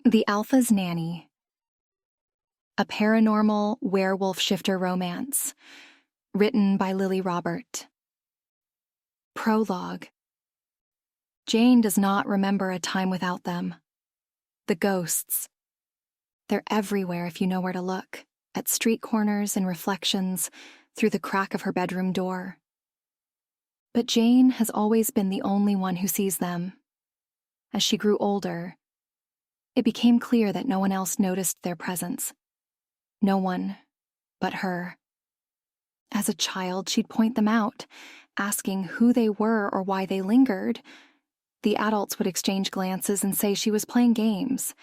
The Alpha's Nanny, a paranormal werewolf shifter romance, written by Lily Robert. Prologue. Jane does not remember a time without them. The ghosts. They're everywhere if you know where to look, at street corners and reflections, through the crack of her bedroom door. But Jane has always been the only one who sees them. As she grew older, it became clear that no one else noticed their presence. No one but her. As a child, she'd point them out, asking who they were or why they lingered. The adults would exchange glances and say she was playing games.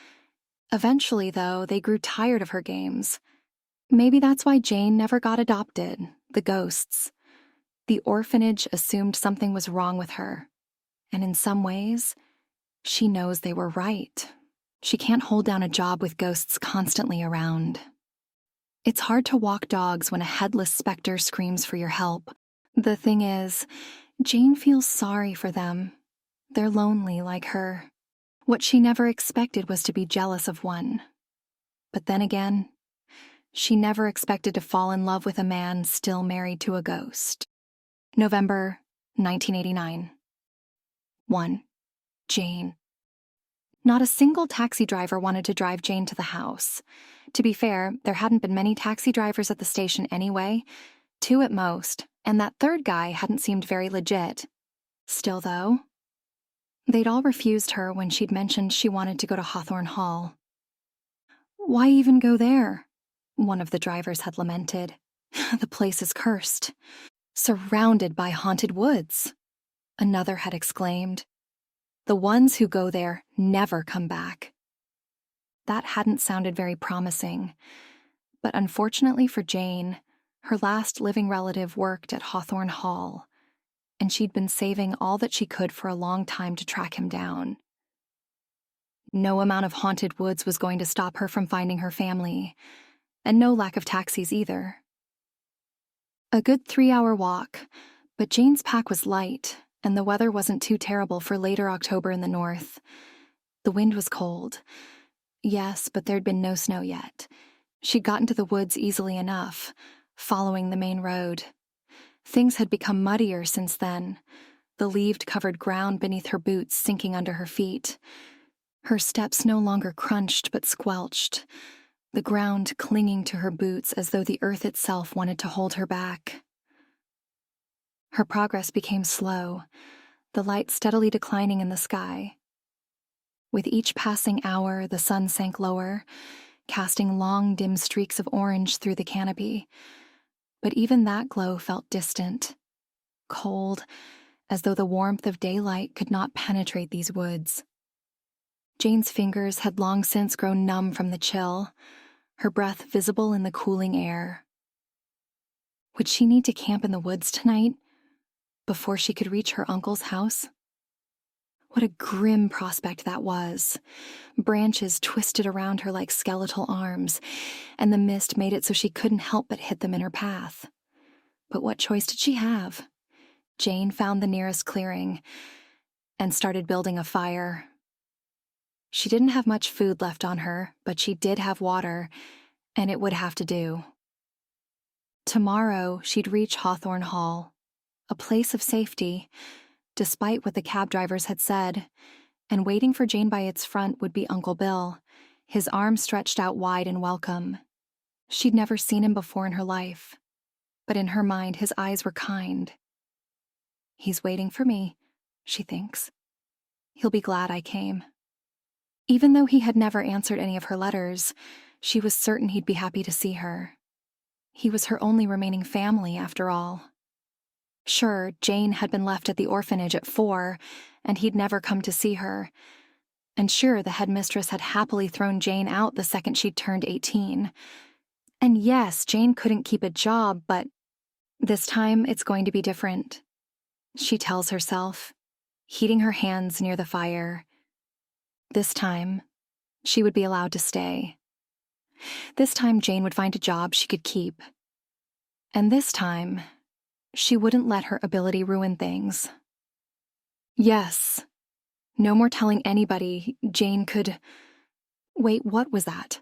Eventually, though, they grew tired of her games. Maybe that's why Jane never got adopted, the ghosts. The orphanage assumed something was wrong with her. And in some ways, she knows they were right. She can't hold down a job with ghosts constantly around. It's hard to walk dogs when a headless specter screams for your help. The thing is, Jane feels sorry for them. They're lonely like her. What she never expected was to be jealous of one. But then again, she never expected to fall in love with a man still married to a ghost. November 1989. 1. Jane. Not a single taxi driver wanted to drive Jane to the house. To be fair, there hadn't been many taxi drivers at the station anyway, 2 at most, and that third guy hadn't seemed very legit. Still, though, they'd all refused her when she'd mentioned she wanted to go to Hawthorne Hall. "Why even go there?" one of the drivers had lamented. "The place is cursed. Surrounded by haunted woods," another had exclaimed. "The ones who go there never come back." That hadn't sounded very promising, but unfortunately for Jane, her last living relative worked at Hawthorne Hall, and she'd been saving all that she could for a long time to track him down. No amount of haunted woods was going to stop her from finding her family, and no lack of taxis either. A good 3-hour walk, but Jane's pack was light, and the weather wasn't too terrible for later October in the north. The wind was cold. Yes, but there'd been no snow yet. She'd gotten to the woods easily enough, following the main road. Things had become muddier since then, the leaved-covered ground beneath her boots sinking under her feet. Her steps no longer crunched but squelched, the ground clinging to her boots as though the earth itself wanted to hold her back. Her progress became slow, the light steadily declining in the sky. With each passing hour, the sun sank lower, casting long, dim streaks of orange through the canopy. But even that glow felt distant, cold, as though the warmth of daylight could not penetrate these woods. Jane's fingers had long since grown numb from the chill, her breath visible in the cooling air. Would she need to camp in the woods tonight, before she could reach her uncle's house? What a grim prospect that was. Branches twisted around her like skeletal arms, and the mist made it so she couldn't help but hit them in her path. But what choice did she have? Jane found the nearest clearing and started building a fire. She didn't have much food left on her, but she did have water, and it would have to do. Tomorrow, she'd reach Hawthorne Hall, a place of safety, despite what the cab drivers had said, and waiting for Jane by its front would be Uncle Bill, his arms stretched out wide in welcome. She'd never seen him before in her life, but in her mind his eyes were kind. "He's waiting for me," she thinks. "He'll be glad I came." Even though he had never answered any of her letters, she was certain he'd be happy to see her. He was her only remaining family, after all. Sure, Jane had been left at the orphanage at 4, and he'd never come to see her. And sure, the headmistress had happily thrown Jane out the second she'd turned 18. And yes, Jane couldn't keep a job, but this time it's going to be different, she tells herself, heating her hands near the fire. This time, she would be allowed to stay. This time, Jane would find a job she could keep. And this time, she wouldn't let her ability ruin things. Yes, no more telling anybody Jane could... Wait, what was that?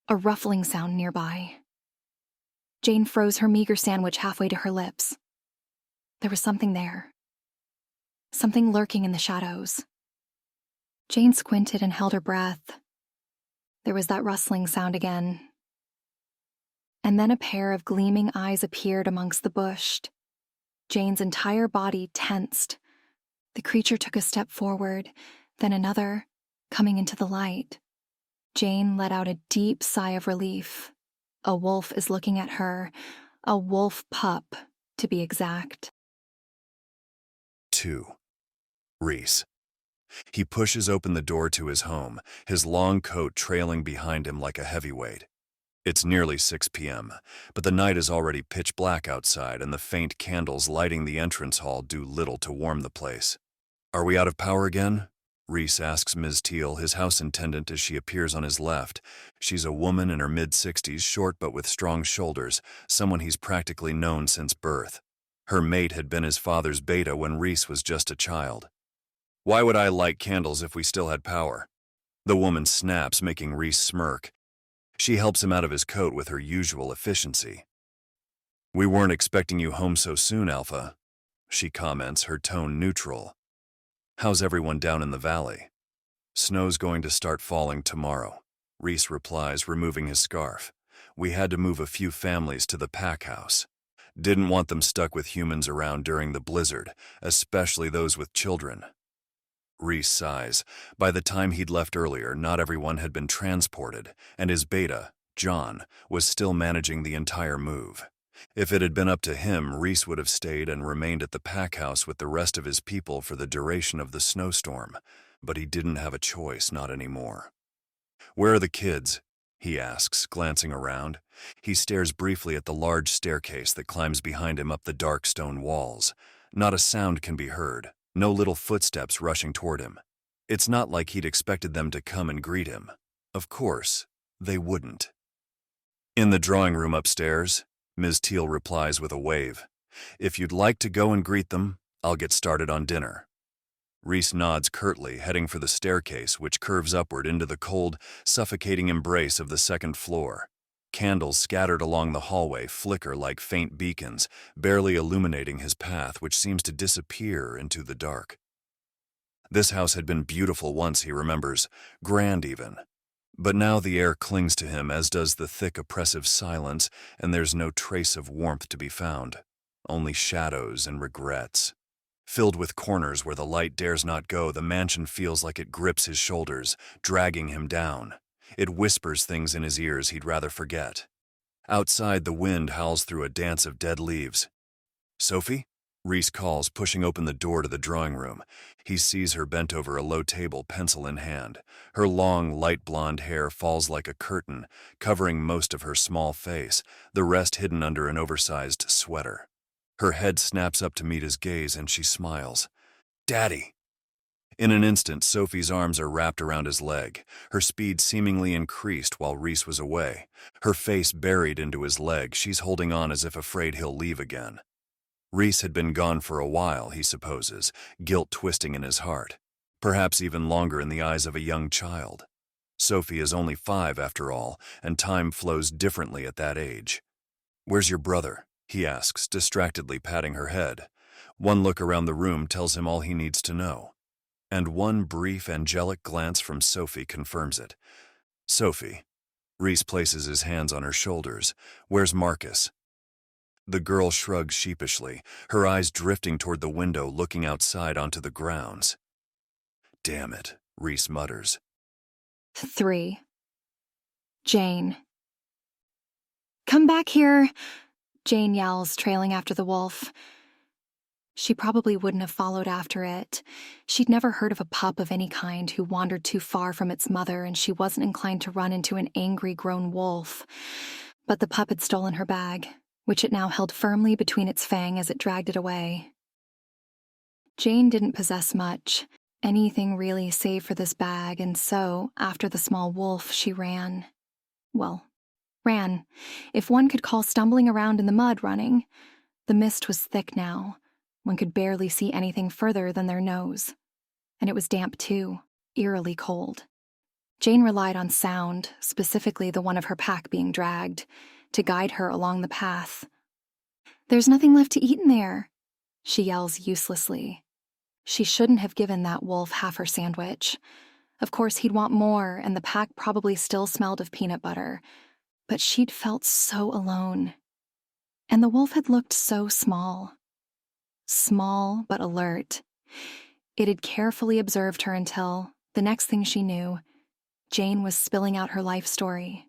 A ruffling sound nearby. Jane froze her meager sandwich halfway to her lips. There was something there. Something lurking in the shadows. Jane squinted and held her breath. There was that rustling sound again. And then a pair of gleaming eyes appeared amongst the bush. Jane's entire body tensed. The creature took a step forward, then another, coming into the light. Jane let out a deep sigh of relief. A wolf is looking at her. A wolf pup, to be exact. 2. Rees. He pushes open the door to his home, his long coat trailing behind him like a heavyweight. It's nearly 6 p.m., but the night is already pitch black outside and the faint candles lighting the entrance hall do little to warm the place. "Are we out of power again?" Rees asks Ms. Teal, his house attendant, as she appears on his left. She's a woman in her mid-60s, short but with strong shoulders, someone he's practically known since birth. Her mate had been his father's beta when Rees was just a child. "Why would I light candles if we still had power?" The woman snaps, making Rees smirk. She helps him out of his coat with her usual efficiency. "We weren't expecting you home so soon, Alpha," she comments, her tone neutral. "How's everyone down in the valley?" "Snow's going to start falling tomorrow," Rees replies, removing his scarf. "We had to move a few families to the pack house. Didn't want them stuck with humans around during the blizzard, especially those with children." Rees sighs. By the time he'd left earlier, not everyone had been transported, and his beta, John, was still managing the entire move. If it had been up to him, Rees would have stayed and remained at the pack house with the rest of his people for the duration of the snowstorm, but he didn't have a choice, not anymore. "Where are the kids?" he asks, glancing around. He stares briefly at the large staircase that climbs behind him up the dark stone walls. Not a sound can be heard. No little footsteps rushing toward him. It's not like he'd expected them to come and greet him. Of course, they wouldn't. "In the drawing room upstairs," Ms. Teal replies with a wave. "If you'd like to go and greet them, I'll get started on dinner." Rees nods curtly, heading for the staircase, which curves upward into the cold, suffocating embrace of the second floor. Candles scattered along the hallway flicker like faint beacons, barely illuminating his path, which seems to disappear into the dark. This house had been beautiful once, he remembers, grand even. But now the air clings to him, as does the thick, oppressive silence, and there's no trace of warmth to be found. Only shadows and regrets. Filled with corners where the light dares not go, the mansion feels like it grips his shoulders, dragging him down. It whispers things in his ears he'd rather forget. Outside, the wind howls through a dance of dead leaves. "Sophie?" Rees calls, pushing open the door to the drawing room. He sees her bent over a low table, pencil in hand. Her long, light blonde hair falls like a curtain, covering most of her small face, the rest hidden under an oversized sweater. Her head snaps up to meet his gaze, and she smiles. "Daddy!" In an instant, Sophie's arms are wrapped around his leg, her speed seemingly increased while Rees was away. Her face buried into his leg, she's holding on as if afraid he'll leave again. Rees had been gone for a while, he supposes, guilt twisting in his heart. Perhaps even longer in the eyes of a young child. Sophie is only 5 after all, and time flows differently at that age. "Where's your brother?" he asks, distractedly patting her head. One look around the room tells him all he needs to know. And one brief, angelic glance from Sophie confirms it. "Sophie." Rees places his hands on her shoulders. "Where's Marcus?" The girl shrugs sheepishly, her eyes drifting toward the window looking outside onto the grounds. "Damn it," Rees mutters. 3. Jane. "Come back here," Jane yells, trailing after the wolf. She probably wouldn't have followed after it. She'd never heard of a pup of any kind who wandered too far from its mother, and she wasn't inclined to run into an angry, grown wolf. But the pup had stolen her bag, which it now held firmly between its fangs as it dragged it away. Jane didn't possess much, anything really save for this bag, and so, after the small wolf, she ran. Well, ran, if one could call stumbling around in the mud running. The mist was thick now. One could barely see anything further than their nose. And it was damp too, eerily cold. Jane relied on sound, specifically the one of her pack being dragged, to guide her along the path. "There's nothing left to eat in there," she yells uselessly. She shouldn't have given that wolf half her sandwich. Of course, he'd want more, and the pack probably still smelled of peanut butter. But she'd felt so alone. And the wolf had looked so small. Small, but alert. It had carefully observed her until, the next thing she knew, Jane was spilling out her life story.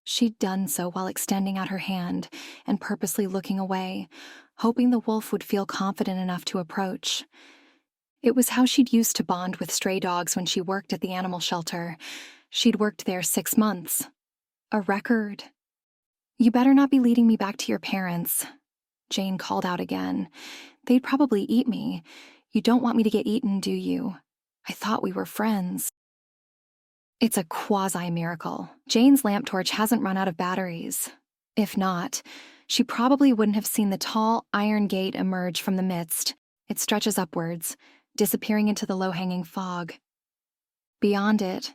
She'd done so while extending out her hand and purposely looking away, hoping the wolf would feel confident enough to approach. It was how she'd used to bond with stray dogs when she worked at the animal shelter. She'd worked there 6 months. A record. "You better not be leading me back to your parents," Jane called out again. "They'd probably eat me. You don't want me to get eaten, do you? I thought we were friends." It's a quasi-miracle. Jane's lamp torch hasn't run out of batteries. If not, she probably wouldn't have seen the tall iron gate emerge from the midst. It stretches upwards, disappearing into the low-hanging fog. Beyond it,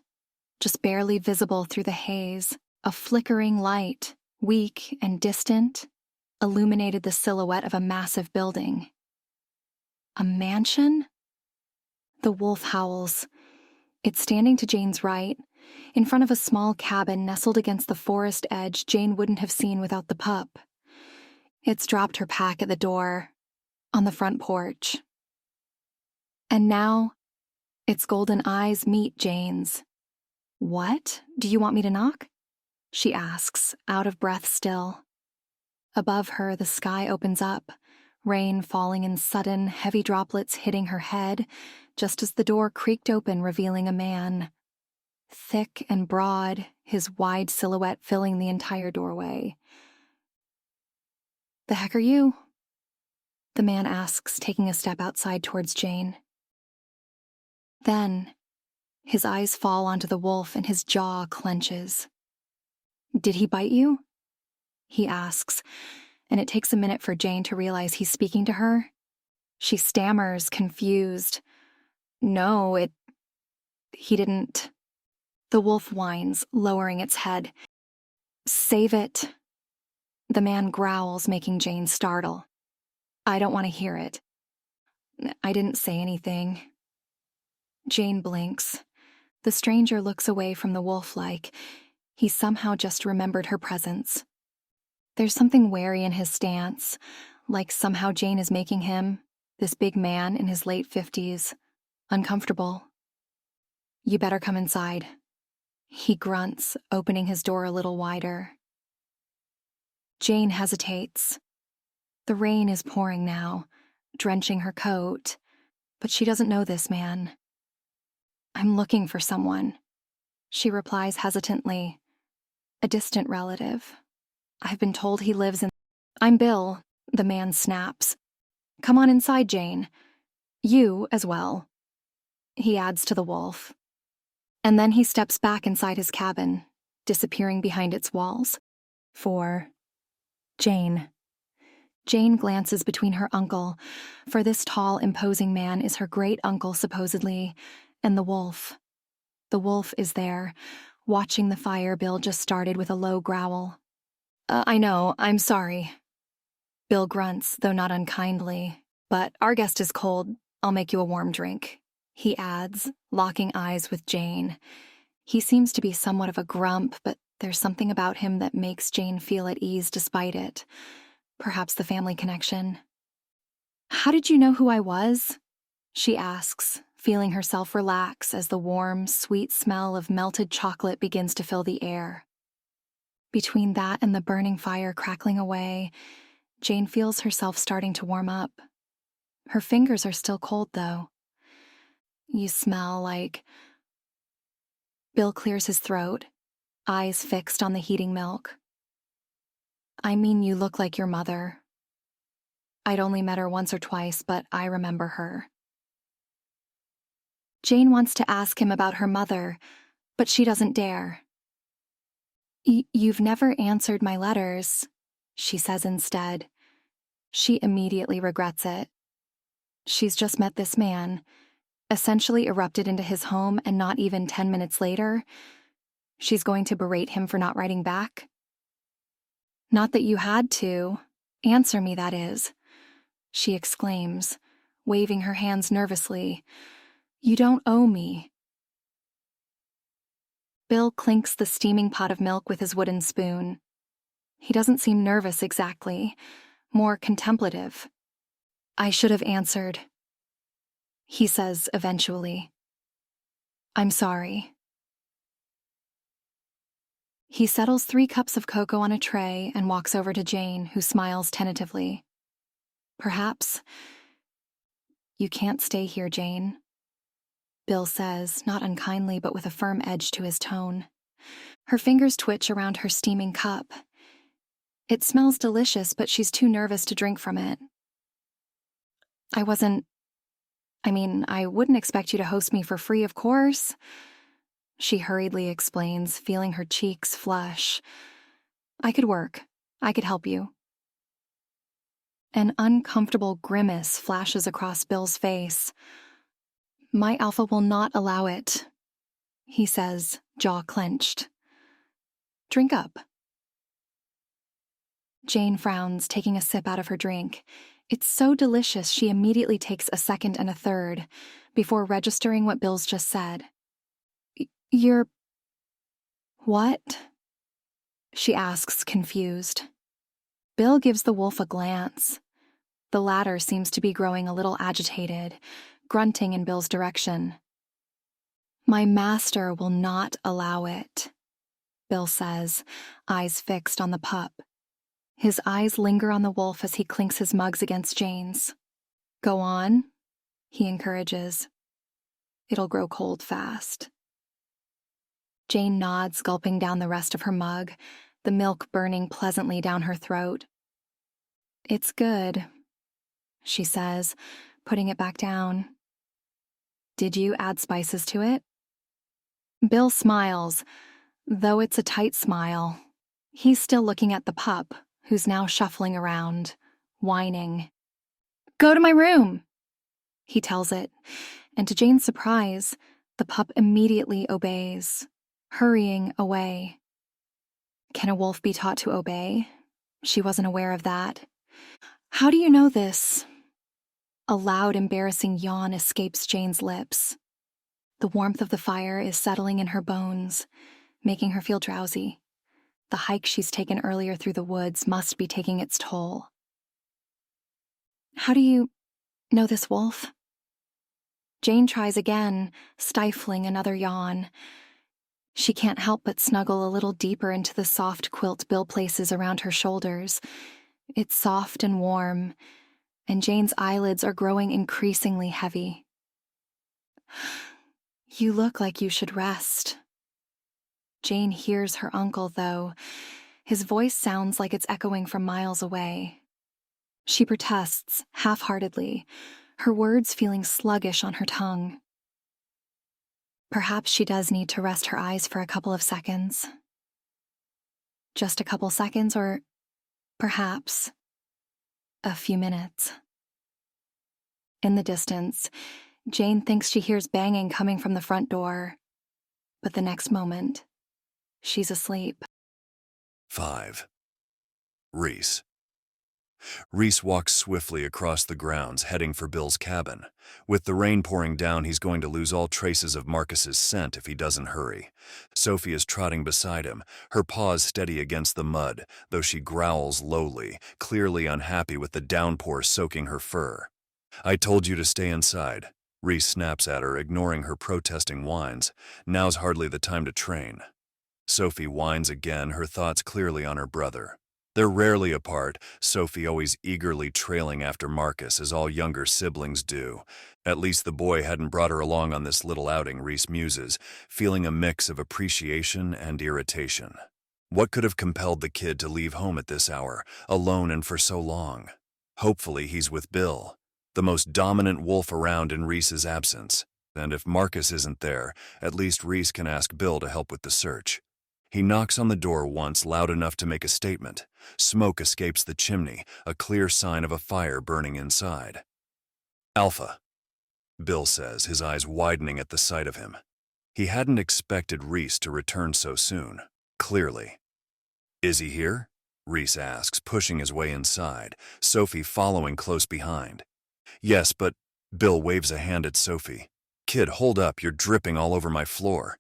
just barely visible through the haze, a flickering light, weak and distant, illuminated the silhouette of a massive building. A mansion? The wolf howls. It's standing to Jane's right, in front of a small cabin nestled against the forest edge Jane wouldn't have seen without the pup. It's dropped her pack at the door, on the front porch. And now, its golden eyes meet Jane's. "What? Do you want me to knock?" she asks, out of breath still. Above her, the sky opens up, rain falling in sudden, heavy droplets hitting her head, just as the door creaked open, revealing a man. Thick and broad, his wide silhouette filling the entire doorway. "The heck are you?" the man asks, taking a step outside towards Jane. Then, his eyes fall onto the wolf and his jaw clenches. "Did he bite you?" he asks, and it takes a minute for Jane to realize he's speaking to her. She stammers, confused. "No, he didn't." The wolf whines, lowering its head. "Save it." The man growls, making Jane startle. "I don't want to hear it." "I didn't say anything." Jane blinks. The stranger looks away from the wolf like he somehow just remembered her presence. There's something wary in his stance, like somehow Jane is making him, this big man in his late 50s, uncomfortable. "You better come inside," he grunts, opening his door a little wider. Jane hesitates. The rain is pouring now, drenching her coat, but she doesn't know this man. "I'm looking for someone," she replies hesitantly. "A distant relative. I've been told he lives in—" "I'm Bill," the man snaps. "Come on inside, Jane. You as well," he adds to the wolf. And then he steps back inside his cabin, disappearing behind its walls. For Jane. Jane glances between her uncle, for this tall, imposing man is her great-uncle supposedly, and the wolf. The wolf is there, watching the fire Bill just started with a low growl. I know, I'm sorry." Bill grunts, though not unkindly. "But our guest is cold. I'll make you a warm drink," he adds, locking eyes with Jane. He seems to be somewhat of a grump, but there's something about him that makes Jane feel at ease despite it. Perhaps the family connection. "How did you know who I was?" she asks, feeling herself relax as the warm, sweet smell of melted chocolate begins to fill the air. Between that and the burning fire crackling away, Jane feels herself starting to warm up. Her fingers are still cold, though. "You smell like—" Bill clears his throat, eyes fixed on the heating milk. "I mean, you look like your mother. I'd only met her once or twice, but I remember her." Jane wants to ask him about her mother, but she doesn't dare. You've never answered my letters," she says instead. She immediately regrets it. She's just met this man, essentially erupted into his home, and not even 10 minutes later, She's going to berate him for not writing back? Not that you had to. Answer me, that is, she exclaims, waving her hands nervously. You don't owe me. Bill clinks the steaming pot of milk with his wooden spoon. He doesn't seem nervous exactly, more contemplative. I should have answered, he says eventually. I'm sorry. He settles 3 cups of cocoa on a tray and walks over to Jane, who smiles tentatively. Perhaps. You can't stay here, Jane, Bill says, not unkindly but with a firm edge to his tone. Her fingers twitch around her steaming cup. It smells delicious, but she's too nervous to drink from it. I wouldn't expect you to host me for free, of course, she hurriedly explains, feeling her cheeks flush. I could work. I could help you. An uncomfortable grimace flashes across Bill's face. My alpha will not allow it, he says, jaw clenched. Drink up. Jane frowns, taking a sip out of her drink. It's so delicious she immediately takes a second and a third, before registering what Bill's just said. You're... What? She asks, confused. Bill gives the wolf a glance. The latter seems to be growing a little agitated, grunting in Bill's direction. My master will not allow it, Bill says, eyes fixed on the pup. His eyes linger on the wolf as he clinks his mugs against Jane's. Go on, he encourages. It'll grow cold fast. Jane nods, gulping down the rest of her mug, the milk burning pleasantly down her throat. It's good, she says, putting it back down. Did you add spices to it? Bill smiles, though it's a tight smile. He's still looking at the pup, who's now shuffling around, whining. Go to my room, he tells it, and to Jane's surprise, the pup immediately obeys, hurrying away. Can a wolf be taught to obey? She wasn't aware of that. How do you know this? A loud, embarrassing yawn escapes Jane's lips. The warmth of the fire is settling in her bones, making her feel drowsy. The hike she's taken earlier through the woods must be taking its toll. How do you know this wolf? Jane tries again, stifling another yawn. She can't help but snuggle a little deeper into the soft quilt Bill places around her shoulders. It's soft and warm, and Jane's eyelids are growing increasingly heavy. You look like you should rest. Jane hears her uncle, though. His voice sounds like it's echoing from miles away. She protests, half-heartedly, her words feeling sluggish on her tongue. Perhaps she does need to rest her eyes for a couple of seconds. Just a couple seconds, or perhaps a few minutes. In the distance, Jane thinks she hears banging coming from the front door, but the next moment, she's asleep. 5. Rees. Rees walks swiftly across the grounds, heading for Bill's cabin. With the rain pouring down, he's going to lose all traces of Marcus's scent if he doesn't hurry. Sophie is trotting beside him, her paws steady against the mud, though she growls lowly, clearly unhappy with the downpour soaking her fur. I told you to stay inside. Rees snaps at her, ignoring her protesting whines. Now's hardly the time to train. Sophie whines again, her thoughts clearly on her brother. They're rarely apart, Sophie always eagerly trailing after Marcus, as all younger siblings do. At least the boy hadn't brought her along on this little outing, Rees muses, feeling a mix of appreciation and irritation. What could have compelled the kid to leave home at this hour, alone and for so long? Hopefully he's with Bill, the most dominant wolf around in Rees's absence. And if Marcus isn't there, at least Rees can ask Bill to help with the search. He knocks on the door once, loud enough to make a statement. Smoke escapes the chimney, a clear sign of a fire burning inside. Alpha, Bill says, his eyes widening at the sight of him. He hadn't expected Rhys to return so soon, clearly. "Is he here?" Rhys asks, pushing his way inside, Sophie following close behind. "Yes, but—" Bill waves a hand at Sophie. "Kid, hold up, you're dripping all over my floor."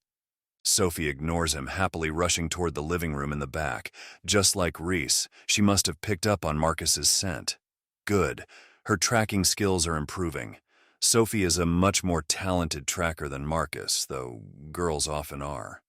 Sophie ignores him, happily rushing toward the living room in the back. Just like Rhys, she must have picked up on Marcus's scent. Good. Her tracking skills are improving. Sophie is a much more talented tracker than Marcus, though girls often are.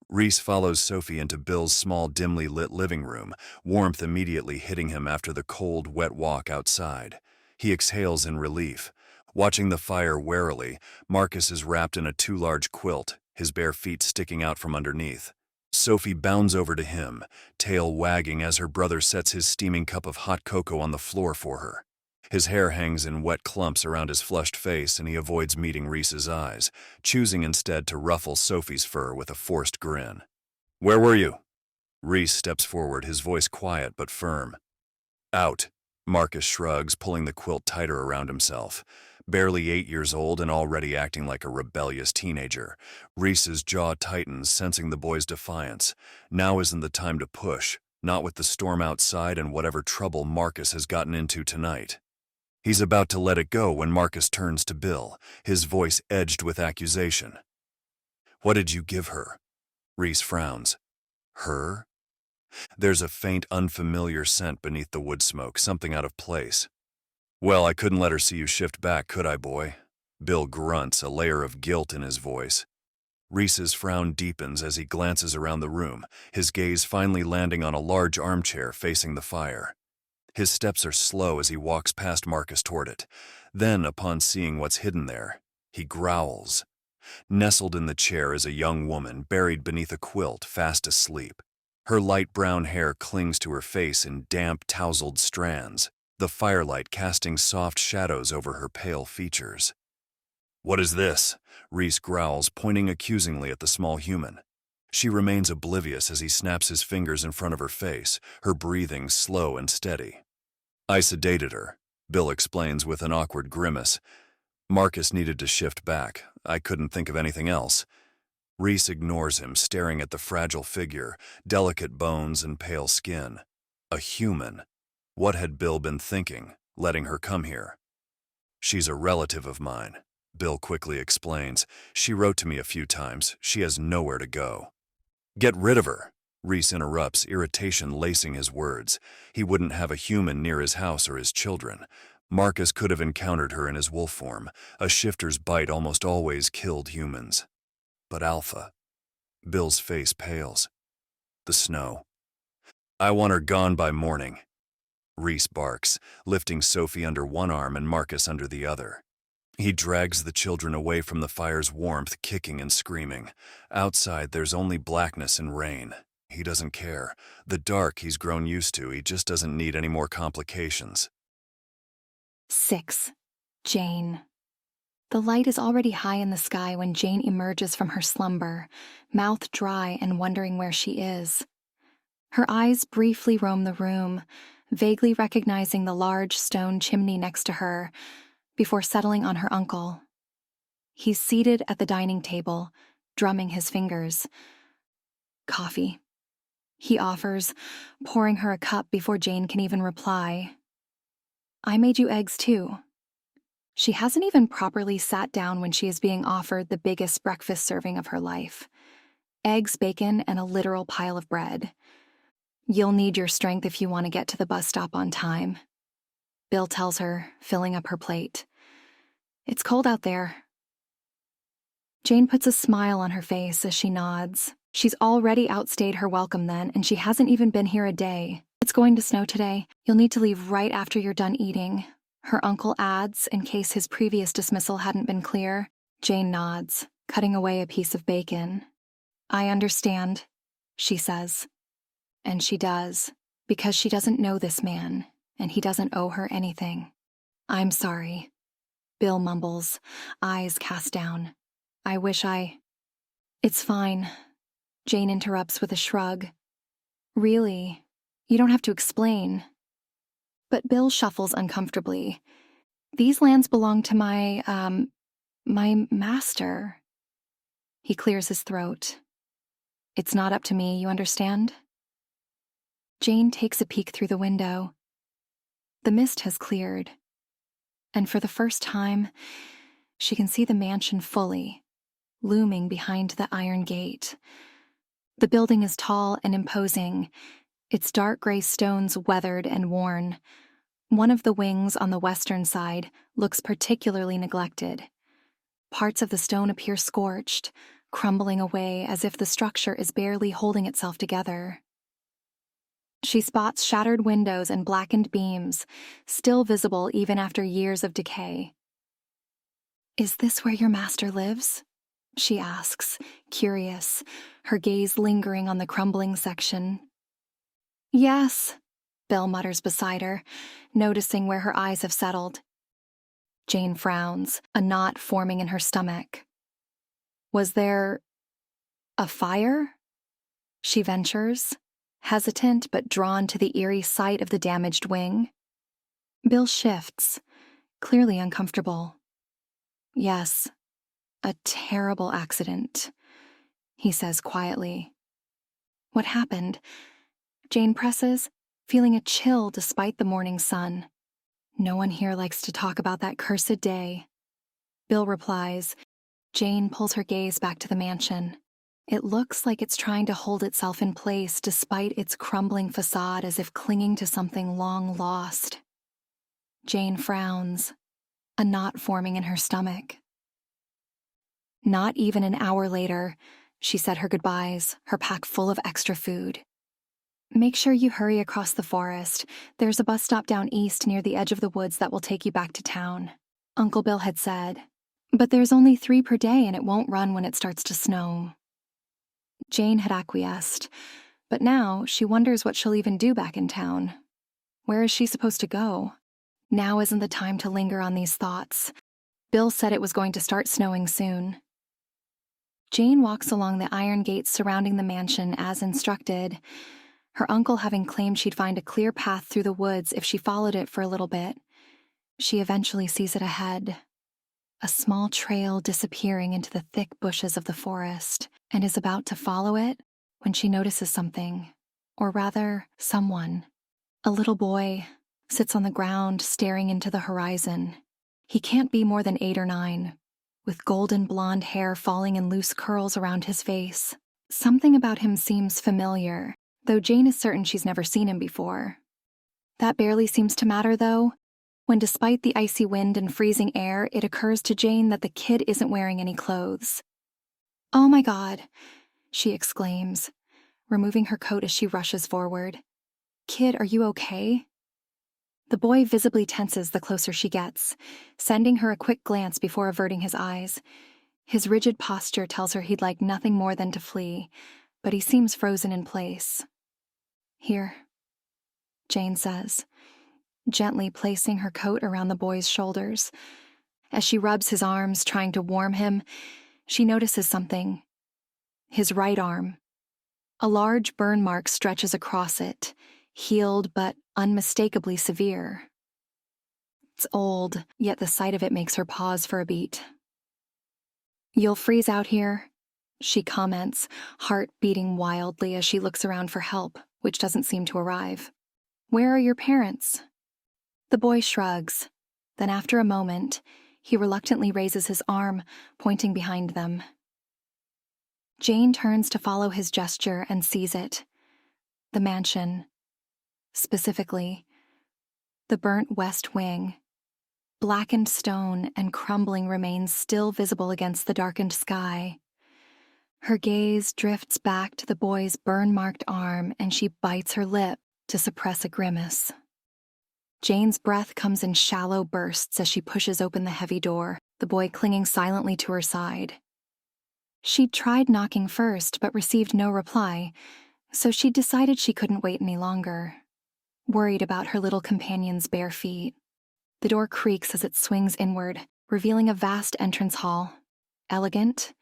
Rhys follows Sophie into Bill's small, dimly lit living room, warmth immediately hitting him after the cold, wet walk outside. He exhales in relief. Watching the fire warily, Marcus is wrapped in a too large quilt, his bare feet sticking out from underneath. Sophie bounds over to him, tail wagging as her brother sets his steaming cup of hot cocoa on the floor for her. His hair hangs in wet clumps around his flushed face, and he avoids meeting Rhys's eyes, choosing instead to ruffle Sophie's fur with a forced grin. "Where were you?" Rhys steps forward, his voice quiet but firm. "Out." Marcus shrugs, pulling the quilt tighter around himself. Barely 8 years old and already acting like a rebellious teenager. Rhys's jaw tightens, sensing the boy's defiance. Now isn't the time to push, not with the storm outside and whatever trouble Marcus has gotten into tonight. He's about to let it go when Marcus turns to Bill, his voice edged with accusation. "What did you give her?" Rhys frowns. "Her?" There's a faint, unfamiliar scent beneath the wood smoke, something out of place. "Well, I couldn't let her see you shift back, could I, boy?" Bill grunts, a layer of guilt in his voice. Rhys's frown deepens as he glances around the room, his gaze finally landing on a large armchair facing the fire. His steps are slow as he walks past Marcus toward it. Then, upon seeing what's hidden there, he growls. Nestled in the chair is a young woman, buried beneath a quilt, fast asleep. Her light brown hair clings to her face in damp, tousled strands, the firelight casting soft shadows over her pale features. "What is this?" Rhys growls, pointing accusingly at the small human. She remains oblivious as he snaps his fingers in front of her face, her breathing slow and steady. "I sedated her," Bill explains with an awkward grimace. "Marcus needed to shift back. I couldn't think of anything else." Rhys ignores him, staring at the fragile figure, delicate bones and pale skin. A human. What had Bill been thinking, letting her come here? "She's a relative of mine," Bill quickly explains. "She wrote to me a few times. She has nowhere to go." "Get rid of her," Rhys interrupts, irritation lacing his words. He wouldn't have a human near his house or his children. Marcus could have encountered her in his wolf form. A shifter's bite almost always killed humans. But Alpha. Bill's face pales. "The snow. I want her gone by morning." Rhys barks, lifting Sophie under one arm and Marcus under the other. He drags the children away from the fire's warmth, kicking and screaming. Outside, there's only blackness and rain. He doesn't care. The dark he's grown used to. He just doesn't need any more complications. 6. Jane. The light is already high in the sky when Jane emerges from her slumber, mouth dry and wondering where she is. Her eyes briefly roam the room, vaguely recognizing the large stone chimney next to her, before settling on her uncle. He's seated at the dining table, drumming his fingers. "Coffee," he offers, pouring her a cup before Jane can even reply. "I made you eggs too." She hasn't even properly sat down when she is being offered the biggest breakfast serving of her life. Eggs, bacon, and a literal pile of bread. "You'll need your strength if you want to get to the bus stop on time," Bill tells her, filling up her plate. "It's cold out there." Jane puts a smile on her face as she nods. She's already outstayed her welcome then, and she hasn't even been here a day. "It's going to snow today. You'll need to leave right after you're done eating," her uncle adds, in case his previous dismissal hadn't been clear. Jane nods, cutting away a piece of bacon. "I understand," she says. And she does, because she doesn't know this man, and he doesn't owe her anything. "I'm sorry," Bill mumbles, eyes cast down. "I wish I—" "It's fine," Jane interrupts with a shrug. "Really, you don't have to explain." But Bill shuffles uncomfortably. "These lands belong to my master." He clears his throat. It's not up to me, you understand? Jane takes a peek through the window. The mist has cleared, and for the first time, she can see the mansion fully, looming behind the iron gate. The building is tall and imposing, its dark gray stones weathered and worn. One of the wings on the western side looks particularly neglected. Parts of the stone appear scorched, crumbling away as if the structure is barely holding itself together. She spots shattered windows and blackened beams, still visible even after years of decay. "Is this where your master lives?" she asks, curious, her gaze lingering on the crumbling section. "Yes," Bill mutters beside her, noticing where her eyes have settled. Jane frowns, a knot forming in her stomach. "Was there a fire?" she ventures, hesitant but drawn to the eerie sight of the damaged wing. Bill shifts, clearly uncomfortable. "Yes, a terrible accident," he says quietly. "What happened?" Jane presses, feeling a chill despite the morning sun. "No one here likes to talk about that cursed day." Bill replies. Jane pulls her gaze back to the mansion. It looks like it's trying to hold itself in place despite its crumbling facade, as if clinging to something long lost. Jane frowns, a knot forming in her stomach. Not even an hour later, she said her goodbyes, her pack full of extra food. "Make sure you hurry across the forest. There's a bus stop down east near the edge of the woods that will take you back to town," Uncle Bill had said. "But there's only 3 per day and it won't run when it starts to snow." Jane had acquiesced, but now she wonders what she'll even do back in town. Where is she supposed to go? Now isn't the time to linger on these thoughts. Bill said it was going to start snowing soon. Jane walks along the iron gates surrounding the mansion as instructed, her uncle having claimed she'd find a clear path through the woods if she followed it for a little bit. She eventually sees it ahead, a small trail disappearing into the thick bushes of the forest, and is about to follow it when she notices something, or rather, someone. A little boy sits on the ground staring into the horizon. He can't be more than 8 or 9, with golden blonde hair falling in loose curls around his face. Something about him seems familiar, though Jane is certain she's never seen him before. That barely seems to matter, though, when despite the icy wind and freezing air, it occurs to Jane that the kid isn't wearing any clothes. "Oh my God," she exclaims, removing her coat as she rushes forward. "Kid, are you okay?" The boy visibly tenses the closer she gets, sending her a quick glance before averting his eyes. His rigid posture tells her he'd like nothing more than to flee, but he seems frozen in place. "Here," Jane says, gently placing her coat around the boy's shoulders. As she rubs his arms, trying to warm him, she notices something. His right arm. A large burn mark stretches across it, healed but unmistakably severe. It's old, yet the sight of it makes her pause for a beat. "You'll freeze out here," she comments, heart beating wildly as she looks around for help, which doesn't seem to arrive. "Where are your parents?" The boy shrugs. Then after a moment, he reluctantly raises his arm, pointing behind them. Jane turns to follow his gesture and sees it. The mansion. Specifically, the burnt west wing. Blackened stone and crumbling remains still visible against the darkened sky. Her gaze drifts back to the boy's burn-marked arm and she bites her lip to suppress a grimace. Jane's breath comes in shallow bursts as she pushes open the heavy door, the boy clinging silently to her side. She'd tried knocking first but received no reply, so she decided she couldn't wait any longer, worried about her little companion's bare feet. The door creaks as it swings inward, revealing a vast entrance hall, elegant,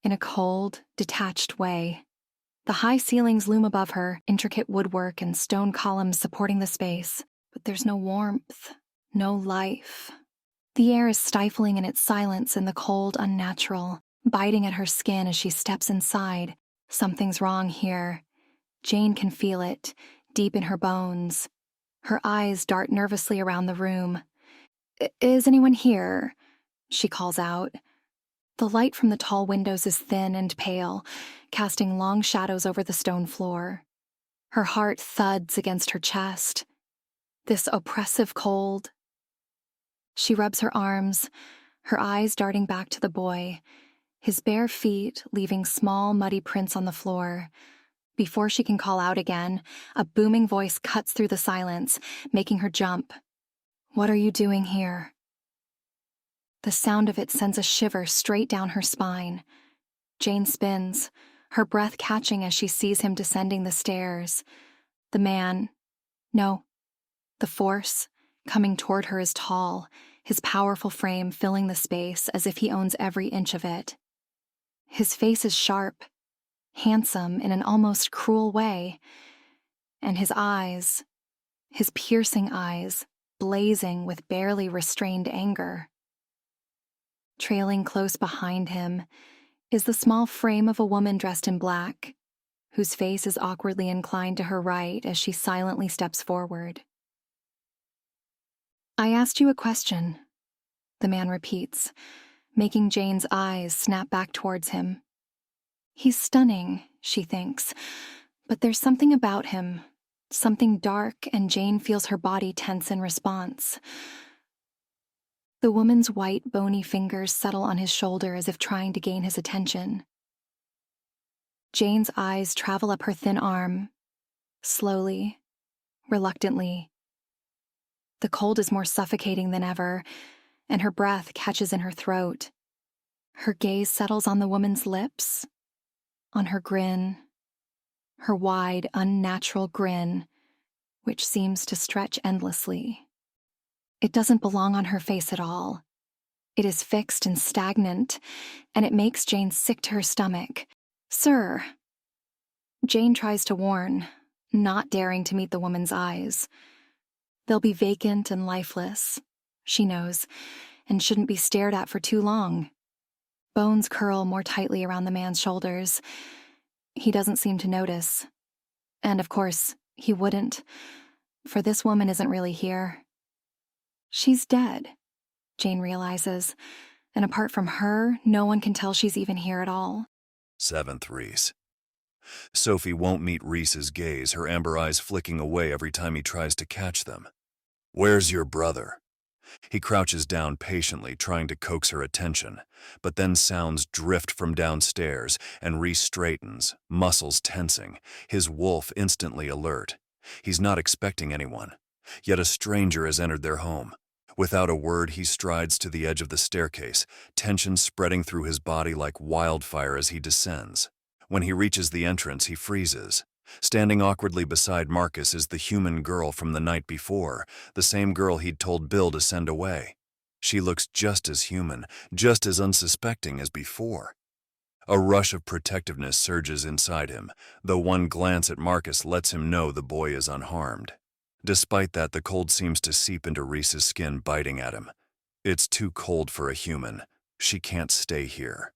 in a cold, detached way. The high ceilings loom above her, intricate woodwork and stone columns supporting the space, but there's no warmth, no life. The air is stifling in its silence and the cold unnatural, biting at her skin as she steps inside. Something's wrong here. Jane can feel it, deep in her bones. Her eyes dart nervously around the room. Is anyone here? She calls out. The light from the tall windows is thin and pale, casting long shadows over the stone floor. Her heart thuds against her chest. This oppressive cold. She rubs her arms, her eyes darting back to the boy, his bare feet leaving small, muddy prints on the floor. Before she can call out again, a booming voice cuts through the silence, making her jump. What are you doing here? The sound of it sends a shiver straight down her spine. Jane spins, her breath catching as she sees him descending the stairs. The man, no, the force, coming toward her is tall, his powerful frame filling the space as if he owns every inch of it. His face is sharp, handsome in an almost cruel way, and his eyes, his piercing eyes, blazing with barely restrained anger. Trailing close behind him is the small frame of a woman dressed in black, whose face is awkwardly inclined to her right as she silently steps forward. I asked you a question, the man repeats, making Jane's eyes snap back towards him. He's stunning, she thinks, but there's something about him, something dark, and Jane feels her body tense in response. The woman's white, bony fingers settle on his shoulder as if trying to gain his attention. Jane's eyes travel up her thin arm, slowly, reluctantly. The cold is more suffocating than ever, and her breath catches in her throat. Her gaze settles on the woman's lips, on her grin, her wide, unnatural grin, which seems to stretch endlessly. It doesn't belong on her face at all. It is fixed and stagnant, and it makes Jane sick to her stomach. Sir. Jane tries to warn, not daring to meet the woman's eyes. They'll be vacant and lifeless, she knows, and shouldn't be stared at for too long. Bones curl more tightly around the man's shoulders. He doesn't seem to notice. And of course, he wouldn't, for this woman isn't really here. She's dead, Jane realizes, and apart from her, no one can tell she's even here at all. 7th Rees. Sophie won't meet Rees's gaze, her amber eyes flicking away every time he tries to catch them. Where's your brother? He crouches down patiently, trying to coax her attention, but then sounds drift from downstairs, and Rees straightens, muscles tensing, his wolf instantly alert. He's not expecting anyone, yet a stranger has entered their home. Without a word, he strides to the edge of the staircase, tension spreading through his body like wildfire as he descends. When he reaches the entrance, he freezes. Standing awkwardly beside Marcus is the human girl from the night before, the same girl he'd told Bill to send away. She looks just as human, just as unsuspecting as before. A rush of protectiveness surges inside him, though one glance at Marcus lets him know the boy is unharmed. Despite that, the cold seems to seep into Rees's skin, biting at him. It's too cold for a human. She can't stay here.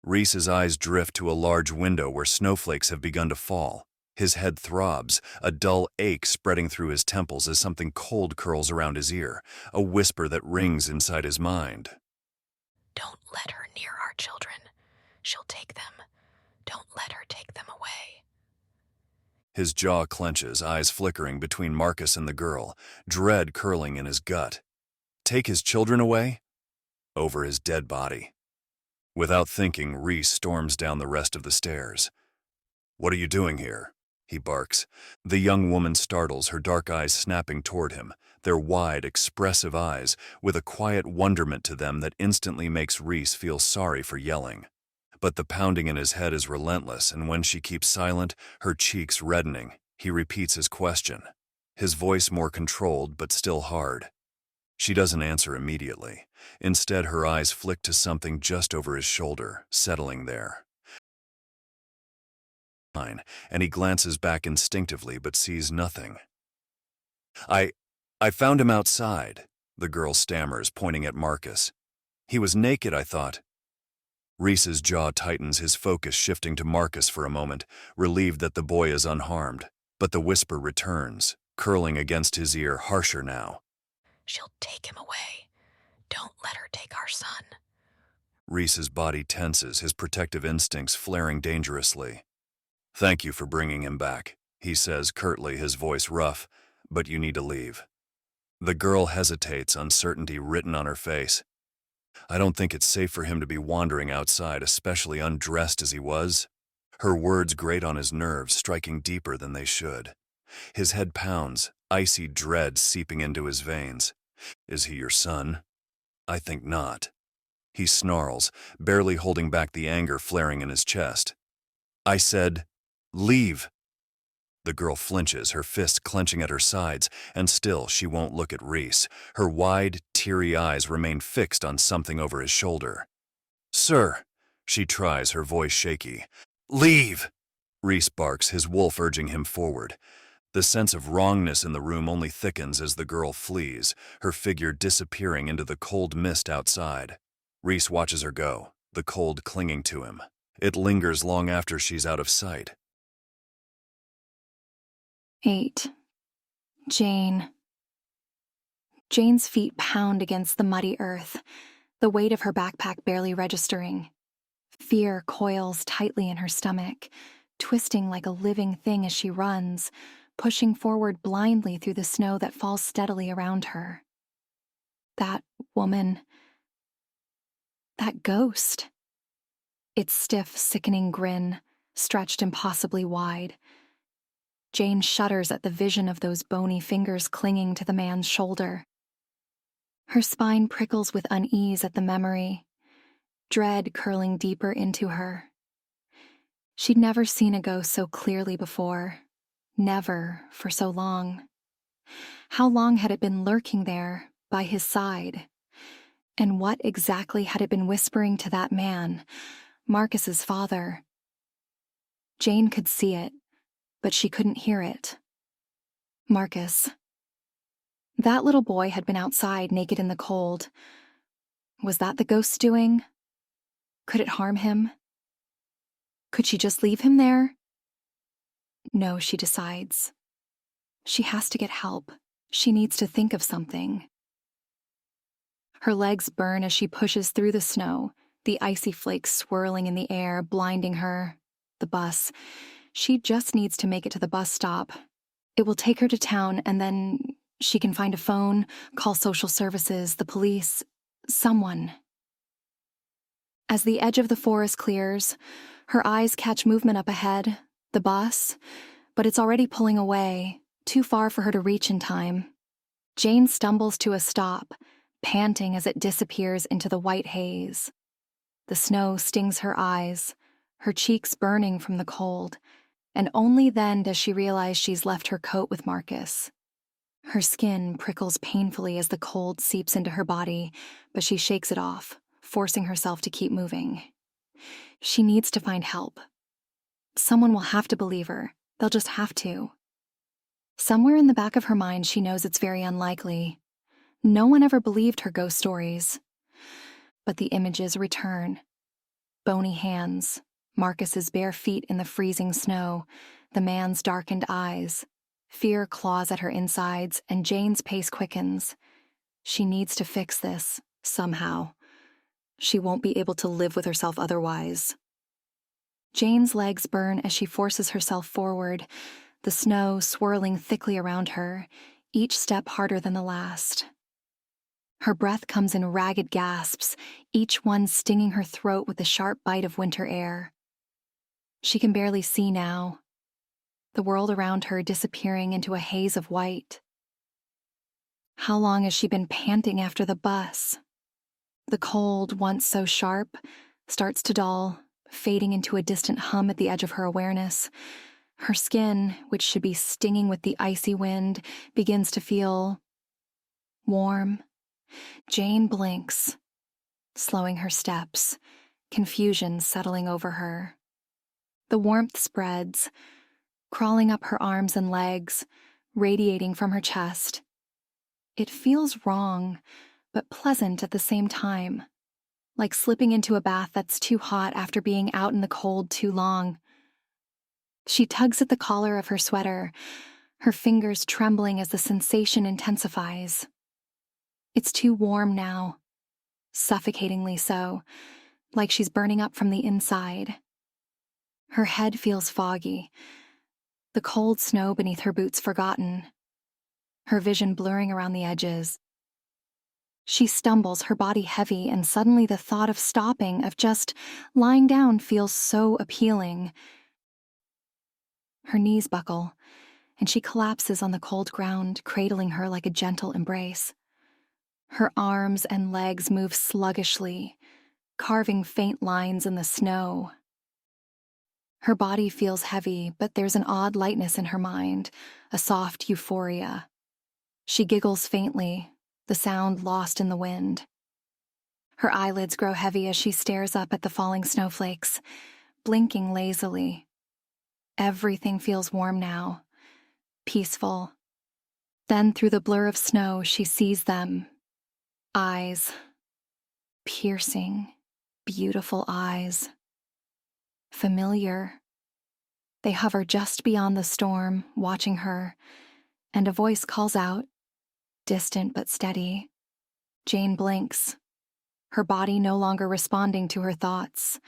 Rees's eyes drift to a large window where snowflakes have begun to fall. His head throbs, a dull ache spreading through his temples as something cold curls around his ear, a whisper that rings inside his mind. Don't let her near our children. She'll take them. Don't let her take them away. His jaw clenches, eyes flickering between Marcus and the girl, dread curling in his gut. Take his children away? Over his dead body. Without thinking, Rees storms down the rest of the stairs. What are you doing here? He barks. The young woman startles, her dark eyes snapping toward him, their wide, expressive eyes, with a quiet wonderment to them that instantly makes Rees feel sorry for yelling. But the pounding in his head is relentless, and when she keeps silent, her cheeks reddening, he repeats his question, his voice more controlled but still hard. She doesn't answer immediately. Instead, her eyes flick to something just over his shoulder, settling there. And he glances back instinctively but sees nothing. I found him outside, the girl stammers, pointing at Marcus. He was naked, I thought. Rees's jaw tightens, his focus shifting to Marcus for a moment, relieved that the boy is unharmed. But the whisper returns, curling against his ear, harsher now. She'll take him away. Don't let her take our son. Rees's body tenses, his protective instincts flaring dangerously. Thank you for bringing him back, he says curtly, his voice rough, but you need to leave. The girl hesitates, uncertainty written on her face. I don't think it's safe for him to be wandering outside, especially undressed as he was. Her words grate on his nerves, striking deeper than they should. His head pounds, icy dread seeping into his veins. Is he your son? I think not. He snarls, barely holding back the anger flaring in his chest. I said, leave. The girl flinches, her fists clenching at her sides, and still she won't look at Rhys. Her wide, teary eyes remain fixed on something over his shoulder. Sir, she tries, her voice shaky. Leave! Rhys barks, his wolf urging him forward. The sense of wrongness in the room only thickens as the girl flees, her figure disappearing into the cold mist outside. Rhys watches her go, the cold clinging to him. It lingers long after she's out of sight. 8. Jane. Jane's feet pound against the muddy earth, the weight of her backpack barely registering. Fear coils tightly in her stomach, twisting like a living thing as she runs, pushing forward blindly through the snow that falls steadily around her. That woman. That ghost. Its stiff, sickening grin, stretched impossibly wide. Jane shudders at the vision of those bony fingers clinging to the man's shoulder. Her spine prickles with unease at the memory, dread curling deeper into her. She'd never seen a ghost so clearly before, never for so long. How long had it been lurking there, by his side? And what exactly had it been whispering to that man, Marcus's father? Jane could see it, but she couldn't hear it. Marcus. That little boy had been outside, naked in the cold. Was that the ghost's doing? Could it harm him? Could she just leave him there? No, she decides. She has to get help. She needs to think of something. Her legs burn as she pushes through the snow, the icy flakes swirling in the air, blinding her. The bus. She just needs to make it to the bus stop. It will take her to town, and then she can find a phone, call social services, the police, someone. As the edge of the forest clears, her eyes catch movement up ahead, the bus, but it's already pulling away, too far for her to reach in time. Jane stumbles to a stop, panting as it disappears into the white haze. The snow stings her eyes, her cheeks burning from the cold, and only then does she realize she's left her coat with Marcus. Her skin prickles painfully as the cold seeps into her body, but she shakes it off, forcing herself to keep moving. She needs to find help. Someone will have to believe her. They'll just have to. Somewhere in the back of her mind, she knows it's very unlikely. No one ever believed her ghost stories. But the images return. Bony hands, Marcus's bare feet in the freezing snow, the man's darkened eyes. Fear claws at her insides, and Jane's pace quickens. She needs to fix this, somehow. She won't be able to live with herself otherwise. Jane's legs burn as she forces herself forward, the snow swirling thickly around her, each step harder than the last. Her breath comes in ragged gasps, each one stinging her throat with the sharp bite of winter air. She can barely see now, the world around her disappearing into a haze of white. How long has she been panting after the bus? The cold, once so sharp, starts to dull, fading into a distant hum at the edge of her awareness. Her skin, which should be stinging with the icy wind, begins to feel warm. Jane blinks, slowing her steps, confusion settling over her. The warmth spreads, crawling up her arms and legs, radiating from her chest. It feels wrong, but pleasant at the same time. like slipping into a bath that's too hot after being out in the cold too long. She tugs at the collar of her sweater, her fingers trembling as the sensation intensifies. It's too warm now, suffocatingly so, like she's burning up from the inside. Her head feels foggy, the cold snow beneath her boots forgotten, her vision blurring around the edges. She stumbles, her body heavy, and suddenly the thought of stopping, of just lying down, feels so appealing. Her knees buckle, and she collapses on the cold ground, cradling her like a gentle embrace. Her arms and legs move sluggishly, carving faint lines in the snow. Her body feels heavy, but there's an odd lightness in her mind, a soft euphoria. She giggles faintly, the sound lost in the wind. Her eyelids grow heavy as she stares up at the falling snowflakes, blinking lazily. Everything feels warm now, peaceful. Then through the blur of snow, she sees them. Eyes. Piercing, beautiful eyes. Familiar. They hover just beyond the storm, watching her, and a voice calls out, distant but steady. Jane blinks, her body no longer responding to her thoughts.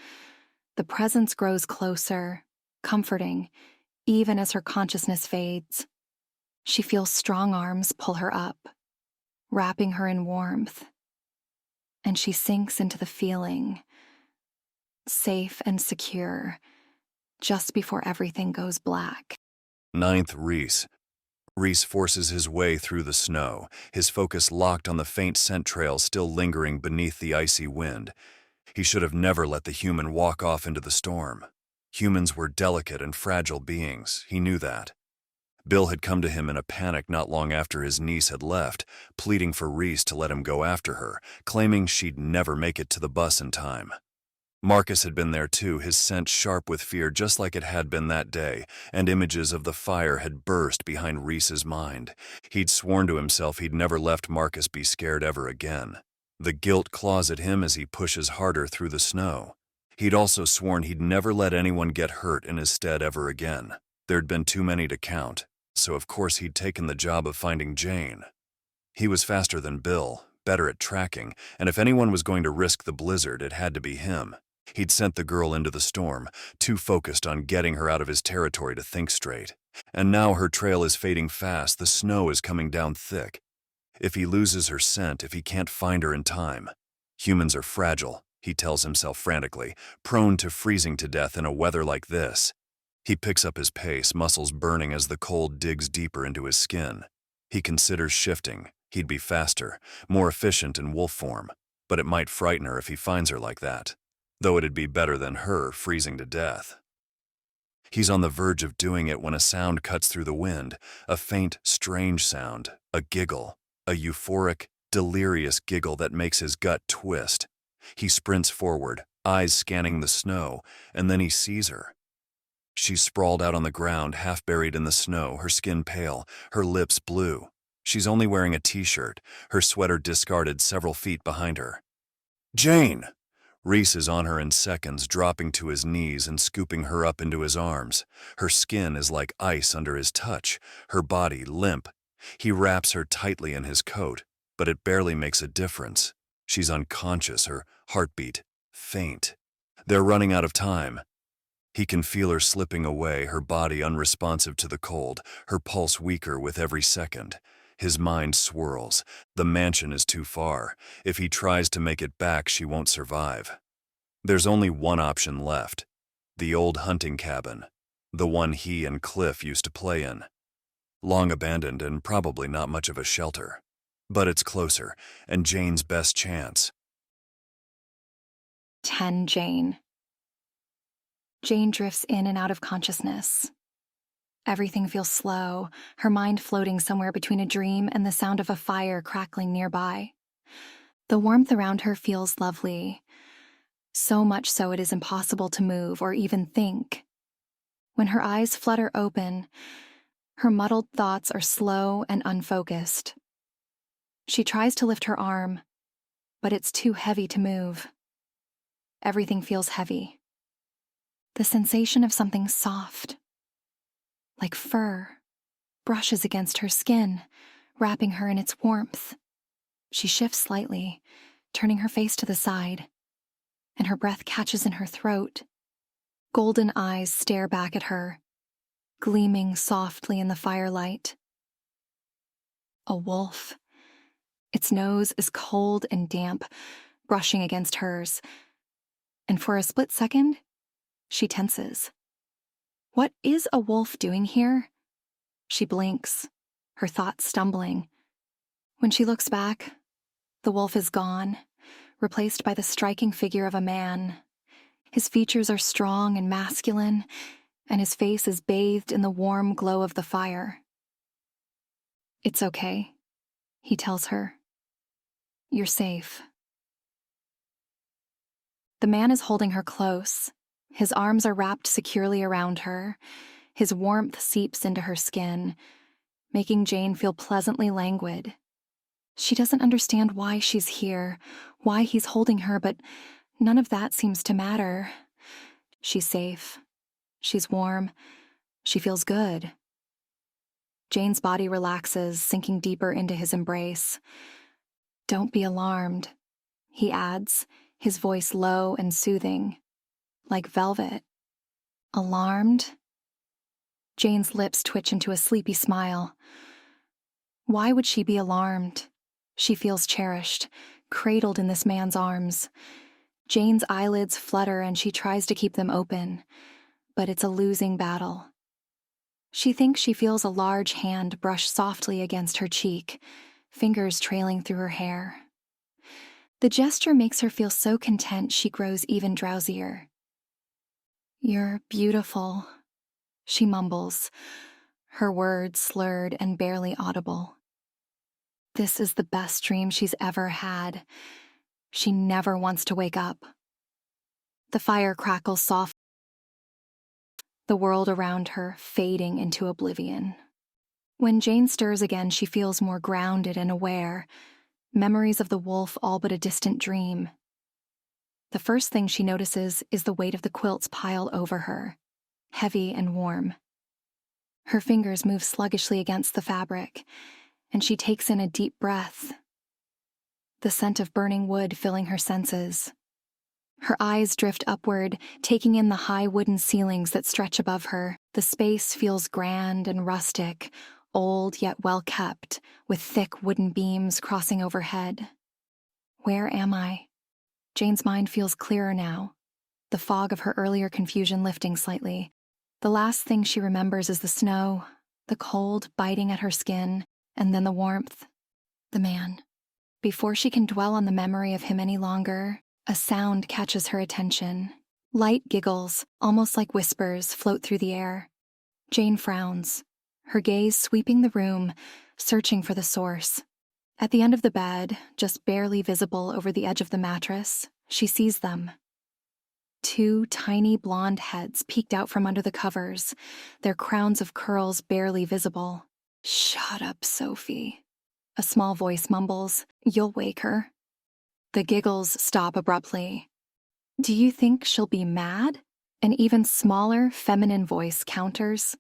The presence grows closer, comforting, even as her consciousness fades. She feels strong arms pull her up, wrapping her in warmth. And she sinks into the feeling, safe and secure, just before everything goes black. 9th, Rees. Rees forces his way through the snow, his focus locked on the faint scent trail still lingering beneath the icy wind. He should have never let the human walk off into the storm. Humans were delicate and fragile beings, he knew that. Bill had come to him in a panic not long after his niece had left, pleading for Rees to let him go after her, claiming she'd never make it to the bus in time. Marcus had been there too, his scent sharp with fear just like it had been that day, and images of the fire had burst behind Rees's mind. He'd sworn to himself he'd never let Marcus be scared ever again. The guilt claws at him as he pushes harder through the snow. He'd also sworn he'd never let anyone get hurt in his stead ever again. There'd been too many to count, so of course he'd taken the job of finding Jane. He was faster than Bill, better at tracking, and if anyone was going to risk the blizzard, it had to be him. He'd sent the girl into the storm, too focused on getting her out of his territory to think straight. And now her trail is fading fast, the snow is coming down thick. If he loses her scent, if he can't find her in time. Humans are fragile, he tells himself frantically, prone to freezing to death in a weather like this. He picks up his pace, muscles burning as the cold digs deeper into his skin. He considers shifting. He'd be faster, more efficient in wolf form, but it might frighten her if he finds her like that. Though it'd be better than her freezing to death. He's on the verge of doing it when a sound cuts through the wind, a faint, strange sound, a giggle, a euphoric, delirious giggle that makes his gut twist. He sprints forward, eyes scanning the snow, and then he sees her. She's sprawled out on the ground, half buried in the snow, her skin pale, her lips blue. She's only wearing a t-shirt, her sweater discarded several feet behind her. Jane! Rees is on her in seconds, dropping to his knees and scooping her up into his arms. Her skin is like ice under his touch, her body limp. He wraps her tightly in his coat, but it barely makes a difference. She's unconscious, her heartbeat faint. They're running out of time. He can feel her slipping away, her body unresponsive to the cold, her pulse weaker with every second. His mind swirls. The mansion is too far. If he tries to make it back, she won't survive. There's only one option left. The old hunting cabin. The one he and Cliff used to play in. Long abandoned and probably not much of a shelter. But it's closer, and Jane's best chance. 10 Jane. Jane drifts in and out of consciousness. Everything feels slow, her mind floating somewhere between a dream and the sound of a fire crackling nearby. The warmth around her feels lovely, so much so it is impossible to move or even think. When her eyes flutter open, her muddled thoughts are slow and unfocused. She tries to lift her arm, but it's too heavy to move. everything feels heavy. The sensation of something soft, like fur, brushes against her skin, wrapping her in its warmth. She shifts slightly, turning her face to the side, and her breath catches in her throat. Golden eyes stare back at her, gleaming softly in the firelight. A wolf. Its nose is cold and damp, brushing against hers, and for a split second, she tenses. What is a wolf doing here? She blinks, her thoughts stumbling. When she looks back, the wolf is gone, replaced by the striking figure of a man. His features are strong and masculine, and his face is bathed in the warm glow of the fire. "It's okay," he tells her. "You're safe." The man is holding her close. His arms are wrapped securely around her. His warmth seeps into her skin, making Jane feel pleasantly languid. She doesn't understand why she's here, why he's holding her, but none of that seems to matter. She's safe. She's warm. She feels good. Jane's body relaxes, sinking deeper into his embrace. "Don't be alarmed," he adds, his voice low and soothing, like velvet. "Alarmed?" Jane's lips twitch into a sleepy smile. Why would she be alarmed? She feels cherished, cradled in this man's arms. Jane's eyelids flutter and she tries to keep them open, but it's a losing battle. She thinks she feels a large hand brush softly against her cheek, fingers trailing through her hair. The gesture makes her feel so content she grows even drowsier. "You're beautiful," she mumbles, her words slurred and barely audible. This is the best dream she's ever had. She never wants to wake up. The fire crackles softly, the world around her fading into oblivion. When Jane stirs again, she feels more grounded and aware, memories of the wolf all but a distant dream. The first thing she notices is the weight of the quilts piled over her, heavy and warm. Her fingers move sluggishly against the fabric, and she takes in a deep breath, the scent of burning wood filling her senses. Her eyes drift upward, taking in the high wooden ceilings that stretch above her. The space feels grand and rustic, old yet well kept, with thick wooden beams crossing overhead. Where am I? Jane's mind feels clearer now, the fog of her earlier confusion lifting slightly. The last thing she remembers is the snow, the cold biting at her skin, and then the warmth. The man. Before she can dwell on the memory of him any longer, a sound catches her attention. Light giggles, almost like whispers, float through the air. Jane frowns, her gaze sweeping the room, searching for the source. At the end of the bed, just barely visible over the edge of the mattress, she sees them. Two tiny blonde heads peeked out from under the covers, their crowns of curls barely visible. "Shut up, Sophie," a small voice mumbles. "You'll wake her." The giggles stop abruptly. "Do you think she'll be mad?" An even smaller, feminine voice counters.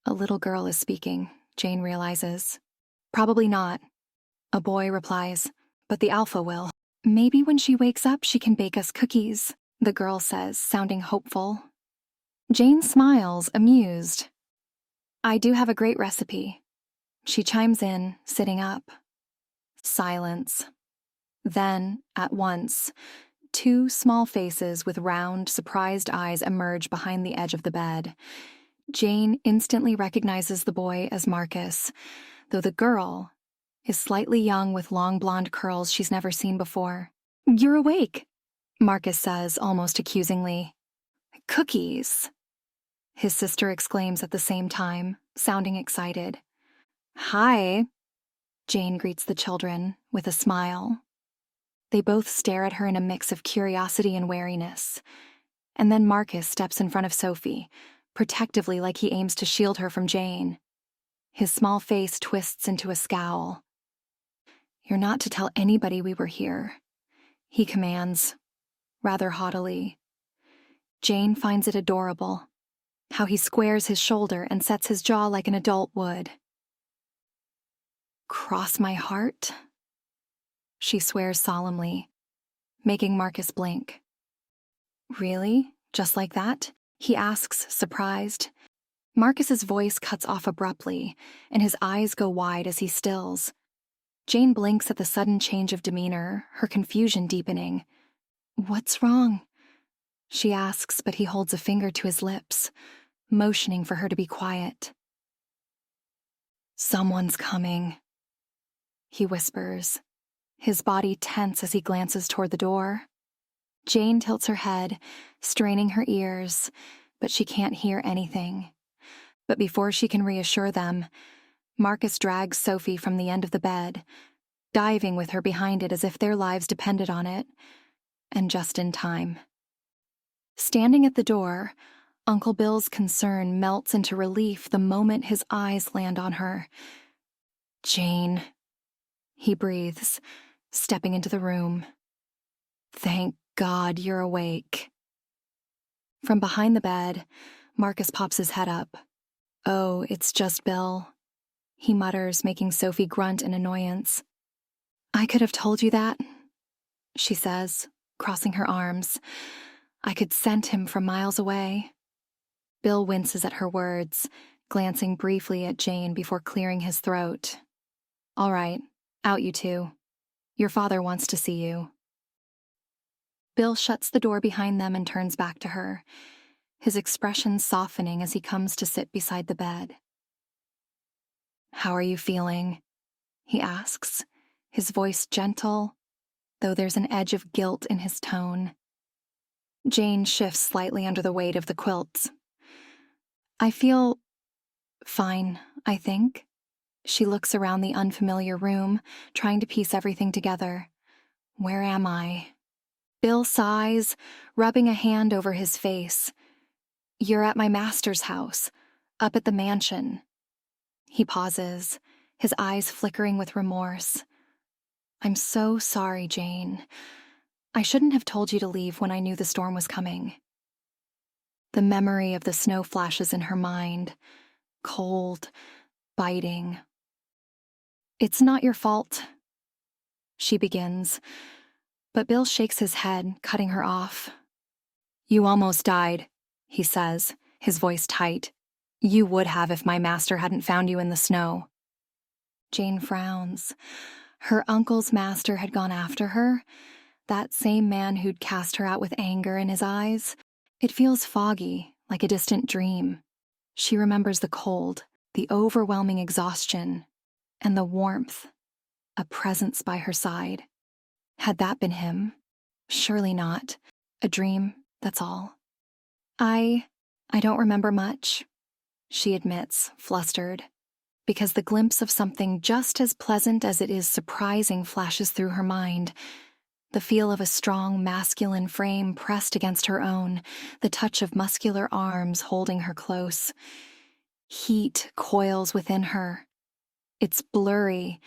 A little girl is speaking, Jane realizes. "Probably not." A boy replies, "But the alpha will." "Maybe when she wakes up she can bake us cookies," the girl says, sounding hopeful. Jane smiles, amused. "I do have a great recipe." She chimes in, sitting up. Silence. Then, at once, two small faces with round, surprised eyes emerge behind the edge of the bed. Jane instantly recognizes the boy as Marcus, though the girl is slightly young with long blonde curls she's never seen before. "You're awake," Marcus says, almost accusingly. "Cookies," his sister exclaims at the same time, sounding excited. "Hi," Jane greets the children with a smile. They both stare at her in a mix of curiosity and wariness. And then Marcus steps in front of Sophie, protectively like he aims to shield her from Jane. His small face twists into a scowl. "You're not to tell anybody we were here," he commands. rather haughtily. Jane finds it adorable, how he squares his shoulder and sets his jaw like an adult would. "Cross my heart?" she swears solemnly, making Marcus blink. "Really? Just like that?" he asks, surprised. Marcus's voice cuts off abruptly, and his eyes go wide as he stills. Jane blinks at the sudden change of demeanor, her confusion deepening. "What's wrong?" she asks, but he holds a finger to his lips, motioning for her to be quiet. "Someone's coming," he whispers, his body tense as he glances toward the door. Jane tilts her head, straining her ears, but she can't hear anything. But before she can reassure them, Marcus drags Sophie from the end of the bed, diving with her behind it as if their lives depended on it, and just in time. Standing at the door, Uncle Bill's concern melts into relief the moment his eyes land on her. "Jane," he breathes, stepping into the room. "Thank God you're awake." From behind the bed, Marcus pops his head up. "Oh, it's just Bill," he mutters, making Sophie grunt in annoyance. "I could have told you that," she says, crossing her arms. "I could scent him from miles away." Bill winces at her words, glancing briefly at Jane before clearing his throat. "All right, out you two. Your father wants to see you." Bill shuts the door behind them and turns back to her, his expression softening as he comes to sit beside the bed. "How are you feeling?" he asks, his voice gentle, though there's an edge of guilt in his tone. Jane shifts slightly under the weight of the quilts. "I feel fine, I think." She looks around the unfamiliar room, trying to piece everything together. "Where am I?" Bill sighs, rubbing a hand over his face. "You're at my master's house, up at the mansion." He pauses, his eyes flickering with remorse. "I'm so sorry, Jane. I shouldn't have told you to leave when I knew the storm was coming." The memory of the snow flashes in her mind, cold, biting. "It's not your fault," she begins, but Bill shakes his head, cutting her off. "You almost died," he says, his voice tight. "You would have if my master hadn't found you in the snow." Jane frowns. Her uncle's master had gone after her, that same man who'd cast her out with anger in his eyes. It feels foggy, like a distant dream. She remembers the cold, the overwhelming exhaustion, and the warmth, a presence by her side. Had that been him? Surely not. A dream, that's all. I don't remember much," she admits, flustered, because the glimpse of something just as pleasant as it is surprising flashes through her mind. The feel of a strong, masculine frame pressed against her own, the touch of muscular arms holding her close. Heat coils within her. It's blurry,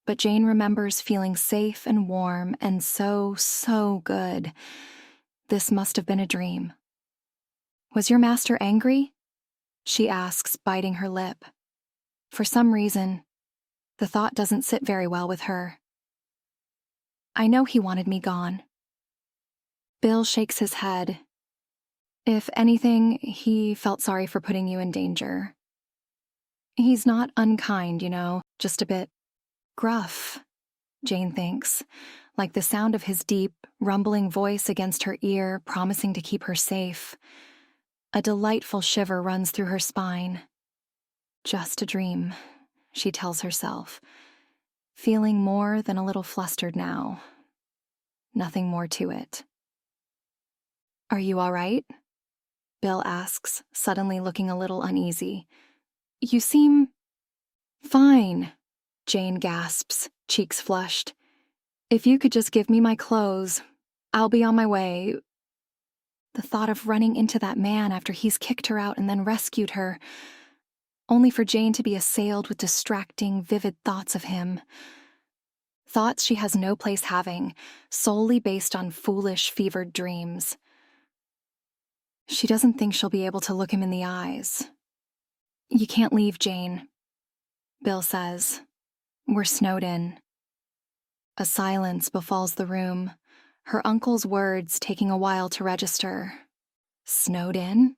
but Jane remembers feeling safe and warm and so good. This must have been a dream. "Was your master angry?" she asks, biting her lip. For some reason, the thought doesn't sit very well with her. "I know he wanted me gone." Bill shakes his head. "If anything, he felt sorry for putting you in danger. He's not unkind, just a bit gruff," Jane thinks, like the sound of his deep, rumbling voice against her ear, promising to keep her safe. A delightful shiver runs through her spine. Just a dream, she tells herself, feeling more than a little flustered now. Nothing more to it. "Are you all right?" Bill asks, suddenly looking a little uneasy. "You seem..." "Fine," Jane gasps, cheeks flushed. "If you could just give me my clothes, I'll be on my way." The thought of running into that man after he's kicked her out and then rescued her, only for Jane to be assailed with distracting, vivid thoughts of him. Thoughts she has no place having, solely based on foolish, fevered dreams. She doesn't think she'll be able to look him in the eyes. "You can't leave, Jane," Bill says. "We're snowed in." A silence befalls the room, her uncle's words taking a while to register. "Snowed in?"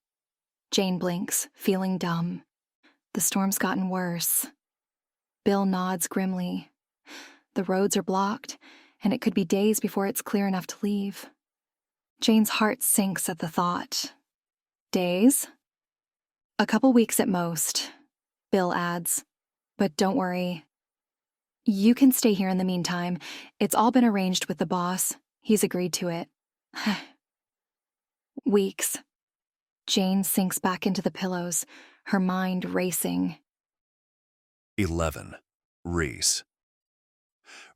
Jane blinks, feeling dumb. The storm's gotten worse. Bill nods grimly. The roads are blocked, and it could be days before it's clear enough to leave. Jane's heart sinks at the thought. "Days?" "A couple weeks at most," Bill adds. "But don't worry. You can stay here in the meantime. It's all been arranged with the boss. He's agreed to it." Weeks. Jane sinks back into the pillows, her mind racing. 11. Rees.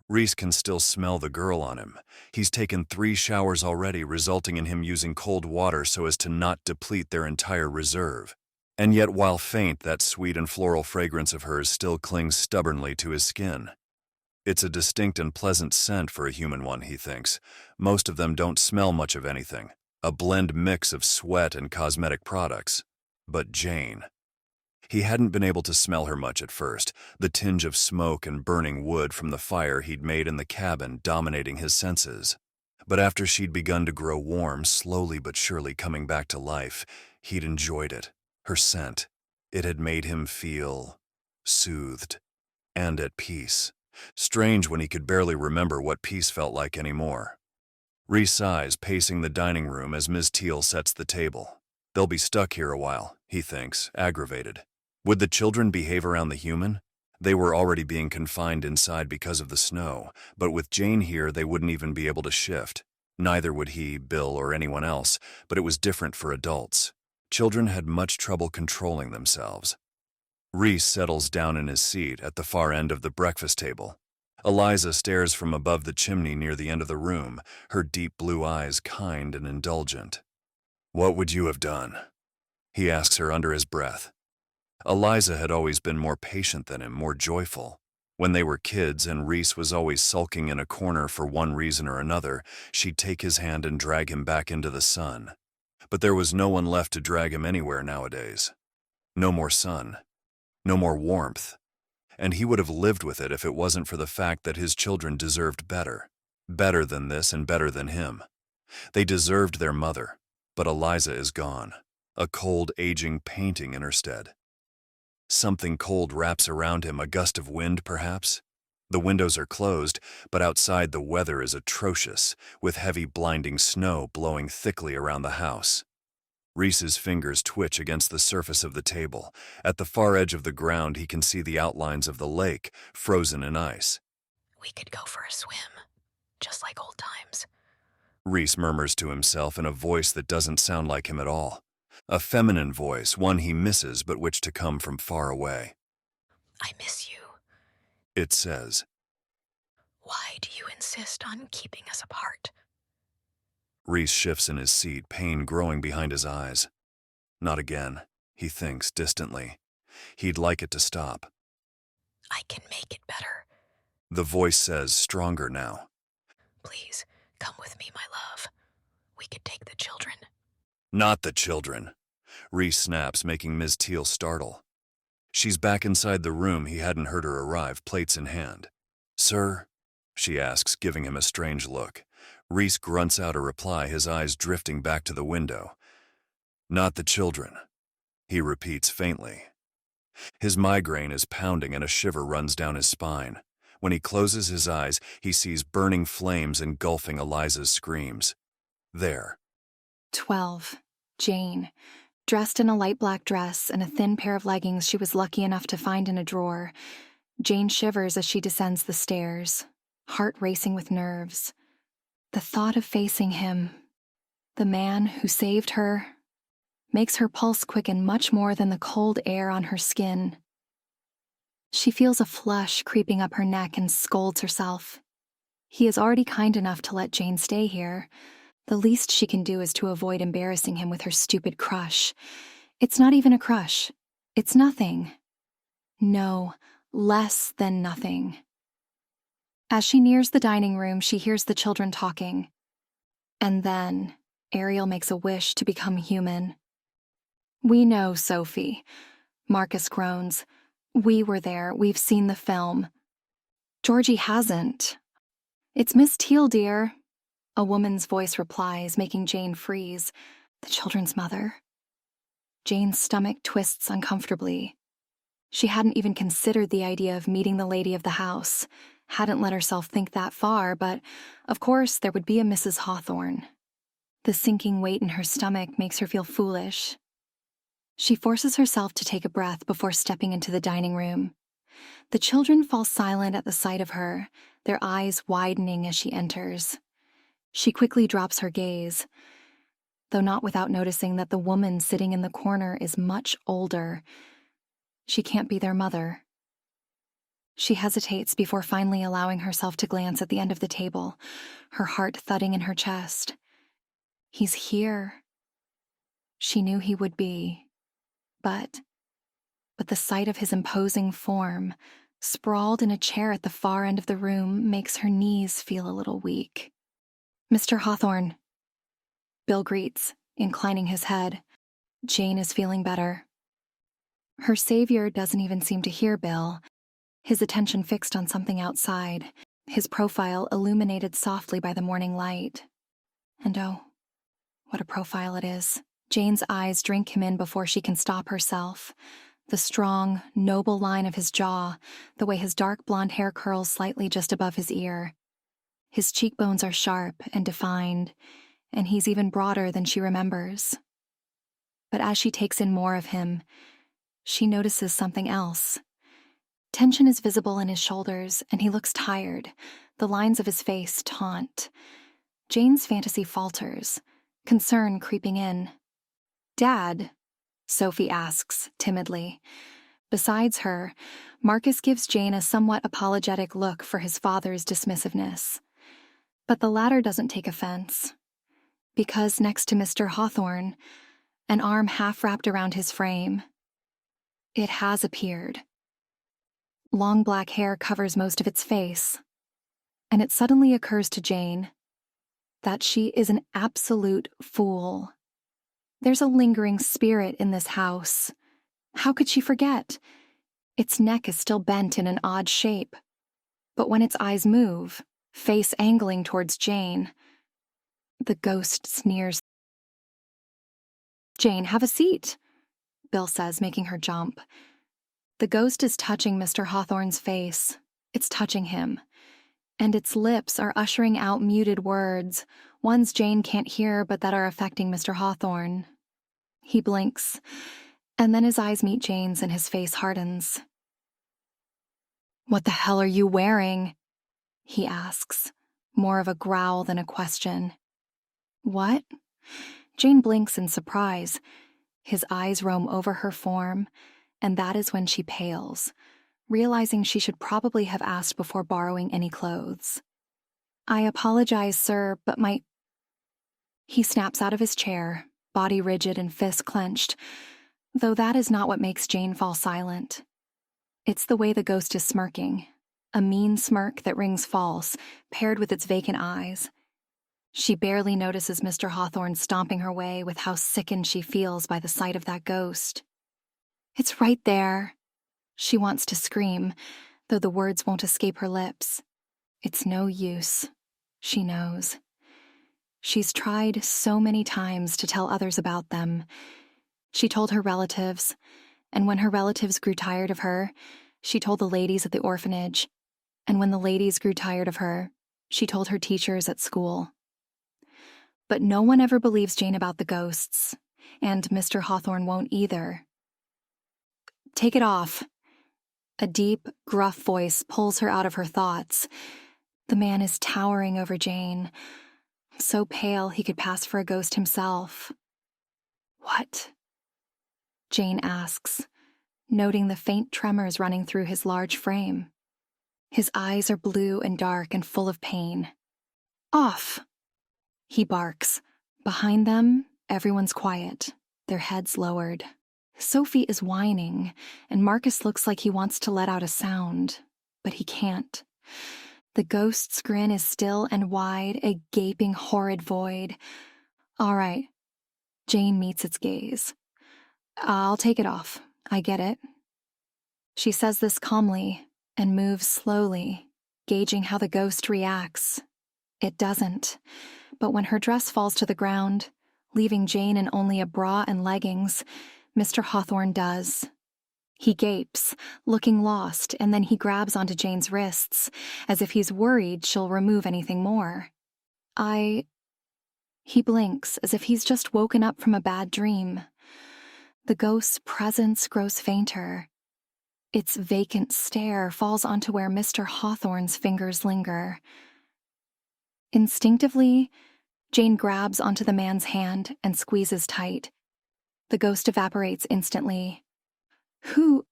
Rees can still smell the girl on him. He's taken 3 showers already, resulting in him using cold water so as to not deplete their entire reserve. And yet, while faint, that sweet and floral fragrance of hers still clings stubbornly to his skin. It's a distinct and pleasant scent for a human one, he thinks. Most of them don't smell much of anything, a blend mix of sweat and cosmetic products. But Jane. He hadn't been able to smell her much at first, the tinge of smoke and burning wood from the fire he'd made in the cabin dominating his senses. But after she'd begun to grow warm, slowly but surely coming back to life, he'd enjoyed it. Her scent. It had made him feel soothed and at peace. Strange when he could barely remember what peace felt like anymore. Rees sighs, pacing the dining room as Ms. Teal sets the table. They'll be stuck here a while, he thinks, aggravated. Would the children behave around the human? They were already being confined inside because of the snow, but with Jane here they wouldn't even be able to shift. Neither would he, Bill, or anyone else, but it was different for adults. Children had much trouble controlling themselves. Rees settles down in his seat at the far end of the breakfast table. Eliza stares from above the chimney near the end of the room, her deep blue eyes kind and indulgent. "What would you have done?" he asks her under his breath. Eliza had always been more patient than him, more joyful. When they were kids and Rees was always sulking in a corner for one reason or another, she'd take his hand and drag him back into the sun. But there was no one left to drag him anywhere nowadays. No more sun. No more warmth. And he would have lived with it if it wasn't for the fact that his children deserved better. Better than this and better than him. They deserved their mother, but Eliza is gone. A cold, aging painting in her stead. Something cold wraps around him, a gust of wind, perhaps? The windows are closed, but outside the weather is atrocious, with heavy blinding snow blowing thickly around the house. Rees's fingers twitch against the surface of the table. At the far edge of the ground, he can see the outlines of the lake, frozen in ice. "We could go for a swim, just like old times." Rees murmurs to himself in a voice that doesn't sound like him at all. A feminine voice, one he misses but which to come from far away. "I miss you." It says. "Why do you insist on keeping us apart?" Rees shifts in his seat, pain growing behind his eyes. Not again, he thinks distantly. He'd like it to stop. "I can make it better." The voice says, stronger now. "Please, come with me, my love. We could take the children." Not the children. Rees snaps, making Ms. Teal startle. She's back inside the room he hadn't heard her arrive, plates in hand. "Sir?" she asks, giving him a strange look. Rees grunts out a reply, his eyes drifting back to the window. "Not the children," he repeats faintly. His migraine is pounding and a shiver runs down his spine. When he closes his eyes, he sees burning flames engulfing Eliza's screams. There. 12. Jane, dressed in a light black dress and a thin pair of leggings she was lucky enough to find in a drawer. Jane shivers as she descends the stairs, heart racing with nerves. The thought of facing him, the man who saved her, makes her pulse quicken much more than the cold air on her skin. She feels a flush creeping up her neck and scolds herself. He is already kind enough to let Jane stay here. The least she can do is to avoid embarrassing him with her stupid crush. It's not even a crush. It's nothing. No, less than nothing. As she nears the dining room, she hears the children talking. And then, Ariel makes a wish to become human. "We know, Sophie." Marcus groans. "We were there. We've seen the film." "Georgie hasn't." "It's Miss Teal, dear." A woman's voice replies, making Jane freeze. The children's mother. Jane's stomach twists uncomfortably. She hadn't even considered the idea of meeting the lady of the house, hadn't let herself think that far, but of course there would be a Mrs. Hawthorne. The sinking weight in her stomach makes her feel foolish. She forces herself to take a breath before stepping into the dining room. The children fall silent at the sight of her, their eyes widening as she enters. She quickly drops her gaze, though not without noticing that the woman sitting in the corner is much older. She can't be their mother. She hesitates before finally allowing herself to glance at the end of the table, her heart thudding in her chest. He's here. She knew he would be. But the sight of his imposing form, sprawled in a chair at the far end of the room, makes her knees feel a little weak. "Mr. Hawthorne." Bill greets, inclining his head. Jane is feeling better. Her savior doesn't even seem to hear Bill, his attention fixed on something outside, his profile illuminated softly by the morning light. And oh, what a profile it is. Jane's eyes drink him in before she can stop herself. The strong, noble line of his jaw, the way his dark blonde hair curls slightly just above his ear. His cheekbones are sharp and defined, and he's even broader than she remembers. But as she takes in more of him, she notices something else. Tension is visible in his shoulders, and he looks tired, the lines of his face taut. Jane's fantasy falters, concern creeping in. "Dad?" Sophie asks, timidly. Besides her, Marcus gives Jane a somewhat apologetic look for his father's dismissiveness. But the latter doesn't take offense, because next to Mr. Hawthorne, an arm half wrapped around his frame, it has appeared. Long black hair covers most of its face, and it suddenly occurs to Jane that she is an absolute fool. There's a lingering spirit in this house. How could she forget? Its neck is still bent in an odd shape, but when its eyes move, face angling towards Jane, the ghost sneers. "Jane, have a seat," Bill says, making her jump. The ghost is touching Mr. Hawthorne's face. It's touching him. And its lips are ushering out muted words, ones Jane can't hear but that are affecting Mr. Hawthorne. He blinks, and then his eyes meet Jane's and his face hardens. "What the hell are you wearing?" he asks, more of a growl than a question. "What?" Jane blinks in surprise. His eyes roam over her form, and that is when she pales, realizing she should probably have asked before borrowing any clothes. "I apologize, sir, but my—" He snaps out of his chair, body rigid and fists clenched, though that is not what makes Jane fall silent. It's the way the ghost is smirking, a mean smirk that rings false, paired with its vacant eyes. She barely notices Mr. Hawthorne stomping her way with how sickened she feels by the sight of that ghost. "It's right there." She wants to scream, though the words won't escape her lips. It's no use. She knows. She's tried so many times to tell others about them. She told her relatives, and when her relatives grew tired of her, she told the ladies at the orphanage, and when the ladies grew tired of her, she told her teachers at school. But no one ever believes Jane about the ghosts, and Mr. Hawthorne won't either. "Take it off." A deep, gruff voice pulls her out of her thoughts. The man is towering over Jane, so pale he could pass for a ghost himself. "What?" Jane asks, noting the faint tremors running through his large frame. His eyes are blue and dark and full of pain. "Off!" He barks. Behind them, everyone's quiet, their heads lowered. Sophie is whining, and Marcus looks like he wants to let out a sound, but he can't. The ghost's grin is still and wide, a gaping, horrid void. All right. Jane meets its gaze. I'll take it off. I get it. She says this calmly and moves slowly, gauging how the ghost reacts. It doesn't. But when her dress falls to the ground, leaving Jane in only a bra and leggings, Mr. Hawthorne does. He gapes, looking lost, and then he grabs onto Jane's wrists, as if he's worried she'll remove anything more. He blinks, as if he's just woken up from a bad dream. The ghost's presence grows fainter. Its vacant stare falls onto where Mr. Hawthorne's fingers linger. Instinctively, Jane grabs onto the man's hand and squeezes tight. The ghost evaporates instantly. Who?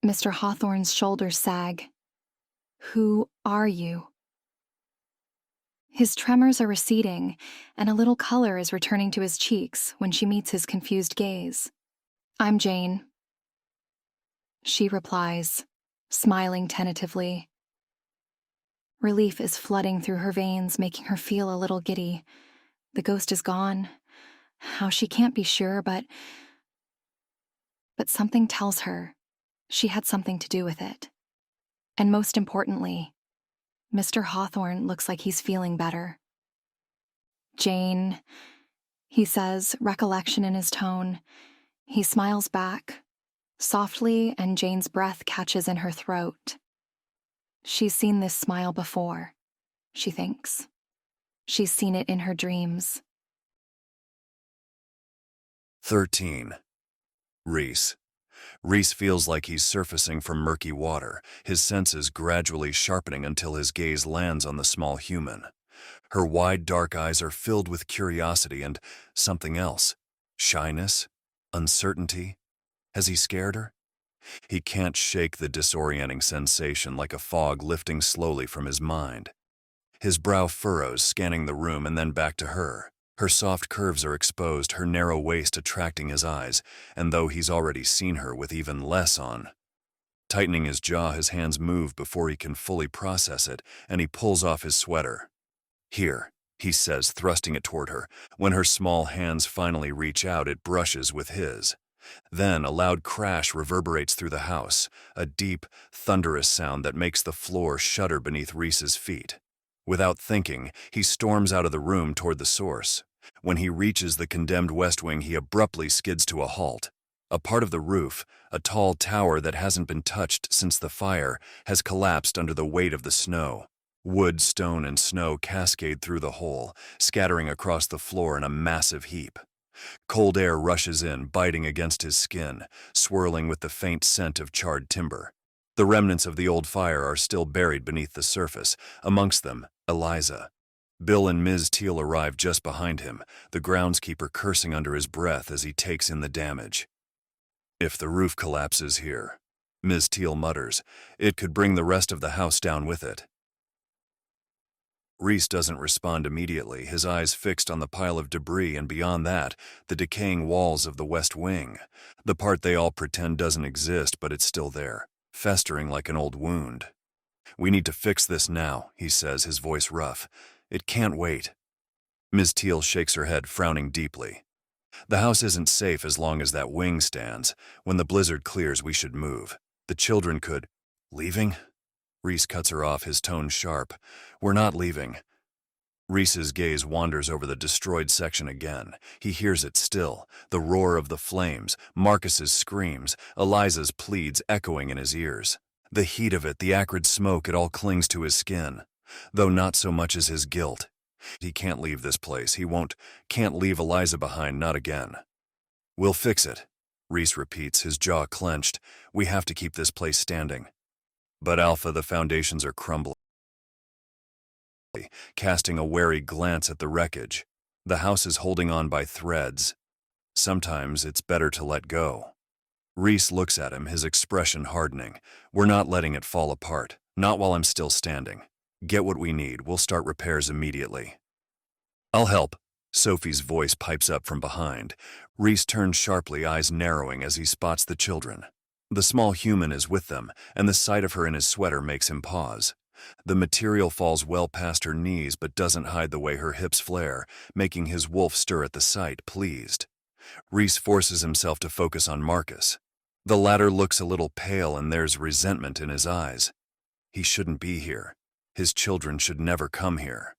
Mr. Hawthorne's shoulders sag. Who are you? His tremors are receding, and a little color is returning to his cheeks when she meets his confused gaze. I'm Jane. She replies, smiling tentatively. Relief is flooding through her veins, making her feel a little giddy. The ghost is gone. How she can't be sure, but something tells her she had something to do with it. And most importantly, Mr. Hawthorne looks like he's feeling better. Jane, he says, recollection in his tone. He smiles back, softly, and Jane's breath catches in her throat. She's seen this smile before, she thinks. She's seen it in her dreams. 13. Rees. Rees feels like he's surfacing from murky water, his senses gradually sharpening until his gaze lands on the small human. Her wide, dark eyes are filled with curiosity and something else. Shyness? Uncertainty? Has he scared her? He can't shake the disorienting sensation like a fog lifting slowly from his mind. His brow furrows, scanning the room and then back to her. Her soft curves are exposed, her narrow waist attracting his eyes, and though he's already seen her with even less on. Tightening his jaw, his hands move before he can fully process it, and he pulls off his sweater. Here, he says, thrusting it toward her. When her small hands finally reach out, it brushes with his. Then a loud crash reverberates through the house, a deep, thunderous sound that makes the floor shudder beneath Rees's feet. Without thinking, he storms out of the room toward the source. When he reaches the condemned west wing, he abruptly skids to a halt. A part of the roof, a tall tower that hasn't been touched since the fire, has collapsed under the weight of the snow. Wood, stone, and snow cascade through the hole, scattering across the floor in a massive heap. Cold air rushes in, biting against his skin, swirling with the faint scent of charred timber. The remnants of the old fire are still buried beneath the surface, amongst them, Eliza. Bill and Ms. Teal arrive just behind him, the groundskeeper cursing under his breath as he takes in the damage. If the roof collapses here, Ms. Teal mutters, it could bring the rest of the house down with it. Rees doesn't respond immediately, his eyes fixed on the pile of debris and beyond that, the decaying walls of the west wing. The part they all pretend doesn't exist, but it's still there, festering like an old wound. We need to fix this now, he says, his voice rough. It can't wait. Ms. Teal shakes her head, frowning deeply. The house isn't safe as long as that wing stands. When the blizzard clears, we should move. The children could... Leaving? Rees cuts her off, his tone sharp. We're not leaving. Rees's gaze wanders over the destroyed section again. He hears it still, the roar of the flames, Marcus's screams, Eliza's pleads echoing in his ears. The heat of it, the acrid smoke, it all clings to his skin. Though not so much as his guilt. He can't leave this place. He can't leave Eliza behind, not again. We'll fix it, Rees repeats, his jaw clenched. We have to keep this place standing. But Alpha, the foundations are crumbling. Casting a wary glance at the wreckage. The house is holding on by threads. Sometimes it's better to let go. Rees looks at him, his expression hardening. We're not letting it fall apart, not while I'm still standing. Get what we need, we'll start repairs immediately. I'll help, Sophie's voice pipes up from behind. Rees turns sharply, eyes narrowing as he spots the children. The small human is with them, and the sight of her in his sweater makes him pause. The material falls well past her knees but doesn't hide the way her hips flare, making his wolf stir at the sight, pleased. Rhys forces himself to focus on Marcus. The latter looks a little pale and there's resentment in his eyes. He shouldn't be here. His children should never come here.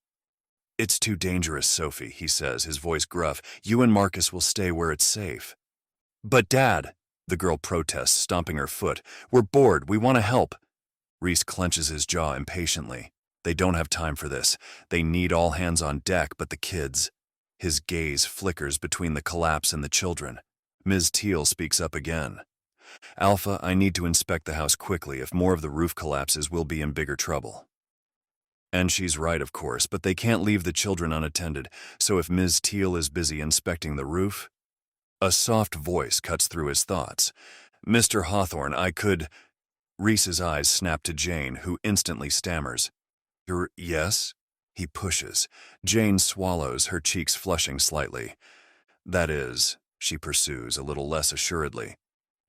"It's too dangerous, Sophie," he says, his voice gruff. "You and Marcus will stay where it's safe." "But Dad," the girl protests, stomping her foot. "We're bored. We want to help." Rhys clenches his jaw impatiently. They don't have time for this. They need all hands on deck, but the kids. His gaze flickers between the collapse and the children. Ms. Teal speaks up again. "Alpha, I need to inspect the house quickly. If more of the roof collapses, we'll be in bigger trouble." And she's right, of course, but they can't leave the children unattended, so if Ms. Teal is busy inspecting the roof... A soft voice cuts through his thoughts. "Mr. Hawthorne, I could..." Rhys's eyes snap to Jane, who instantly stammers. Yes?" He pushes. Jane swallows, her cheeks flushing slightly. "That is," she pursues, a little less assuredly.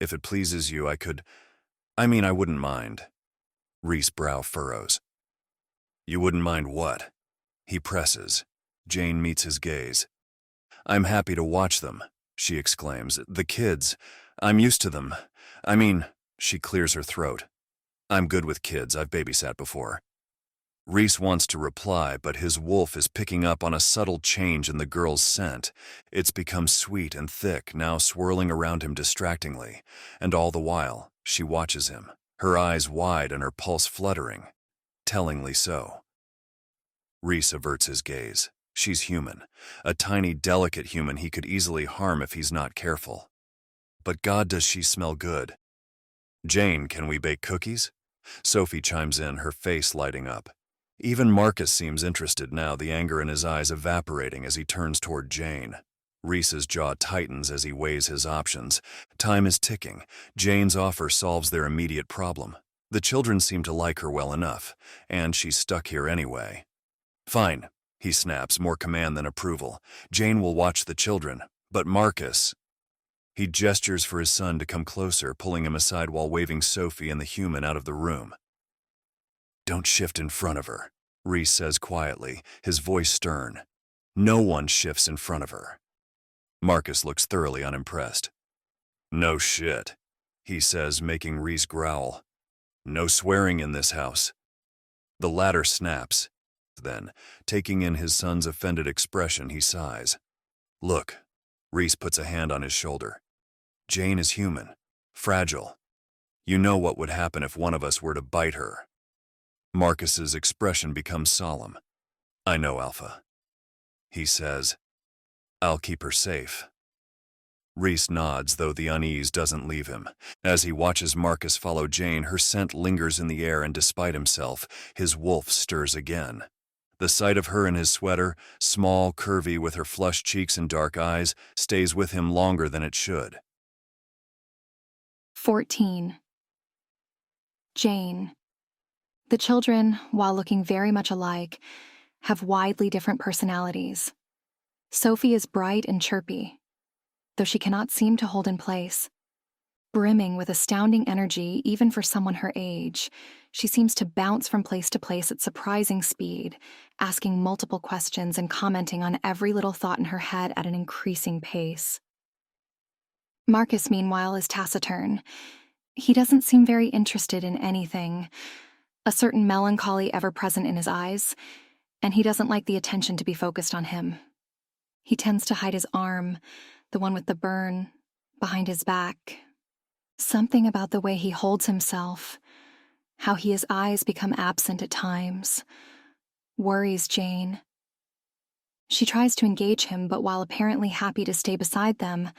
"If it pleases you, I wouldn't mind." Rhys' brow furrows. "You wouldn't mind what?" He presses. Jane meets his gaze. "I'm happy to watch them," she exclaims. "The kids. I'm used to them. She clears her throat. "I'm good with kids. I've babysat before." Rhys wants to reply, but his wolf is picking up on a subtle change in the girl's scent. It's become sweet and thick, now swirling around him distractingly. And all the while, she watches him, her eyes wide and her pulse fluttering. Tellingly so. Rhys averts his gaze. She's human. A tiny, delicate human he could easily harm if he's not careful. But God, does she smell good. "Jane, can we bake cookies?" Sophie chimes in, her face lighting up. Even Marcus seems interested now, the anger in his eyes evaporating as he turns toward Jane. Rhys's jaw tightens as he weighs his options. Time is ticking. Jane's offer solves their immediate problem. The children seem to like her well enough, and she's stuck here anyway. "Fine," he snaps, more command than approval. "Jane will watch the children, but Marcus..." He gestures for his son to come closer, pulling him aside while waving Sophie and the human out of the room. "Don't shift in front of her," Rhys says quietly, his voice stern. "No one shifts in front of her." Marcus looks thoroughly unimpressed. "No shit," he says, making Rhys growl. "No swearing in this house." The latter snaps. Then, taking in his son's offended expression, he sighs. "Look," Rhys puts a hand on his shoulder. "Jane is human, fragile. You know what would happen if one of us were to bite her." Marcus's expression becomes solemn. "I know, Alpha." He says, "I'll keep her safe." Rhys nods, though the unease doesn't leave him. As he watches Marcus follow Jane, her scent lingers in the air, and despite himself, his wolf stirs again. The sight of her in his sweater, small, curvy, with her flushed cheeks and dark eyes, stays with him longer than it should. 14. Jane. The children, while looking very much alike, have widely different personalities. Sophie is bright and chirpy, though she cannot seem to hold in place. Brimming with astounding energy, even for someone her age, she seems to bounce from place to place at surprising speed, asking multiple questions and commenting on every little thought in her head at an increasing pace. Marcus, meanwhile, is taciturn. He doesn't seem very interested in anything, a certain melancholy ever present in his eyes, and he doesn't like the attention to be focused on him. He tends to hide his arm, the one with the burn, behind his back. Something about the way he holds himself, how his eyes become absent at times, worries Jane. She tries to engage him, but while apparently happy to stay beside them,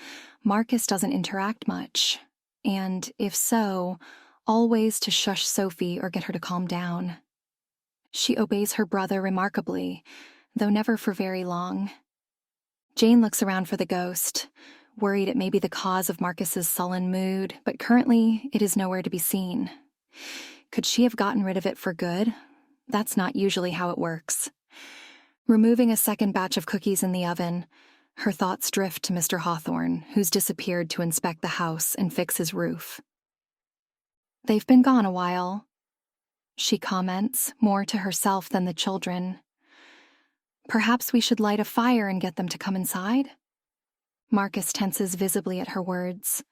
Marcus doesn't interact much, and, if so, always to shush Sophie or get her to calm down. She obeys her brother remarkably, though never for very long. Jane looks around for the ghost, worried it may be the cause of Marcus's sullen mood, but currently it is nowhere to be seen. Could she have gotten rid of it for good? That's not usually how it works. Removing a second batch of cookies in the oven, her thoughts drift to Mr. Hawthorne, who's disappeared to inspect the house and fix his roof. They've been gone a while. she comments, more to herself than the children. Perhaps we should light a fire and get them to come inside? Marcus tenses visibly at her words,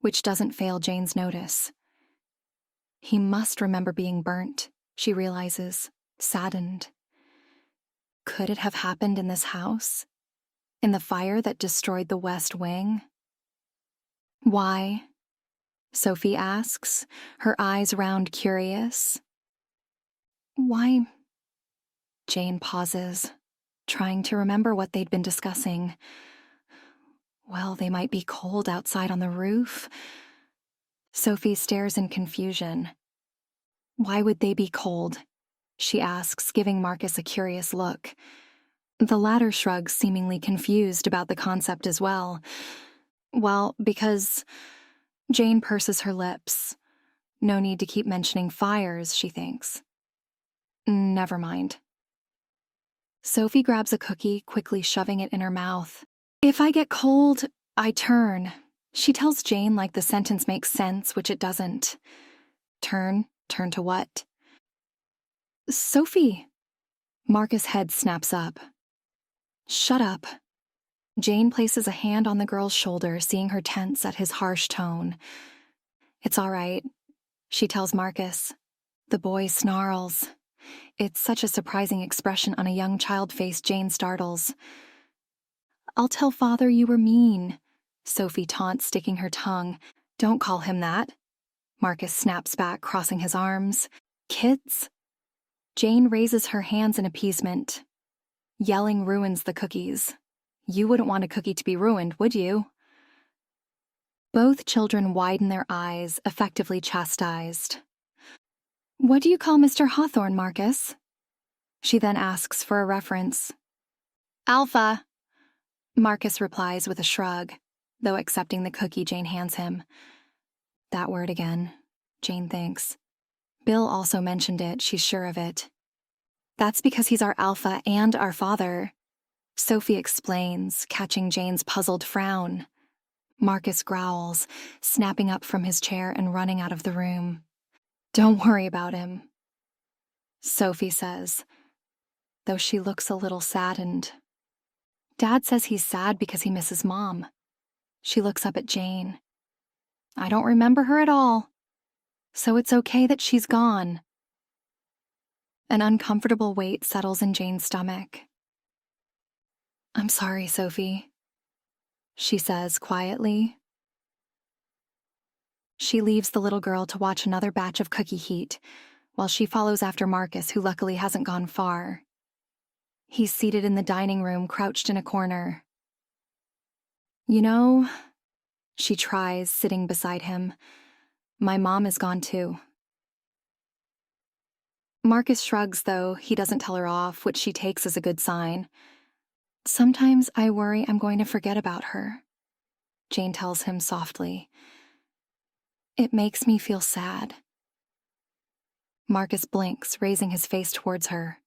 which doesn't fail Jane's notice. He must remember being burnt, she realizes, saddened. Could it have happened in this house? In the fire that destroyed the West Wing? Why? Sophie asks, her eyes round curious. Why? Jane pauses, trying to remember what they'd been discussing. Well, they might be cold outside on the roof. Sophie stares in confusion. Why would they be cold? She asks, giving Marcus a curious look. The latter shrugs, seemingly confused about the concept as well. Well, because... Jane purses her lips. No need to keep mentioning fires, she thinks. Never mind. Sophie grabs a cookie, quickly shoving it in her mouth. If I get cold, I turn. She tells Jane like the sentence makes sense, which it doesn't. Turn? Turn to what? Sophie. Marcus' head snaps up. Shut up. Jane places a hand on the girl's shoulder, seeing her tense at his harsh tone. It's all right, she tells Marcus. The boy snarls. It's such a surprising expression on a young child face Jane startles. I'll tell father you were mean, Sophie taunts, sticking her tongue. Don't call him that. Marcus snaps back, crossing his arms. Kids? Jane raises her hands in appeasement. Yelling ruins the cookies. You wouldn't want a cookie to be ruined, would you? Both children widen their eyes, effectively chastised. What do you call Mr. Hawthorne, Marcus? She then asks for a reference. Alpha. Marcus replies with a shrug, though accepting the cookie Jane hands him. That word again, Jane thinks. Bill also mentioned it, she's sure of it. That's because he's our alpha and our father. Sophie explains, catching Jane's puzzled frown. Marcus growls, snapping up from his chair and running out of the room. Don't worry about him, Sophie says, though she looks a little saddened. Dad says he's sad because he misses Mom. She looks up at Jane. I don't remember her at all, so it's okay that she's gone. An uncomfortable weight settles in Jane's stomach. I'm sorry, Sophie, she says quietly. She leaves the little girl to watch another batch of cookie heat, while she follows after Marcus, who luckily hasn't gone far. He's seated in the dining room, crouched in a corner. You know, she tries, sitting beside him. My mom is gone too. Marcus shrugs, though he doesn't tell her off, which she takes as a good sign. Sometimes I worry I'm going to forget about her, Jane tells him softly. It makes me feel sad. Marcus blinks, raising his face towards her.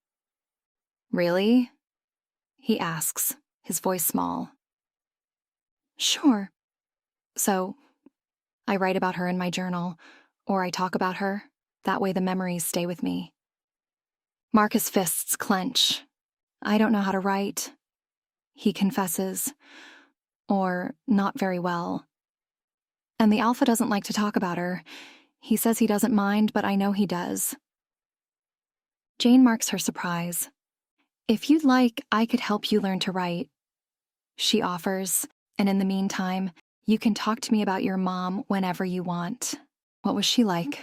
Really? He asks, his voice small. Sure. So, I write about her in my journal, or I talk about her. That way the memories stay with me. Marcus' fists clench. I don't know how to write, he confesses. Or not very well. And the alpha doesn't like to talk about her. He says he doesn't mind, but I know he does. Jane marks her surprise. If you'd like, I could help you learn to write, she offers, and in the meantime, you can talk to me about your mom whenever you want. What was she like?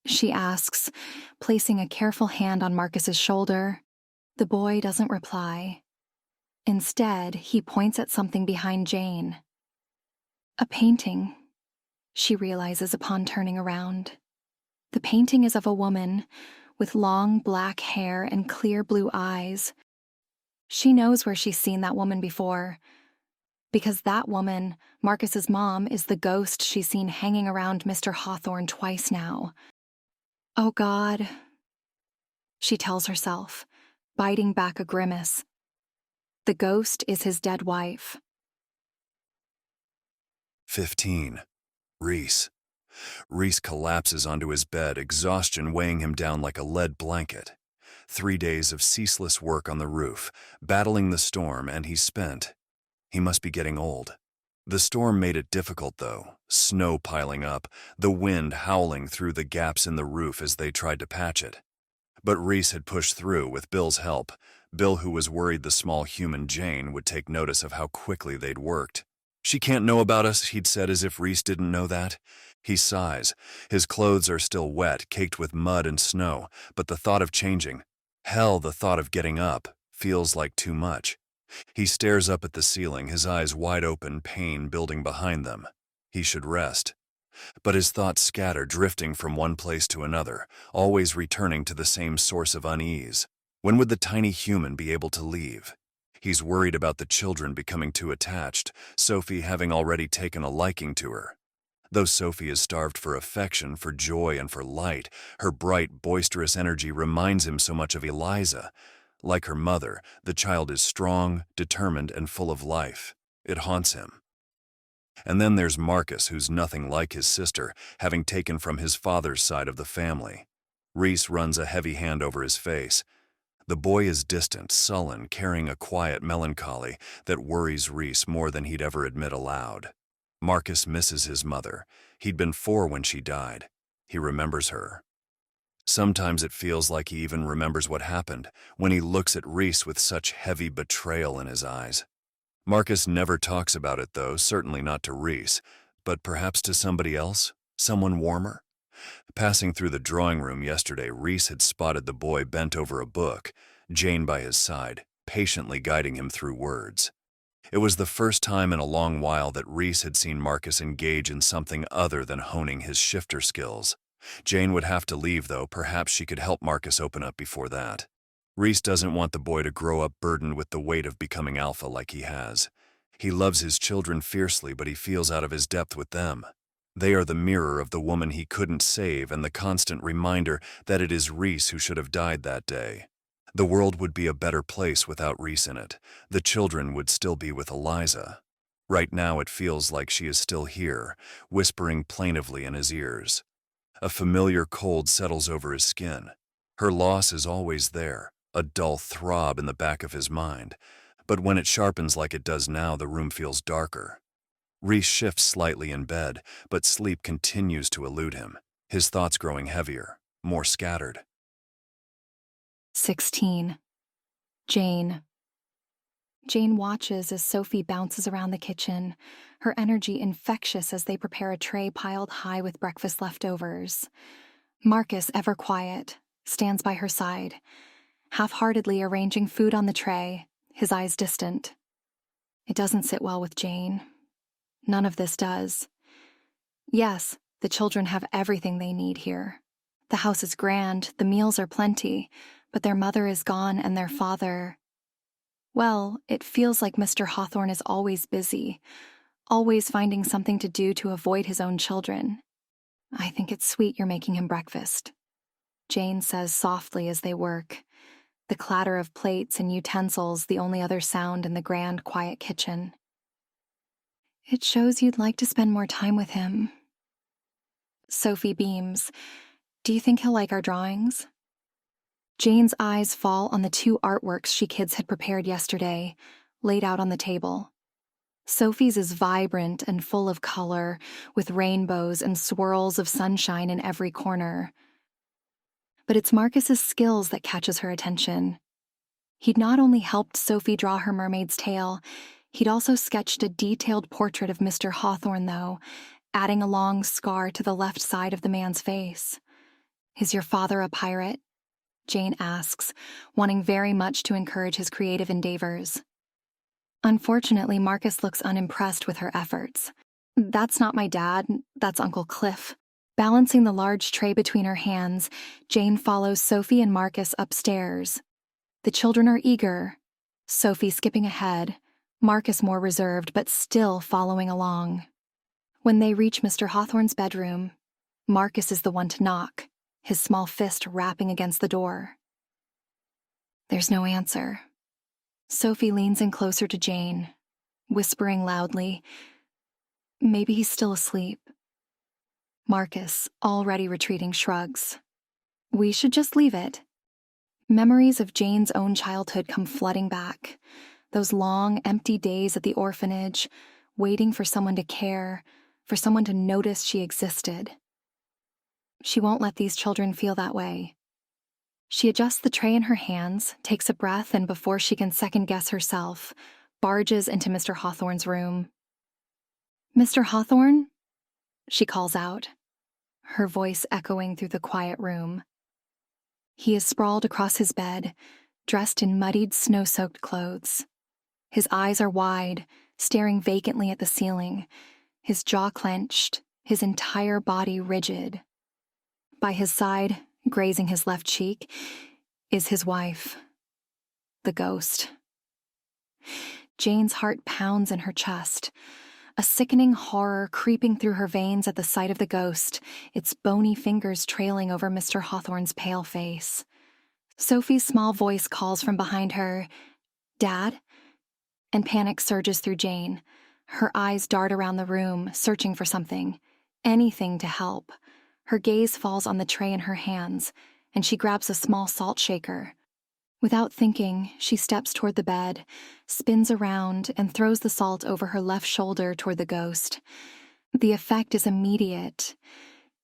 She asks, placing a careful hand on Marcus's shoulder. The boy doesn't reply. Instead, he points at something behind Jane. A painting, she realizes upon turning around. The painting is of a woman with long black hair and clear blue eyes. She knows where she's seen that woman before, because that woman, Marcus's mom, is the ghost she's seen hanging around Mr. Hawthorne twice now. Oh God, she tells herself, biting back a grimace. The ghost is his dead wife. 15. Rees. Rhys collapses onto his bed, exhaustion weighing him down like a lead blanket. 3 days of ceaseless work on the roof, battling the storm, and he's spent. He must be getting old. The storm made it difficult, though, snow piling up, the wind howling through the gaps in the roof as they tried to patch it. But Rhys had pushed through with Bill's help, Bill who was worried the small human Jane would take notice of how quickly they'd worked. "She can't know about us," he'd said as if Rhys didn't know that. He sighs. His clothes are still wet, caked with mud and snow, but the thought of changing, hell, the thought of getting up, feels like too much. He stares up at the ceiling, his eyes wide open, pain building behind them. He should rest. But his thoughts scatter, drifting from one place to another, always returning to the same source of unease. When would the tiny human be able to leave? He's worried about the children becoming too attached, Sophie having already taken a liking to her. Though Sophie is starved for affection, for joy, and for light, her bright, boisterous energy reminds him so much of Eliza. Like her mother, the child is strong, determined, and full of life. It haunts him. And then there's Marcus, who's nothing like his sister, having taken from his father's side of the family. Rhys runs a heavy hand over his face. The boy is distant, sullen, carrying a quiet melancholy that worries Rhys more than he'd ever admit aloud. Marcus misses his mother. He'd been 4 when she died. He remembers her. Sometimes it feels like he even remembers what happened when he looks at Rhys with such heavy betrayal in his eyes. Marcus never talks about it, though, certainly not to Rhys, but perhaps to somebody else, someone warmer. Passing through the drawing room yesterday, Rhys had spotted the boy bent over a book, Jane by his side, patiently guiding him through words. It was the first time in a long while that Rhys had seen Marcus engage in something other than honing his shifter skills. Jane would have to leave, though. Perhaps she could help Marcus open up before that. Rhys doesn't want the boy to grow up burdened with the weight of becoming alpha like he has. He loves his children fiercely, but he feels out of his depth with them. They are the mirror of the woman he couldn't save and the constant reminder that it is Rhys who should have died that day. The world would be a better place without Rhys in it. The children would still be with Eliza. Right now it feels like she is still here, whispering plaintively in his ears. A familiar cold settles over his skin. Her loss is always there, a dull throb in the back of his mind. But when it sharpens like it does now, the room feels darker. Rhys shifts slightly in bed, but sleep continues to elude him, his thoughts growing heavier, more scattered. 16. Jane. Jane watches as Sophie bounces around the kitchen, her energy infectious as they prepare a tray piled high with breakfast leftovers. Marcus, ever quiet, stands by her side, half-heartedly arranging food on the tray, his eyes distant. It doesn't sit well with Jane. None of this does. Yes, the children have everything they need here. The house is grand, the meals are plenty, but their mother is gone and their father... Well, it feels like Mr. Hawthorne is always busy, always finding something to do to avoid his own children. "I think it's sweet you're making him breakfast," Jane says softly as they work, the clatter of plates and utensils the only other sound in the grand, quiet kitchen. "It shows you'd like to spend more time with him." Sophie beams. "Do you think he'll like our drawings?" Jane's eyes fall on the 2 artworks she kids had prepared yesterday, laid out on the table. Sophie's is vibrant and full of color, with rainbows and swirls of sunshine in every corner. But it's Marcus's skills that catches her attention. He'd not only helped Sophie draw her mermaid's tail, he'd also sketched a detailed portrait of Mr. Hawthorne, though, adding a long scar to the left side of the man's face. "Is your father a pirate?" Jane asks, wanting very much to encourage his creative endeavors. Unfortunately, Marcus looks unimpressed with her efforts. "That's not my dad, that's Uncle Cliff." Balancing the large tray between her hands, Jane follows Sophie and Marcus upstairs. The children are eager, Sophie skipping ahead, Marcus more reserved but still following along. When they reach Mr. Hawthorne's bedroom, Marcus is the one to knock, his small fist rapping against the door. There's no answer. Sophie leans in closer to Jane, whispering loudly, "Maybe he's still asleep." Marcus, already retreating, shrugs. We should just leave it. Memories of Jane's own childhood come flooding back. Those long, empty days at the orphanage, waiting for someone to care, for someone to notice she existed. She won't let these children feel that way. She adjusts the tray in her hands, takes a breath, and before she can second-guess herself, barges into Mr. Hawthorne's room. "Mr. Hawthorne?" she calls out, her voice echoing through the quiet room. He is sprawled across his bed, dressed in muddied, snow-soaked clothes. His eyes are wide, staring vacantly at the ceiling, his jaw clenched, his entire body rigid. By his side, grazing his left cheek, is his wife, the ghost. Jane's heart pounds in her chest, a sickening horror creeping through her veins at the sight of the ghost, its bony fingers trailing over Mr. Hawthorne's pale face. Sophie's small voice calls from behind her, "Dad?" And panic surges through Jane. Her eyes dart around the room, searching for something, anything to help. Her gaze falls on the tray in her hands, and she grabs a small salt shaker. Without thinking, she steps toward the bed, spins around, and throws the salt over her left shoulder toward the ghost. The effect is immediate.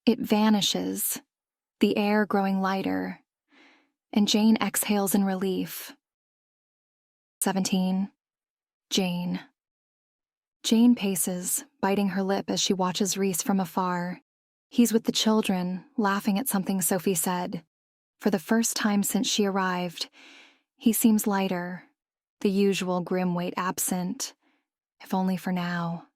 It vanishes, the air growing lighter, and Jane exhales in relief. 17. Jane. Jane paces, biting her lip as she watches Rees from afar. He's with the children, laughing at something Sophie said. For the first time since she arrived, he seems lighter, the usual grim weight absent. If only for now.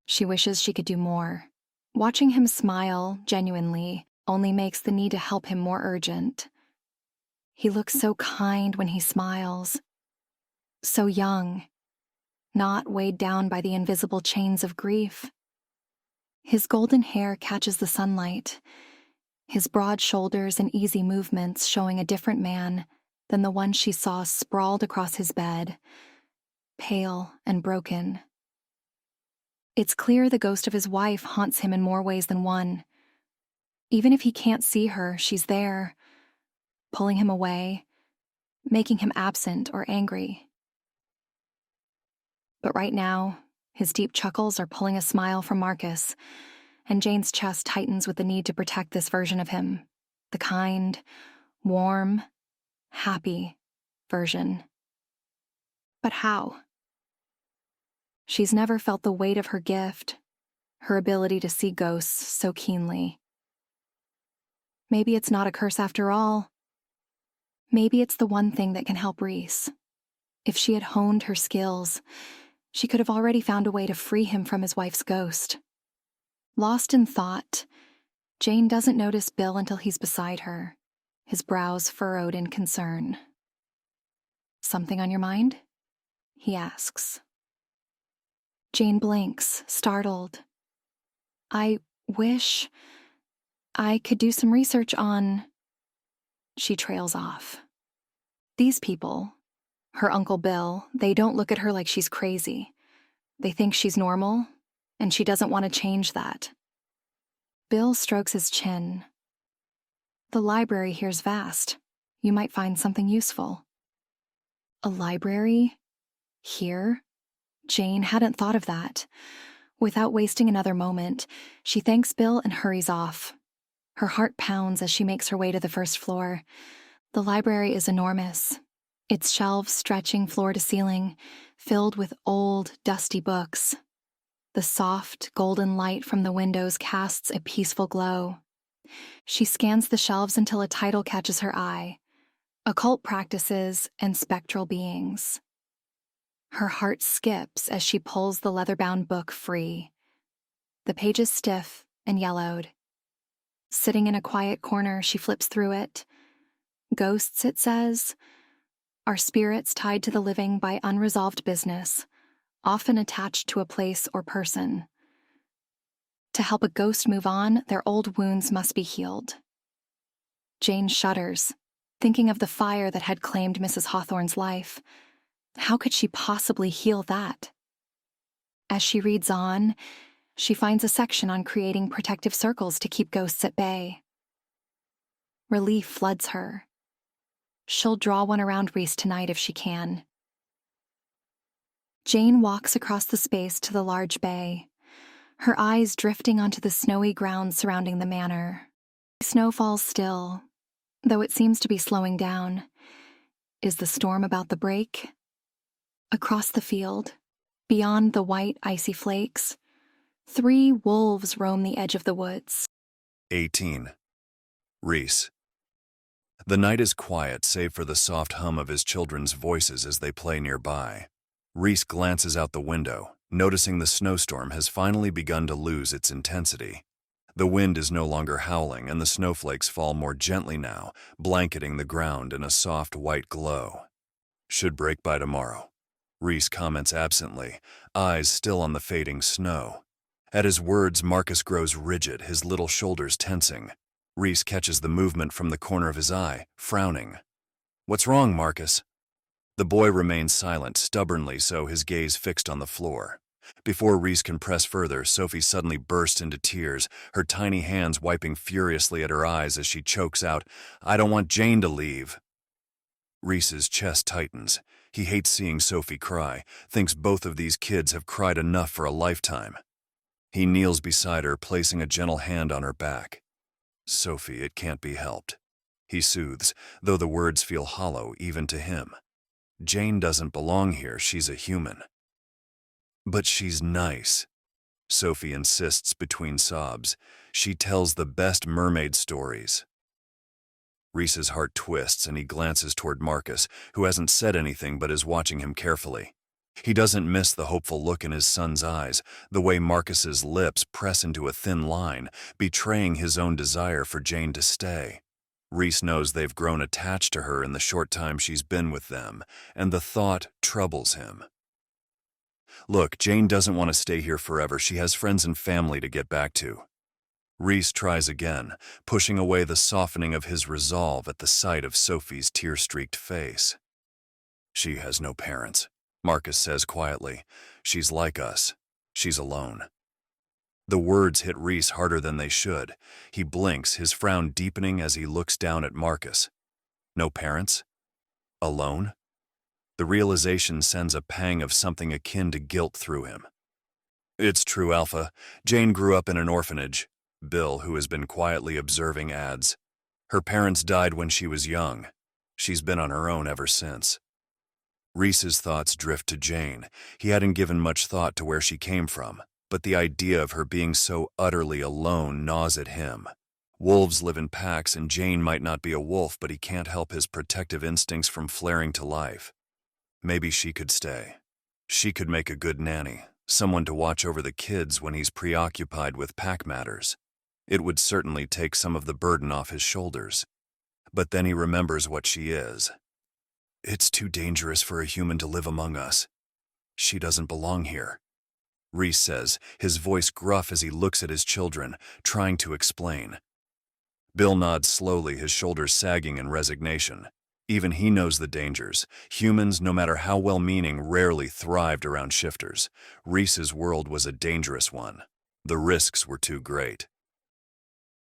She wishes she could do more. Watching him smile, genuinely, only makes the need to help him more urgent. He looks so kind when he smiles. So young, not weighed down by the invisible chains of grief. His golden hair catches the sunlight, his broad shoulders and easy movements showing a different man than the one she saw sprawled across his bed, pale and broken. It's clear the ghost of his wife haunts him in more ways than one. Even if he can't see her, she's there, pulling him away, making him absent or angry. But right now, his deep chuckles are pulling a smile from Marcus, and Jane's chest tightens with the need to protect this version of him, the kind, warm, happy version. But how? She's never felt the weight of her gift, her ability to see ghosts so keenly. Maybe it's not a curse after all. Maybe it's the one thing that can help Rees. If she had honed her skills, she could have already found a way to free him from his wife's ghost. Lost in thought, Jane doesn't notice Bill until he's beside her, his brows furrowed in concern. "Something on your mind?" he asks. Jane blinks, startled. "I wish I could do some research on..." She trails off. These people, her Uncle Bill, they don't look at her like she's crazy. They think she's normal, and she doesn't want to change that. Bill strokes his chin. "The library here's vast. You might find something useful." A library? Here? Jane hadn't thought of that. Without wasting another moment, she thanks Bill and hurries off. Her heart pounds as she makes her way to the first floor. The library is enormous, its shelves stretching floor to ceiling, filled with old, dusty books. The soft, golden light from the windows casts a peaceful glow. She scans the shelves until a title catches her eye: Occult Practices and Spectral Beings. Her heart skips as she pulls the leather-bound book free. The page is stiff and yellowed. Sitting in a quiet corner, she flips through it. Ghosts, it says, are spirits tied to the living by unresolved business, often attached to a place or person. To help a ghost move on, their old wounds must be healed. Jane shudders, thinking of the fire that had claimed Mrs. Hawthorne's life. How could she possibly heal that? As she reads on, she finds a section on creating protective circles to keep ghosts at bay. Relief floods her. She'll draw one around Rees tonight if she can. Jane walks across the space to the large bay, her eyes drifting onto the snowy ground surrounding the manor. Snow falls still, though it seems to be slowing down. Is the storm about to break? Across the field, beyond the white, icy flakes, 3 wolves roam the edge of the woods. 18. Rees. The night is quiet save for the soft hum of his children's voices as they play nearby. Rees glances out the window, noticing the snowstorm has finally begun to lose its intensity. The wind is no longer howling and the snowflakes fall more gently now, blanketing the ground in a soft white glow. Should break by tomorrow, Rees comments absently, eyes still on the fading snow. At his words, Marcus grows rigid, his little shoulders tensing. Rees catches the movement from the corner of his eye, frowning. "What's wrong, Marcus?" The boy remains silent, stubbornly so, his gaze fixed on the floor. Before Rees can press further, Sophie suddenly bursts into tears, her tiny hands wiping furiously at her eyes as she chokes out, "I don't want Jane to leave." Rees's chest tightens. He hates seeing Sophie cry, thinks both of these kids have cried enough for a lifetime. He kneels beside her, placing a gentle hand on her back. "Sophie, it can't be helped," he soothes, though the words feel hollow even to him. "Jane doesn't belong here, she's a human." "But she's nice," Sophie insists between sobs. "She tells the best mermaid stories." Rees's heart twists and he glances toward Marcus, who hasn't said anything but is watching him carefully. He doesn't miss the hopeful look in his son's eyes, the way Marcus's lips press into a thin line, betraying his own desire for Jane to stay. Rees knows they've grown attached to her in the short time she's been with them, and the thought troubles him. "Look, Jane doesn't want to stay here forever. She has friends and family to get back to." Rees tries again, pushing away the softening of his resolve at the sight of Sophie's tear-streaked face. "She has no parents," Marcus says quietly. "She's like us. She's alone." The words hit Rees harder than they should. He blinks, his frown deepening as he looks down at Marcus. No parents? Alone? The realization sends a pang of something akin to guilt through him. "It's true, Alpha. Jane grew up in an orphanage," Bill, who has been quietly observing, adds. "Her parents died when she was young. She's been on her own ever since." Rees's thoughts drift to Jane. He hadn't given much thought to where she came from, but the idea of her being so utterly alone gnaws at him. Wolves live in packs, and Jane might not be a wolf, but he can't help his protective instincts from flaring to life. Maybe she could stay. She could make a good nanny, someone to watch over the kids when he's preoccupied with pack matters. It would certainly take some of the burden off his shoulders. But then he remembers what she is. "It's too dangerous for a human to live among us. She doesn't belong here," Rees says, his voice gruff as he looks at his children, trying to explain. Bill nods slowly, his shoulders sagging in resignation. Even he knows the dangers. Humans, no matter how well-meaning, rarely thrived around shifters. Rees's world was a dangerous one. The risks were too great.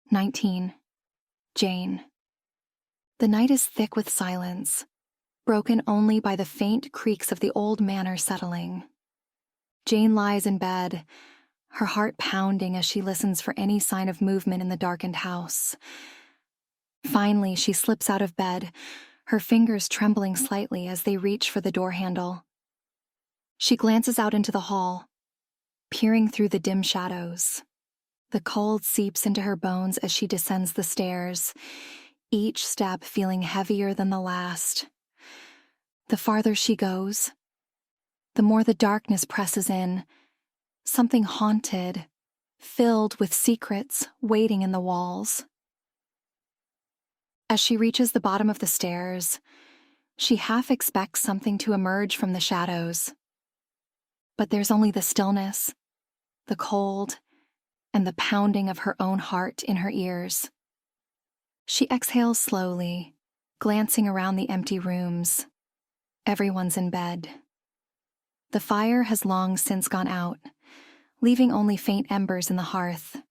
19. Jane. The night is thick with silence, broken only by the faint creaks of the old manor settling. Jane lies in bed, her heart pounding as she listens for any sign of movement in the darkened house. Finally, she slips out of bed, her fingers trembling slightly as they reach for the door handle. She glances out into the hall, peering through the dim shadows. The cold seeps into her bones as she descends the stairs, each step feeling heavier than the last. The farther she goes, the more the darkness presses in, something haunted, filled with secrets waiting in the walls. As she reaches the bottom of the stairs, she half expects something to emerge from the shadows. But there's only the stillness, the cold, and the pounding of her own heart in her ears. She exhales slowly, glancing around the empty rooms. Everyone's in bed. The fire has long since gone out, leaving only faint embers in the hearth.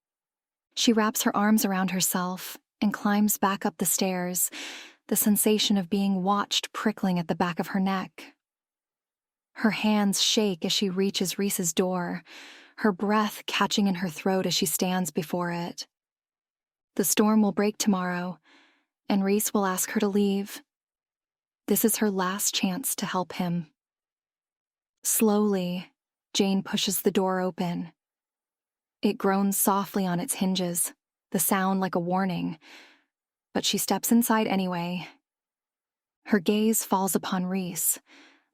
She wraps her arms around herself and climbs back up the stairs, the sensation of being watched prickling at the back of her neck. Her hands shake as she reaches Rhys's door, her breath catching in her throat as she stands before it. The storm will break tomorrow, and Rhys will ask her to leave. This is her last chance to help him. Slowly, Jane pushes the door open. It groans softly on its hinges, the sound like a warning, but she steps inside anyway. Her gaze falls upon Rhys,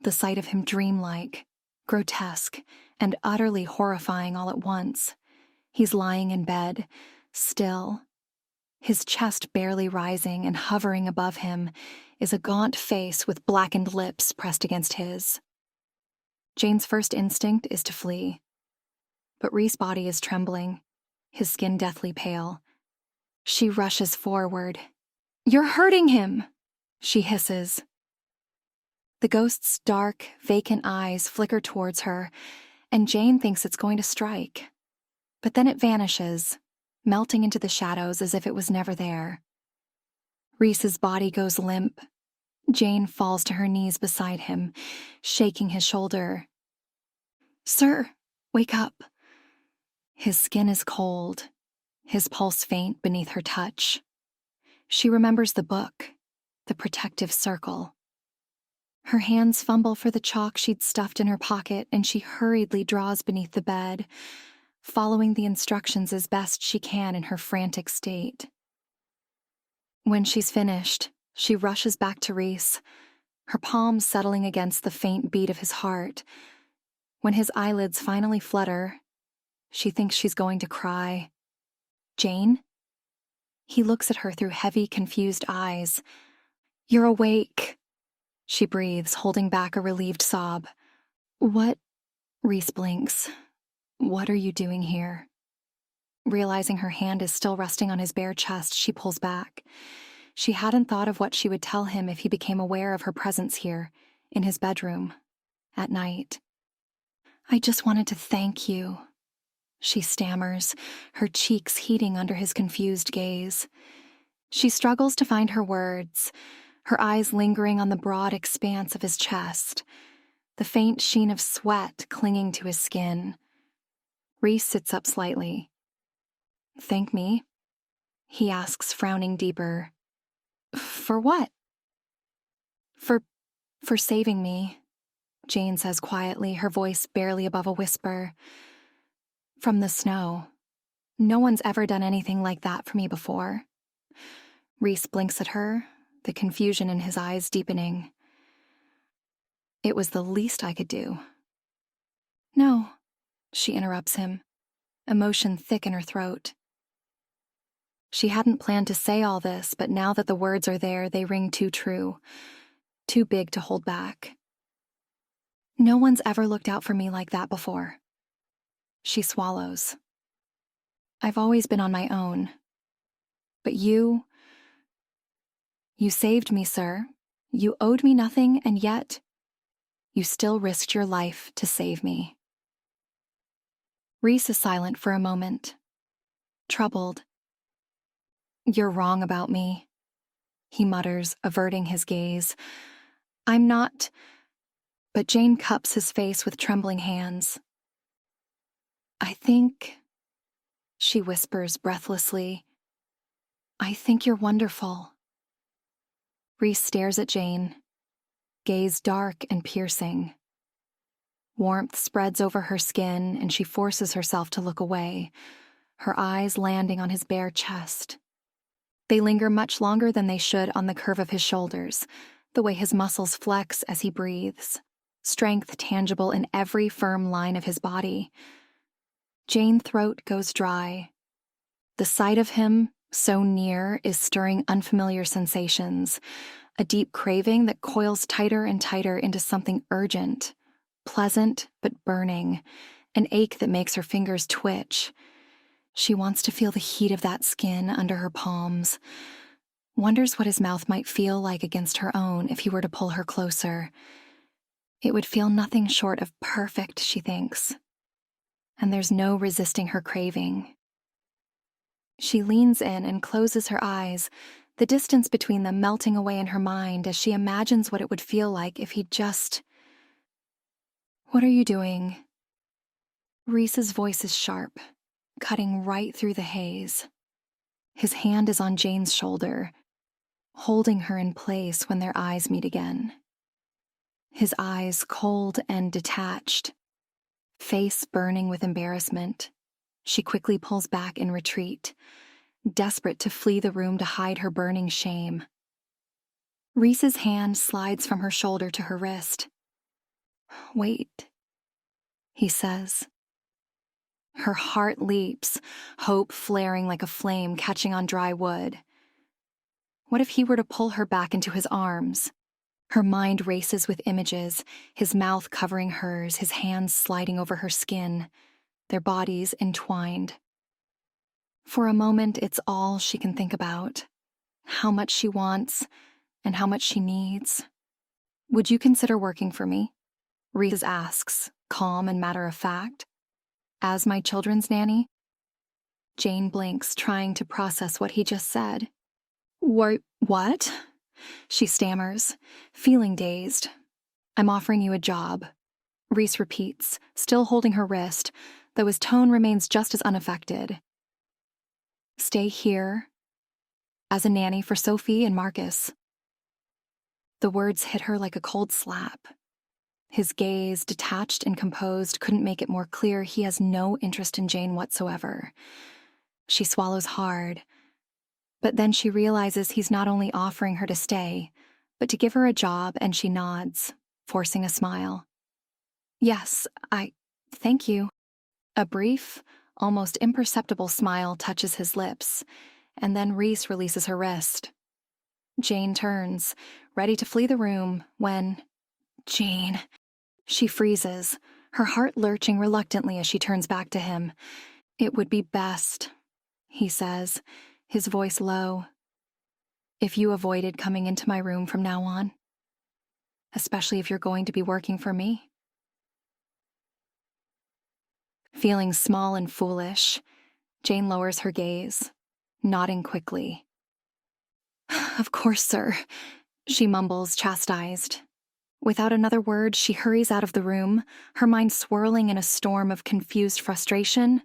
the sight of him dreamlike, grotesque, and utterly horrifying all at once. He's lying in bed, still. His chest barely rising, and hovering above him is a gaunt face with blackened lips pressed against his. Jane's first instinct is to flee. But Rhys' body is trembling, his skin deathly pale. She rushes forward. "You're hurting him!" she hisses. The ghost's dark, vacant eyes flicker towards her, and Jane thinks it's going to strike. But then it vanishes, melting into the shadows as if it was never there. Rhys's body goes limp. Jane falls to her knees beside him, shaking his shoulder. "Sir, wake up." His skin is cold, his pulse faint beneath her touch. She remembers the book, The Protective Circle. Her hands fumble for the chalk she'd stuffed in her pocket, and she hurriedly draws beneath the bed, following the instructions as best she can in her frantic state. When she's finished, she rushes back to Rhys, her palms settling against the faint beat of his heart. When his eyelids finally flutter, she thinks she's going to cry. "Jane?" He looks at her through heavy, confused eyes. "You're awake," she breathes, holding back a relieved sob. "What?" Rhys blinks. "What are you doing here?" Realizing her hand is still resting on his bare chest, she pulls back. She hadn't thought of what she would tell him if he became aware of her presence here, in his bedroom, at night. "I just wanted to thank you," she stammers, her cheeks heating under his confused gaze. She struggles to find her words, her eyes lingering on the broad expanse of his chest, the faint sheen of sweat clinging to his skin. Rhys sits up slightly. "Thank me?" he asks, frowning deeper. "For what?" For saving me," Jane says quietly, her voice barely above a whisper. "From the snow. No one's ever done anything like that for me before." Rhys blinks at her, the confusion in his eyes deepening. "It was the least I could do." "No," she interrupts him, emotion thick in her throat. She hadn't planned to say all this, but now that the words are there, they ring too true, too big to hold back. "No one's ever looked out for me like that before." She swallows. "I've always been on my own. But you saved me, sir. You owed me nothing, and yet you still risked your life to save me." Rhys is silent for a moment, troubled. "You're wrong about me," he mutters, averting his gaze. "I'm not—" But Jane cups his face with trembling hands. "I think," she whispers breathlessly, "I think you're wonderful." Rhys stares at Jane, gaze dark and piercing. Warmth spreads over her skin, and she forces herself to look away, her eyes landing on his bare chest. They linger much longer than they should on the curve of his shoulders, the way his muscles flex as he breathes, strength tangible in every firm line of his body. Jane's throat goes dry. The sight of him, so near, is stirring unfamiliar sensations, a deep craving that coils tighter and tighter into something urgent, pleasant but burning, an ache that makes her fingers twitch. She wants to feel the heat of that skin under her palms, wonders what his mouth might feel like against her own if he were to pull her closer. It would feel nothing short of perfect, she thinks. and there's no resisting her craving. She leans in and closes her eyes, the distance between them melting away in her mind as she imagines what it would feel like if he'd just... "What are you doing?" Rees's voice is sharp, cutting right through the haze. His hand is on Jane's shoulder, holding her in place when their eyes meet again. His eyes cold and detached, face burning with embarrassment. She quickly pulls back in retreat, desperate to flee the room to hide her burning shame. Rees's hand slides from her shoulder to her wrist. "Wait," he says. Her heart leaps, hope flaring like a flame catching on dry wood. What if he were to pull her back into his arms? Her mind races with images, his mouth covering hers, his hands sliding over her skin, their bodies entwined. For a moment, it's all she can think about. How much she wants and how much she needs. "Would you consider working for me?" Rees asks, calm and matter-of-fact. "As my children's nanny?" Jane blinks, trying to process what he just said. What? She stammers, feeling dazed. "I'm offering you a job," Rees repeats, still holding her wrist, though his tone remains just as unaffected. "Stay here, as a nanny for Sophie and Marcus." The words hit her like a cold slap. His gaze, detached and composed, couldn't make it more clear he has no interest in Jane whatsoever. She swallows hard, but then she realizes he's not only offering her to stay, but to give her a job, and she nods, forcing a smile. "Yes, thank you." A brief, almost imperceptible smile touches his lips, and then Rees releases her wrist. Jane turns, ready to flee the room, when... "Jane..." She freezes, her heart lurching reluctantly as she turns back to him. "It would be best," he says, his voice low, "if you avoided coming into my room from now on. Especially if you're going to be working for me." Feeling small and foolish, Jane lowers her gaze, nodding quickly. "Of course, sir," she mumbles, chastised. Without another word, she hurries out of the room, her mind swirling in a storm of confused frustration,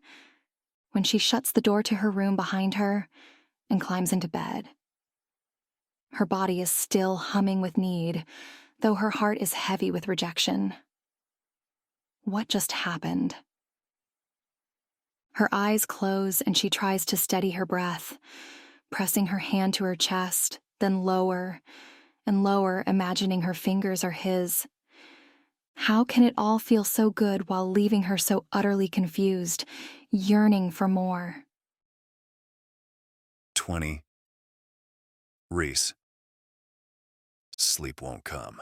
when she shuts the door to her room behind her and climbs into bed. Her body is still humming with need, though her heart is heavy with rejection. What just happened? Her eyes close and she tries to steady her breath, pressing her hand to her chest, then lower and lower, imagining her fingers are his. How can it all feel so good while leaving her so utterly confused, yearning for more? 20. Rees. Sleep won't come.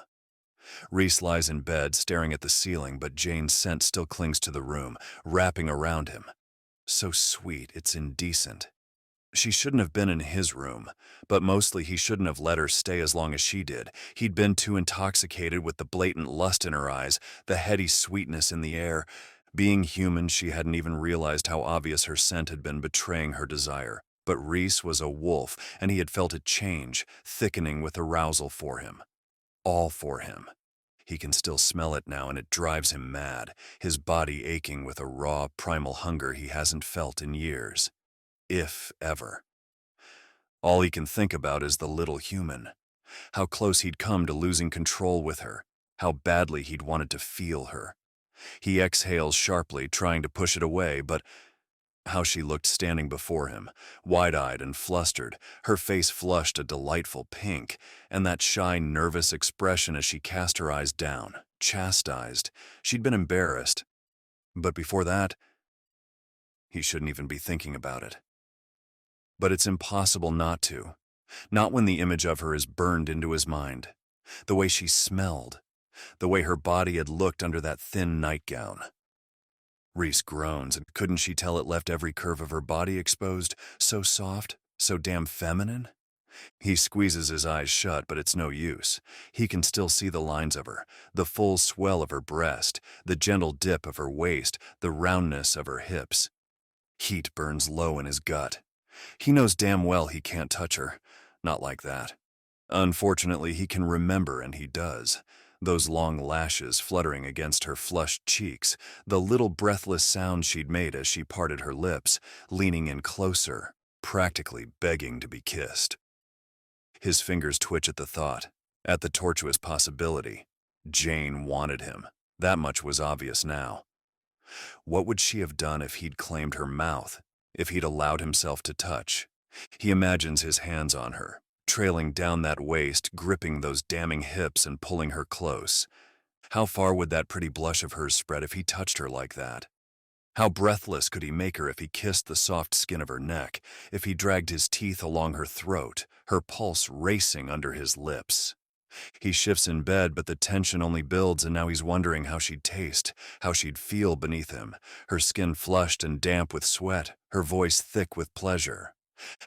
Rees lies in bed, staring at the ceiling, but Jane's scent still clings to the room, wrapping around him. So sweet, it's indecent. She shouldn't have been in his room, but mostly he shouldn't have let her stay as long as she did. He'd been too intoxicated with the blatant lust in her eyes, the heady sweetness in the air. Being human, she hadn't even realized how obvious her scent had been betraying her desire. But Rees was a wolf, and he had felt it change, thickening with arousal for him. All for him. He can still smell it now, and it drives him mad, his body aching with a raw, primal hunger he hasn't felt in years. If ever. All he can think about is the little human, how close he'd come to losing control with her, how badly he'd wanted to feel her. He exhales sharply, trying to push it away, but how she looked standing before him, wide-eyed and flustered, her face flushed a delightful pink, and that shy, nervous expression as she cast her eyes down, chastised. She'd been embarrassed. But before that, he shouldn't even be thinking about it. But it's impossible not to. Not when the image of her is burned into his mind. The way she smelled. The way her body had looked under that thin nightgown. Rees groans, and couldn't she tell it left every curve of her body exposed, so soft, so damn feminine? He squeezes his eyes shut, but it's no use. He can still see the lines of her, the full swell of her breast, the gentle dip of her waist, the roundness of her hips. Heat burns low in his gut. He knows damn well he can't touch her. Not like that. Unfortunately, he can remember, and he does. Those long lashes fluttering against her flushed cheeks, the little breathless sound she'd made as she parted her lips, leaning in closer, practically begging to be kissed. His fingers twitch at the thought, at the tortuous possibility. Jane wanted him. That much was obvious now. What would she have done if he'd claimed her mouth, if he'd allowed himself to touch? He imagines his hands on her, trailing down that waist, gripping those damning hips and pulling her close. How far would that pretty blush of hers spread if he touched her like that? How breathless could he make her if he kissed the soft skin of her neck, if he dragged his teeth along her throat, her pulse racing under his lips? He shifts in bed, but the tension only builds, and now he's wondering how she'd taste, how she'd feel beneath him, her skin flushed and damp with sweat, her voice thick with pleasure.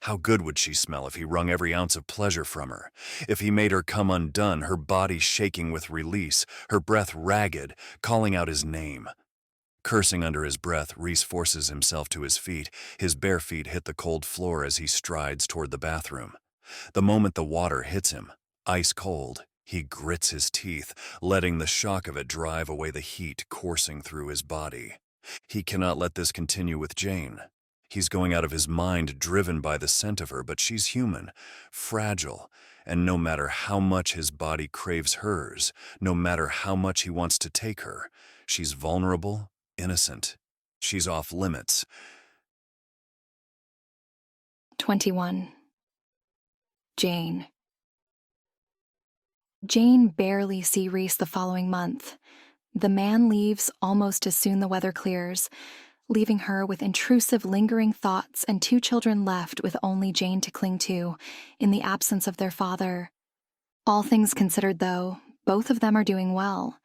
How good would she smell if he wrung every ounce of pleasure from her, if he made her come undone, her body shaking with release, her breath ragged, calling out his name. Cursing under his breath, Rhys forces himself to his feet. His bare feet hit the cold floor as he strides toward the bathroom. The moment the water hits him, ice cold, he grits his teeth, letting the shock of it drive away the heat coursing through his body. He cannot let this continue with Jane. He's going out of his mind, driven by the scent of her, but she's human, fragile, and no matter how much his body craves hers, no matter how much he wants to take her, she's vulnerable, innocent. She's off limits. 21. Jane. Jane barely sees Rees the following month. The man leaves almost as soon the weather clears, leaving her with intrusive, lingering thoughts and 2 children left with only Jane to cling to, in the absence of their father. All things considered, though, both of them are doing well.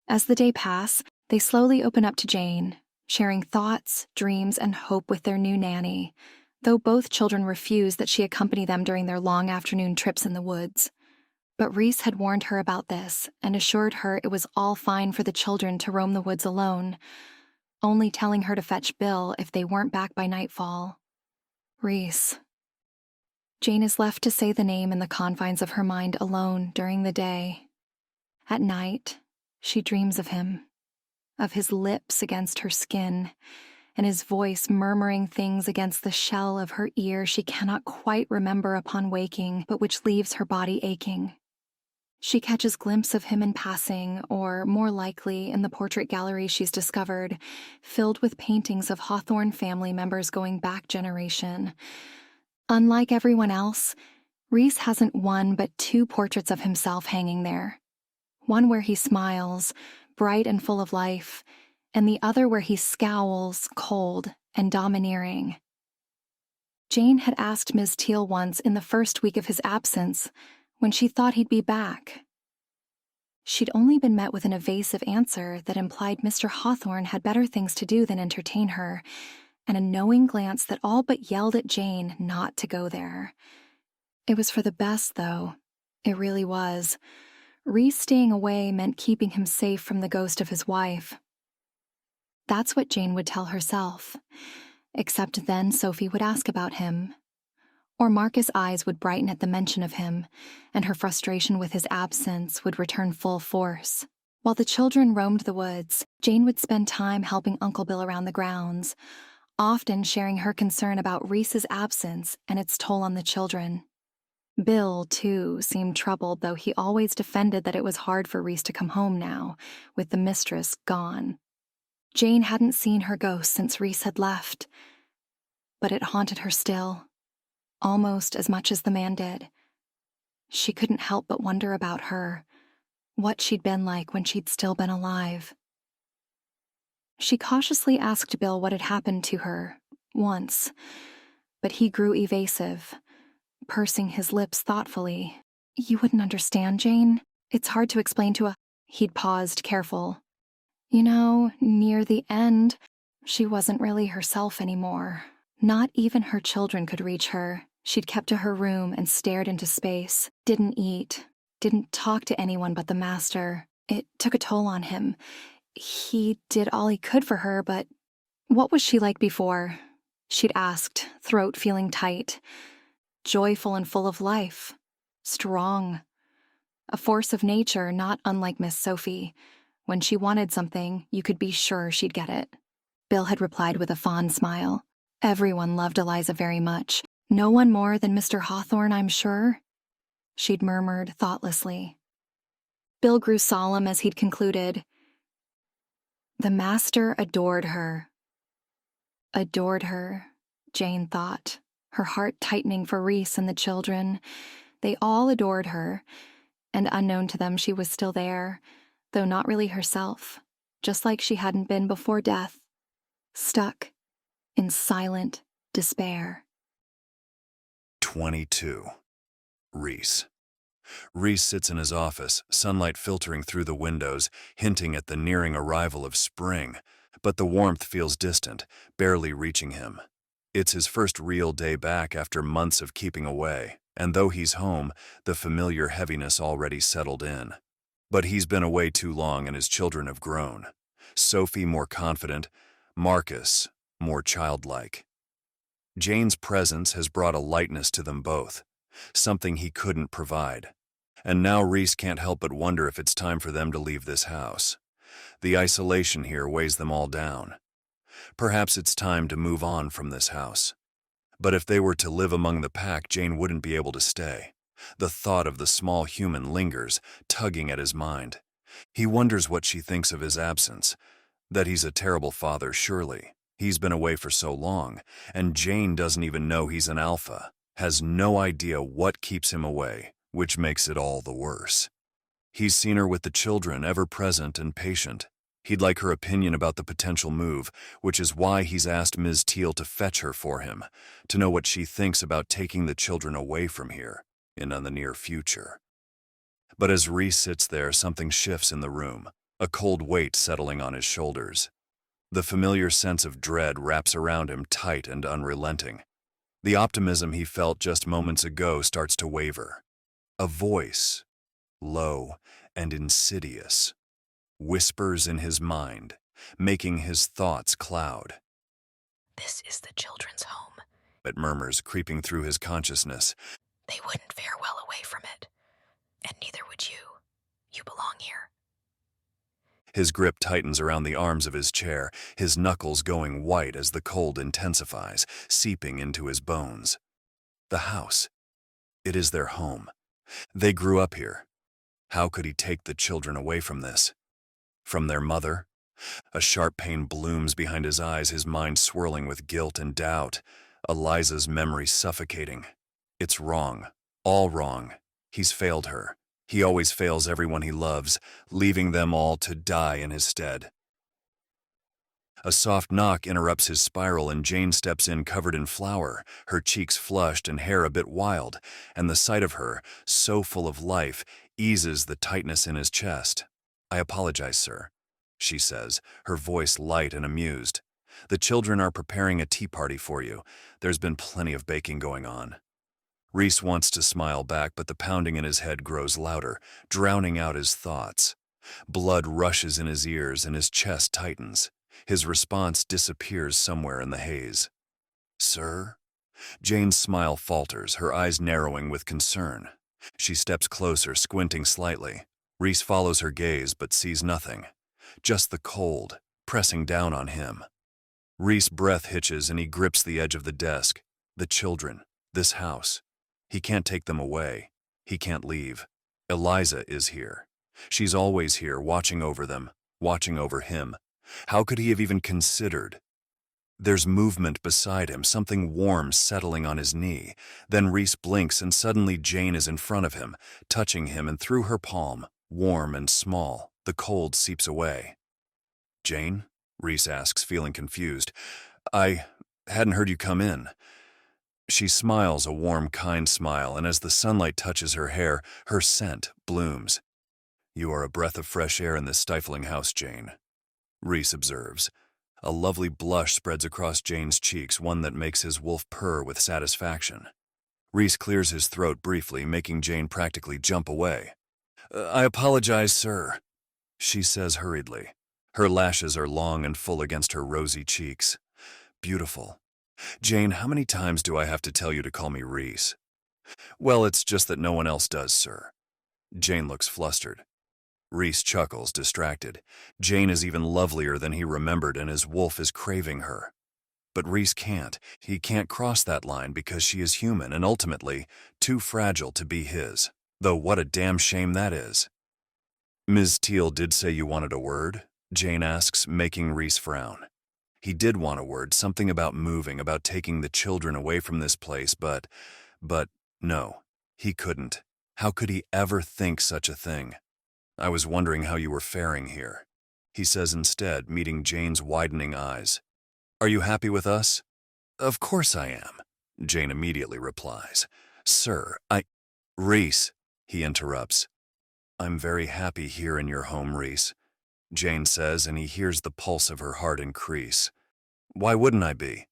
As the day passes, they slowly open up to Jane, sharing thoughts, dreams, and hope with their new nanny, though both children refuse that she accompany them during their long afternoon trips in the woods. But Rees had warned her about this and assured her it was all fine for the children to roam the woods alone, only telling her to fetch Bill if they weren't back by nightfall. Rees. Jane is left to say the name in the confines of her mind alone during the day. At night, she dreams of him, of his lips against her skin, and his voice murmuring things against the shell of her ear she cannot quite remember upon waking, but which leaves her body aching. She catches glimpse of him in passing, or, more likely, in the portrait gallery she's discovered, filled with paintings of Hawthorne family members going back generation. Unlike everyone else, Rees hasn't 1 but 2 portraits of himself hanging there. One where he smiles, bright and full of life, and the other where he scowls, cold and domineering. Jane had asked Ms. Teal once in the first week of his absence, when she thought he'd be back. She'd only been met with an evasive answer that implied Mr. Hawthorne had better things to do than entertain her, and a knowing glance that all but yelled at Jane not to go there. It was for the best, though. It really was. Rees staying away meant keeping him safe from the ghost of his wife. That's what Jane would tell herself, except then Sophie would ask about him, or Marcus' eyes would brighten at the mention of him, and her frustration with his absence would return full force. While the children roamed the woods, Jane would spend time helping Uncle Bill around the grounds, often sharing her concern about Rees's absence and its toll on the children. Bill, too, seemed troubled, though he always defended that it was hard for Rees to come home now, with the mistress gone. Jane hadn't seen her ghost since Rees had left, but it haunted her still, almost as much as the man did. She couldn't help but wonder about her, what she'd been like when she'd still been alive. She cautiously asked Bill what had happened to her, once, but he grew evasive, pursing his lips thoughtfully. "You wouldn't understand, Jane. It's hard to explain to a—" He'd paused, careful. "You know, near the end, she wasn't really herself anymore. Not even her children could reach her. She'd kept to her room and stared into space, didn't eat, didn't talk to anyone but the master. It took a toll on him. He did all he could for her, but what was she like before? She'd asked, throat feeling tight. Joyful and full of life. Strong. A force of nature not unlike Miss Sophie. When she wanted something, you could be sure she'd get it. Bill had replied with a fond smile. Everyone loved Eliza very much. No one more than Mr. Hawthorne, I'm sure. She'd murmured thoughtlessly. Bill grew solemn as he'd concluded. The master adored her. Adored her, Jane thought, her heart tightening for Rees and the children. They all adored her, and unknown to them she was still there, though not really herself, just like she hadn't been before death, stuck in silent despair. 22. Rees. Rees sits in his office, sunlight filtering through the windows, hinting at the nearing arrival of spring, but the warmth feels distant, barely reaching him. It's his first real day back after months of keeping away, and though he's home, the familiar heaviness already settled in. But he's been away too long and his children have grown. Sophie more confident, Marcus more childlike. Jane's presence has brought a lightness to them both, something he couldn't provide. And now Rees can't help but wonder if it's time for them to leave this house. The isolation here weighs them all down. Perhaps it's time to move on from this house. But if they were to live among the pack, Jane wouldn't be able to stay. The thought of the small human lingers, tugging at his mind. He wonders what she thinks of his absence. That he's a terrible father, surely. He's been away for so long, and Jane doesn't even know he's an alpha, has no idea what keeps him away, which makes it all the worse. He's seen her with the children, ever present and patient. He'd like her opinion about the potential move, which is why he's asked Ms. Teal to fetch her for him, to know what she thinks about taking the children away from here, in the near future. But as Rees sits there, something shifts in the room, a cold weight settling on his shoulders. The familiar sense of dread wraps around him tight and unrelenting. The optimism he felt just moments ago starts to waver. A voice, low and insidious, whispers in his mind, making his thoughts cloud. This is the children's home. It murmurs, creeping through his consciousness. They wouldn't fare well away from it. And neither would you. You belong here. His grip tightens around the arms of his chair, his knuckles going white as the cold intensifies, seeping into his bones. The house. It is their home. They grew up here. How could he take the children away from this? From their mother? A sharp pain blooms behind his eyes, his mind swirling with guilt and doubt. Eliza's memory suffocating. It's wrong. All wrong. He's failed her. He always fails everyone he loves, leaving them all to die in his stead. A soft knock interrupts his spiral and Jane steps in covered in flour, her cheeks flushed and hair a bit wild, and the sight of her, so full of life, eases the tightness in his chest. "I apologize, sir," she says, her voice light and amused. "The children are preparing a tea party for you. There's been plenty of baking going on." Rees wants to smile back, but the pounding in his head grows louder, drowning out his thoughts. Blood rushes in his ears and his chest tightens. His response disappears somewhere in the haze. "Sir?" Jane's smile falters, her eyes narrowing with concern. She steps closer, squinting slightly. Rees follows her gaze but sees nothing. Just the cold, pressing down on him. Rees' breath hitches and he grips the edge of the desk. The children, this house. He can't take them away. He can't leave. Eliza is here. She's always here, watching over them, watching over him. How could he have even considered? There's movement beside him, something warm settling on his knee. Then Rees blinks and suddenly Jane is in front of him, touching him, and through her palm, warm and small, the cold seeps away. "Jane?" Rees asks, feeling confused. "I hadn't heard you come in." She smiles a warm, kind smile, and as the sunlight touches her hair, her scent blooms. "You are a breath of fresh air in this stifling house, Jane," Rees observes. A lovely blush spreads across Jane's cheeks, one that makes his wolf purr with satisfaction. Rees clears his throat briefly, making Jane practically jump away. I apologize, sir, she says hurriedly. Her lashes are long and full against her rosy cheeks. Beautiful. Jane, how many times do I have to tell you to call me Rees? Well, it's just that no one else does, sir. Jane looks flustered. Rees chuckles, distracted. Jane is even lovelier than he remembered, and his wolf is craving her. But Rees can't. He can't cross that line because she is human and ultimately too fragile to be his. Though what a damn shame that is. Ms. Teal did say you wanted a word? Jane asks, making Rees frown. He did want a word, something about moving, about taking the children away from this place, but no, he couldn't. How could he ever think such a thing? I was wondering how you were faring here, he says instead, meeting Jane's widening eyes. Are you happy with us? Of course I am, Jane immediately replies. Sir, Rees, he interrupts. I'm very happy here in your home, Rees, Jane says, and he hears the pulse of her heart increase. Why wouldn't I be?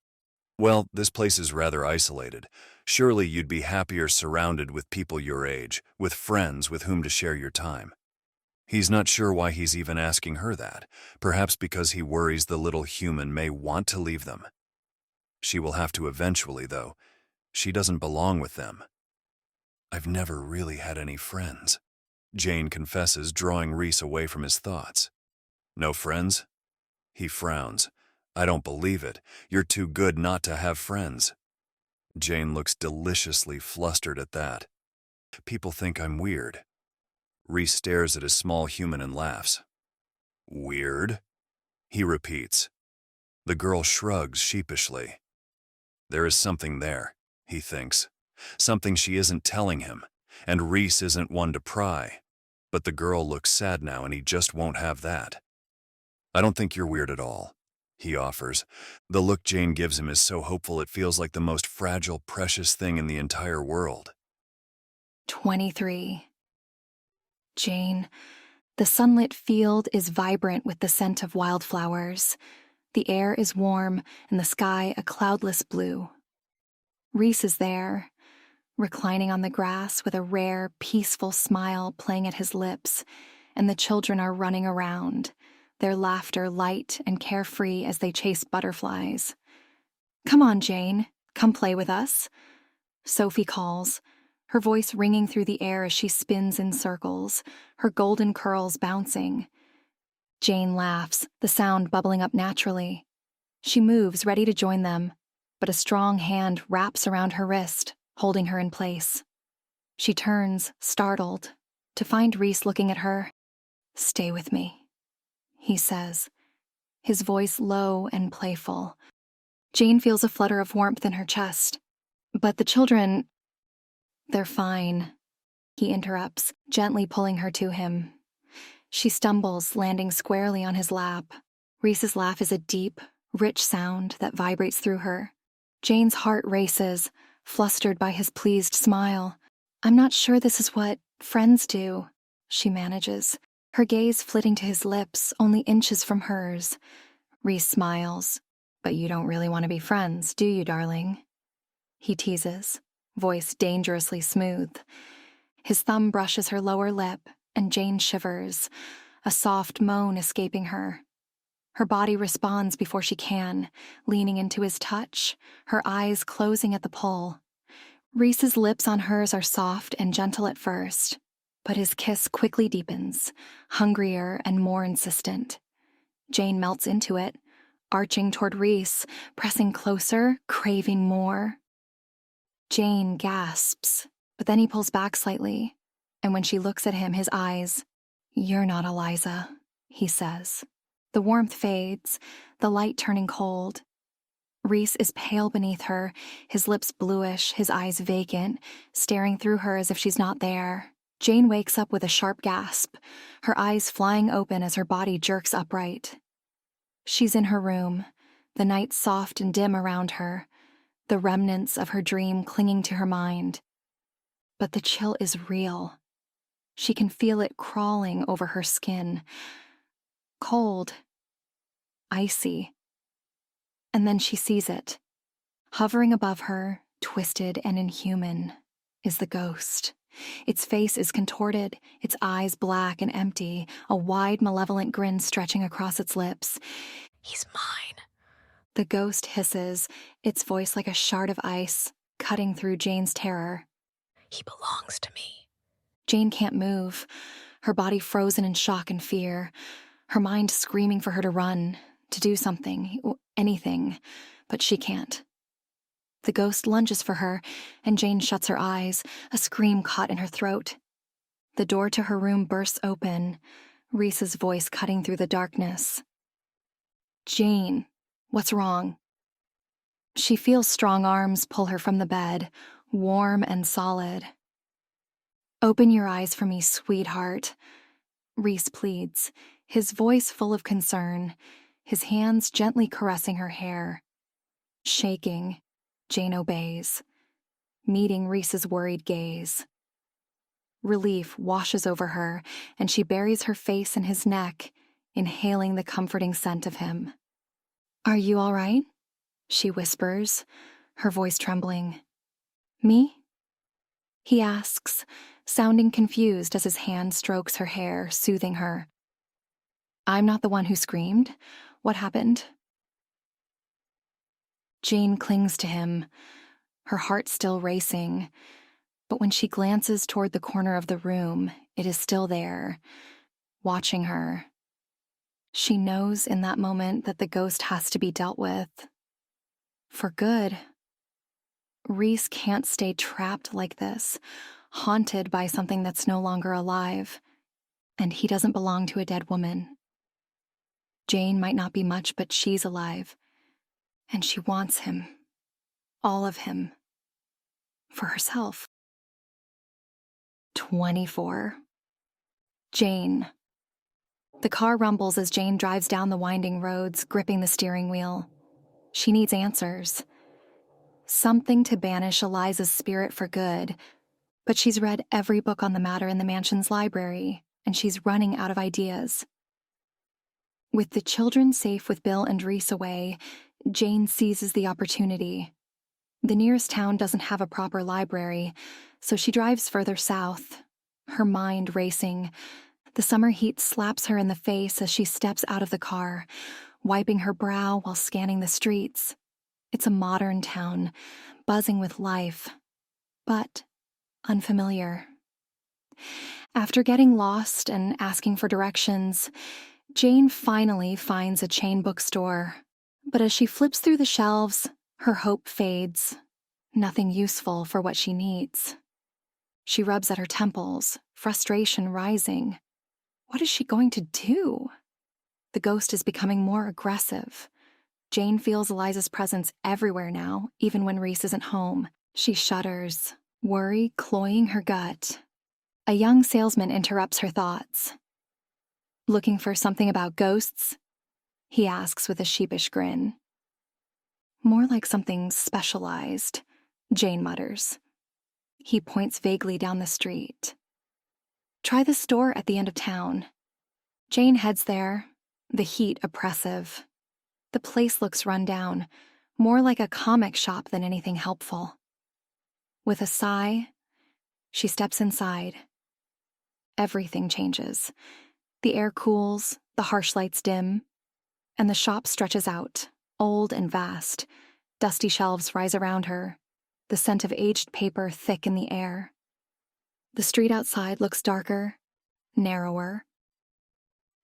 Well, this place is rather isolated. Surely you'd be happier surrounded with people your age, with friends with whom to share your time. He's not sure why he's even asking her that, perhaps because he worries the little human may want to leave them. She will have to eventually, though. She doesn't belong with them. I've never really had any friends, Jane confesses, drawing Rees away from his thoughts. No friends? He frowns. I don't believe it. You're too good not to have friends. Jane looks deliciously flustered at that. People think I'm weird. Rees stares at his small human and laughs. Weird? He repeats. The girl shrugs sheepishly. There is something there, he thinks. Something she isn't telling him, and Rees isn't one to pry. But the girl looks sad now, and he just won't have that. I don't think you're weird at all, he offers. The look Jane gives him is so hopeful it feels like the most fragile, precious thing in the entire world. 23. Jane, the sunlit field is vibrant with the scent of wildflowers. The air is warm and the sky a cloudless blue. Rees is there, reclining on the grass with a rare, peaceful smile playing at his lips, and the children are running around, their laughter light and carefree as they chase butterflies. Come on, Jane, come play with us, Sophie calls, her voice ringing through the air as she spins in circles, her golden curls bouncing. Jane laughs, the sound bubbling up naturally. She moves, ready to join them, but a strong hand wraps around her wrist, holding her in place. She turns, startled, to find Rees looking at her. Stay with me, he says, his voice low and playful. Jane feels a flutter of warmth in her chest. But the children... They're fine, he interrupts, gently pulling her to him. She stumbles, landing squarely on his lap. Rees's laugh is a deep, rich sound that vibrates through her. Jane's heart races, flustered by his pleased smile. I'm not sure this is what friends do, she manages, her gaze flitting to his lips, only inches from hers. Rees smiles. But you don't really want to be friends, do you, darling? He teases, voice dangerously smooth. His thumb brushes her lower lip, and Jane shivers, a soft moan escaping her. Her body responds before she can, leaning into his touch, her eyes closing at the pull. Rees's lips on hers are soft and gentle at first, but his kiss quickly deepens, hungrier and more insistent. Jane melts into it, arching toward Rees, pressing closer, craving more. Jane gasps, but then he pulls back slightly, and when she looks at him, his eyes, "You're not Eliza," he says. The warmth fades, the light turning cold. Rees is pale beneath her, his lips bluish, his eyes vacant, staring through her as if she's not there. Jane wakes up with a sharp gasp, her eyes flying open as her body jerks upright. She's in her room, the night soft and dim around her, the remnants of her dream clinging to her mind. But the chill is real. She can feel it crawling over her skin. Cold. Icy. And then she sees it. Hovering above her, twisted and inhuman, is the ghost. Its face is contorted, its eyes black and empty, a wide, malevolent grin stretching across its lips. He's mine. The ghost hisses, its voice like a shard of ice, cutting through Jane's terror. He belongs to me. Jane can't move, her body frozen in shock and fear, her mind screaming for her to run, to do something, anything, but she can't. The ghost lunges for her, and Jane shuts her eyes, a scream caught in her throat. The door to her room bursts open, Rhys's voice cutting through the darkness. "Jane, what's wrong?" She feels strong arms pull her from the bed, warm and solid. "Open your eyes for me, sweetheart," Rhys pleads, his voice full of concern, his hands gently caressing her hair. Shaking, Jane obeys, meeting Rhys's worried gaze. Relief washes over her, and she buries her face in his neck, inhaling the comforting scent of him. "Are you all right?" she whispers, her voice trembling. "Me?" he asks, sounding confused as his hand strokes her hair, soothing her. "I'm not the one who screamed. What happened?" Jane clings to him, her heart still racing, but when she glances toward the corner of the room, it is still there, watching her. She knows in that moment that the ghost has to be dealt with. For good. Rhys can't stay trapped like this, haunted by something that's no longer alive, and he doesn't belong to a dead woman. Jane might not be much, but she's alive, and she wants him, all of him, for herself. 24. Jane. The car rumbles as Jane drives down the winding roads, gripping the steering wheel. She needs answers. Something to banish Eliza's spirit for good, but she's read every book on the matter in the mansion's library, and she's running out of ideas. With the children safe with Bill and Rhys away, Jane seizes the opportunity. The nearest town doesn't have a proper library, so she drives further south, her mind racing. The summer heat slaps her in the face as she steps out of the car, wiping her brow while scanning the streets. It's a modern town, buzzing with life, but unfamiliar. After getting lost and asking for directions, Jane finally finds a chain bookstore, but as she flips through the shelves, her hope fades. Nothing useful for what she needs. She rubs at her temples, frustration rising. What is she going to do? The ghost is becoming more aggressive. Jane feels Eliza's presence everywhere now, even when Rhys isn't home. She shudders, worry cloying her gut. A young salesman interrupts her thoughts. "Looking for something about ghosts?" he asks with a sheepish grin. "More like something specialized," Jane mutters. He points vaguely down the street. "Try the store at the end of town." Jane heads there, the heat oppressive. The place looks run down, more like a comic shop than anything helpful. With a sigh, she steps inside. Everything changes. The air cools, the harsh lights dim, and the shop stretches out, old and vast. Dusty shelves rise around her, the scent of aged paper thick in the air. The street outside looks darker, narrower,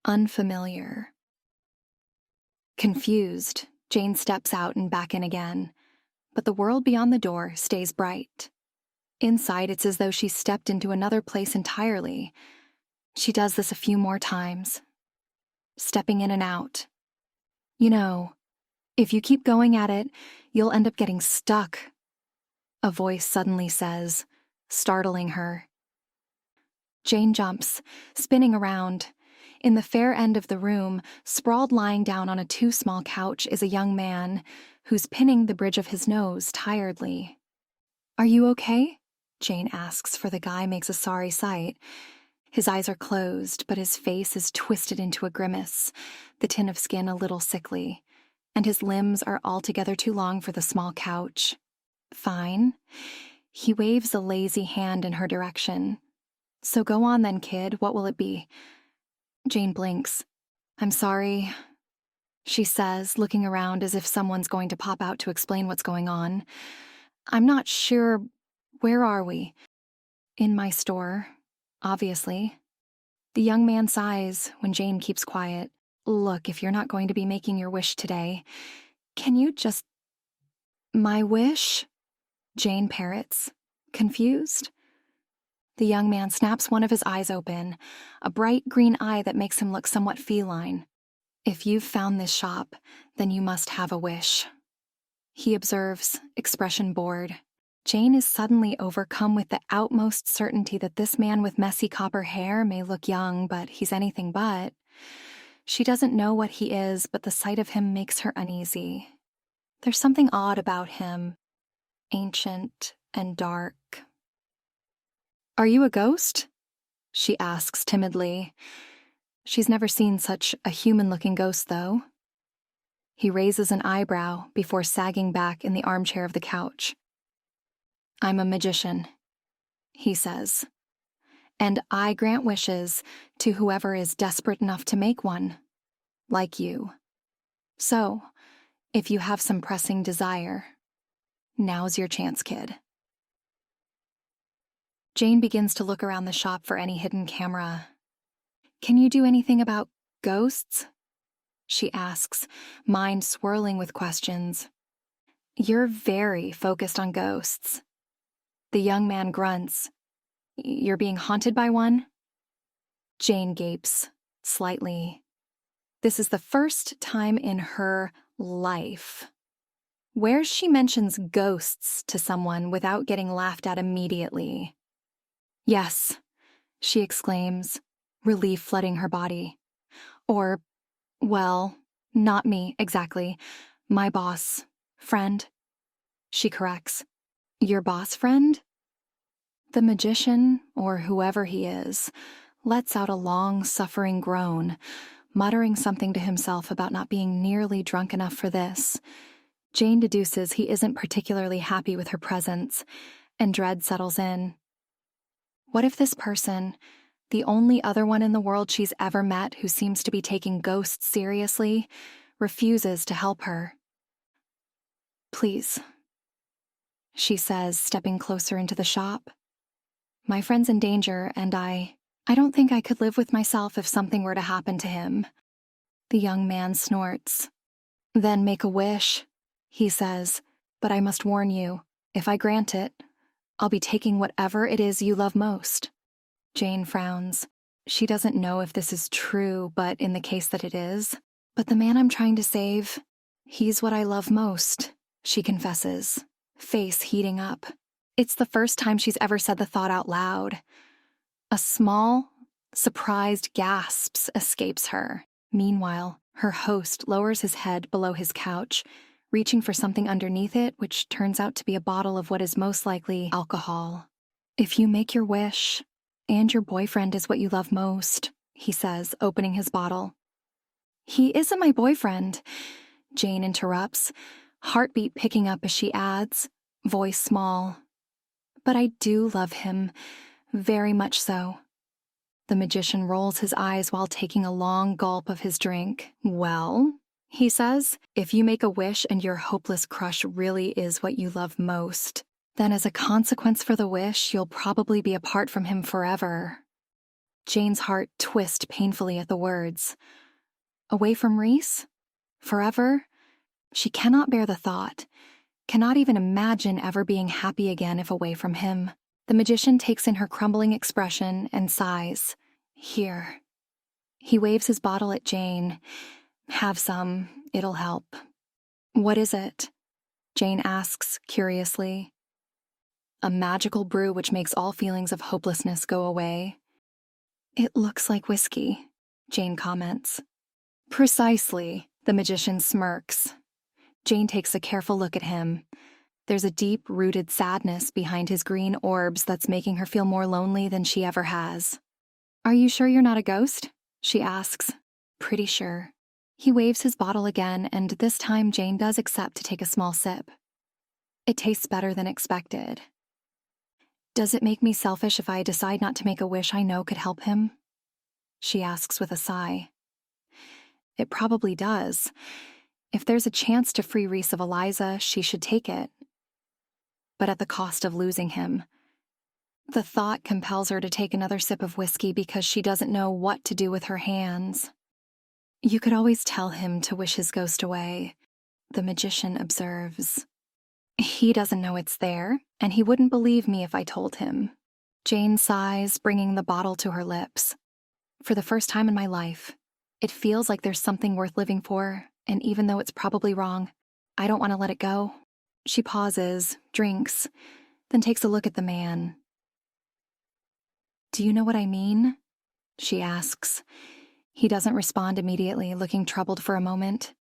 unfamiliar. Confused, Jane steps out and back in again, but the world beyond the door stays bright. Inside, it's as though she stepped into another place entirely. She does this a few more times, stepping in and out. "You know, if you keep going at it, you'll end up getting stuck," a voice suddenly says, startling her. Jane jumps, spinning around. In the far end of the room, sprawled lying down on a too small couch, is a young man who's pinning the bridge of his nose tiredly. "Are you okay?" Jane asks, for the guy makes a sorry sight. His eyes are closed, but his face is twisted into a grimace, the tin of skin a little sickly, and his limbs are altogether too long for the small couch. Fine. He waves a lazy hand in her direction. So go on then, kid. What will it be? Jane blinks. I'm sorry, she says, looking around as if someone's going to pop out to explain what's going on. I'm not sure. Where are we? In my store, obviously. The young man sighs when Jane keeps quiet. Look, if you're not going to be making your wish today, can you just... My wish? Jane parrots, confused. The young man snaps one of his eyes open, a bright green eye that makes him look somewhat feline. If you've found this shop, then you must have a wish. He observes, expression bored. Jane is suddenly overcome with the utmost certainty that this man with messy copper hair may look young, but he's anything but. She doesn't know what he is, but the sight of him makes her uneasy. There's something odd about him, ancient and dark. Are you a ghost? She asks timidly. She's never seen such a human-looking ghost, though. He raises an eyebrow before sagging back in the armchair of the couch. I'm a magician, he says, and I grant wishes to whoever is desperate enough to make one, like you. So, if you have some pressing desire, now's your chance, kid. Jane begins to look around the shop for any hidden camera. Can you do anything about ghosts? She asks, mind swirling with questions. You're very focused on ghosts. The young man grunts. You're being haunted by one? Jane gapes, slightly. This is the first time in her life where she mentions ghosts to someone without getting laughed at immediately. Yes, she exclaims, relief flooding her body. Or, well, not me, exactly. My boss, friend. She corrects. Your boss friend? The magician, or whoever he is, lets out a long, suffering groan, muttering something to himself about not being nearly drunk enough for this. Jane deduces he isn't particularly happy with her presence, and dread settles in. What if this person, the only other one in the world she's ever met who seems to be taking ghosts seriously, refuses to help her? Please, she says, stepping closer into the shop. My friend's in danger, and I don't think I could live with myself if something were to happen to him. The young man snorts. Then make a wish, he says, but I must warn you, if I grant it, I'll be taking whatever it is you love most. Jane frowns. She doesn't know if this is true, but in the case that it is. But the man I'm trying to save, he's what I love most, she confesses, face heating up. It's the first time she's ever said the thought out loud. A small, surprised gasp escapes her. Meanwhile, her host lowers his head below his couch, reaching for something underneath it, which turns out to be a bottle of what is most likely alcohol. If you make your wish, and your boyfriend is what you love most, he says, opening his bottle. He isn't my boyfriend, Jane interrupts, heartbeat picking up as she adds, voice small. But I do love him, very much so. The magician rolls his eyes while taking a long gulp of his drink. Well, he says, if you make a wish and your hopeless crush really is what you love most, then as a consequence for the wish, you'll probably be apart from him forever. Jane's heart twists painfully at the words. Away from Rees? Forever? She cannot bear the thought, cannot even imagine ever being happy again if away from him. The magician takes in her crumbling expression and sighs. Here. He waves his bottle at Jane. Have some, it'll help. What is it? Jane asks curiously. A magical brew which makes all feelings of hopelessness go away. It looks like whiskey, Jane comments. Precisely, the magician smirks. Jane takes a careful look at him. There's a deep-rooted sadness behind his green orbs that's making her feel more lonely than she ever has. Are you sure you're not a ghost? She asks. Pretty sure. He waves his bottle again, and this time Jane does accept to take a small sip. It tastes better than expected. Does it make me selfish if I decide not to make a wish I know could help him? She asks with a sigh. It probably does. If there's a chance to free Rhys of Eliza, she should take it. But at the cost of losing him. The thought compels her to take another sip of whiskey because she doesn't know what to do with her hands. You could always tell him to wish his ghost away, the magician observes. He doesn't know it's there, and he wouldn't believe me if I told him. Jane sighs, bringing the bottle to her lips. For the first time in my life, it feels like there's something worth living for, and even though it's probably wrong, I don't want to let it go. She pauses, drinks, then takes a look at the man. Do you know what I mean? She asks. He doesn't respond immediately, looking troubled for a moment.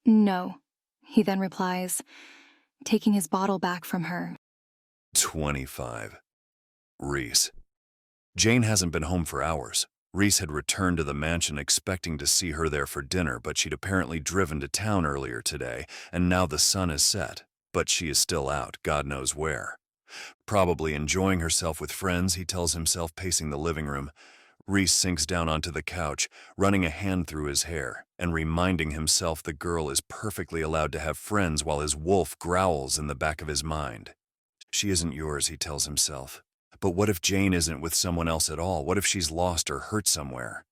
No, he then replies, taking his bottle back from her. 25. Rees. Jane hasn't been home for hours. Rees had returned to the mansion expecting to see her there for dinner, but she'd apparently driven to town earlier today, and now the sun is set. But she is still out, God knows where. Probably enjoying herself with friends, he tells himself, pacing the living room. Rees sinks down onto the couch, running a hand through his hair, and reminding himself the girl is perfectly allowed to have friends while his wolf growls in the back of his mind. She isn't yours, he tells himself. But what if Jane isn't with someone else at all? What if she's lost or hurt somewhere?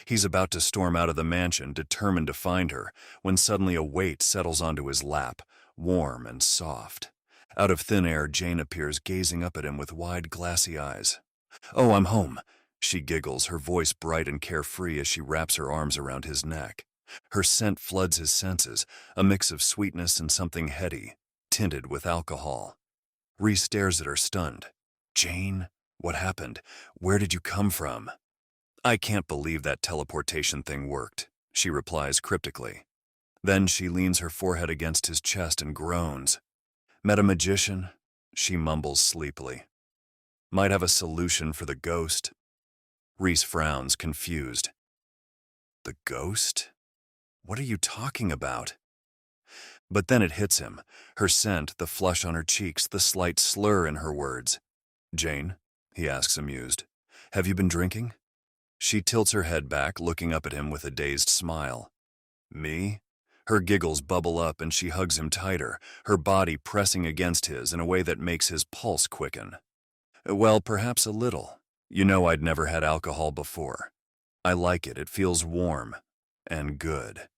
He's about to storm out of the mansion, determined to find her, when suddenly a weight settles onto his lap, warm and soft. Out of thin air, Jane appears, gazing up at him with wide, glassy eyes. "Oh, I'm home," she giggles, her voice bright and carefree as she wraps her arms around his neck. Her scent floods his senses, a mix of sweetness and something heady, tinted with alcohol. Rees stares at her, stunned. "Jane, what happened? Where did you come from?" "I can't believe that teleportation thing worked," she replies cryptically. Then she leans her forehead against his chest and groans. "Met a magician?" she mumbles sleepily. "Might have a solution for the ghost." Rees frowns, confused. "The ghost? What are you talking about?" But then it hits him. Her scent, the flush on her cheeks, the slight slur in her words. "Jane?" he asks, amused. "Have you been drinking?" She tilts her head back, looking up at him with a dazed smile. "Me?" Her giggles bubble up and she hugs him tighter, her body pressing against his in a way that makes his pulse quicken. "Well, perhaps a little. You know, I'd never had alcohol before. I like it. It feels warm and good.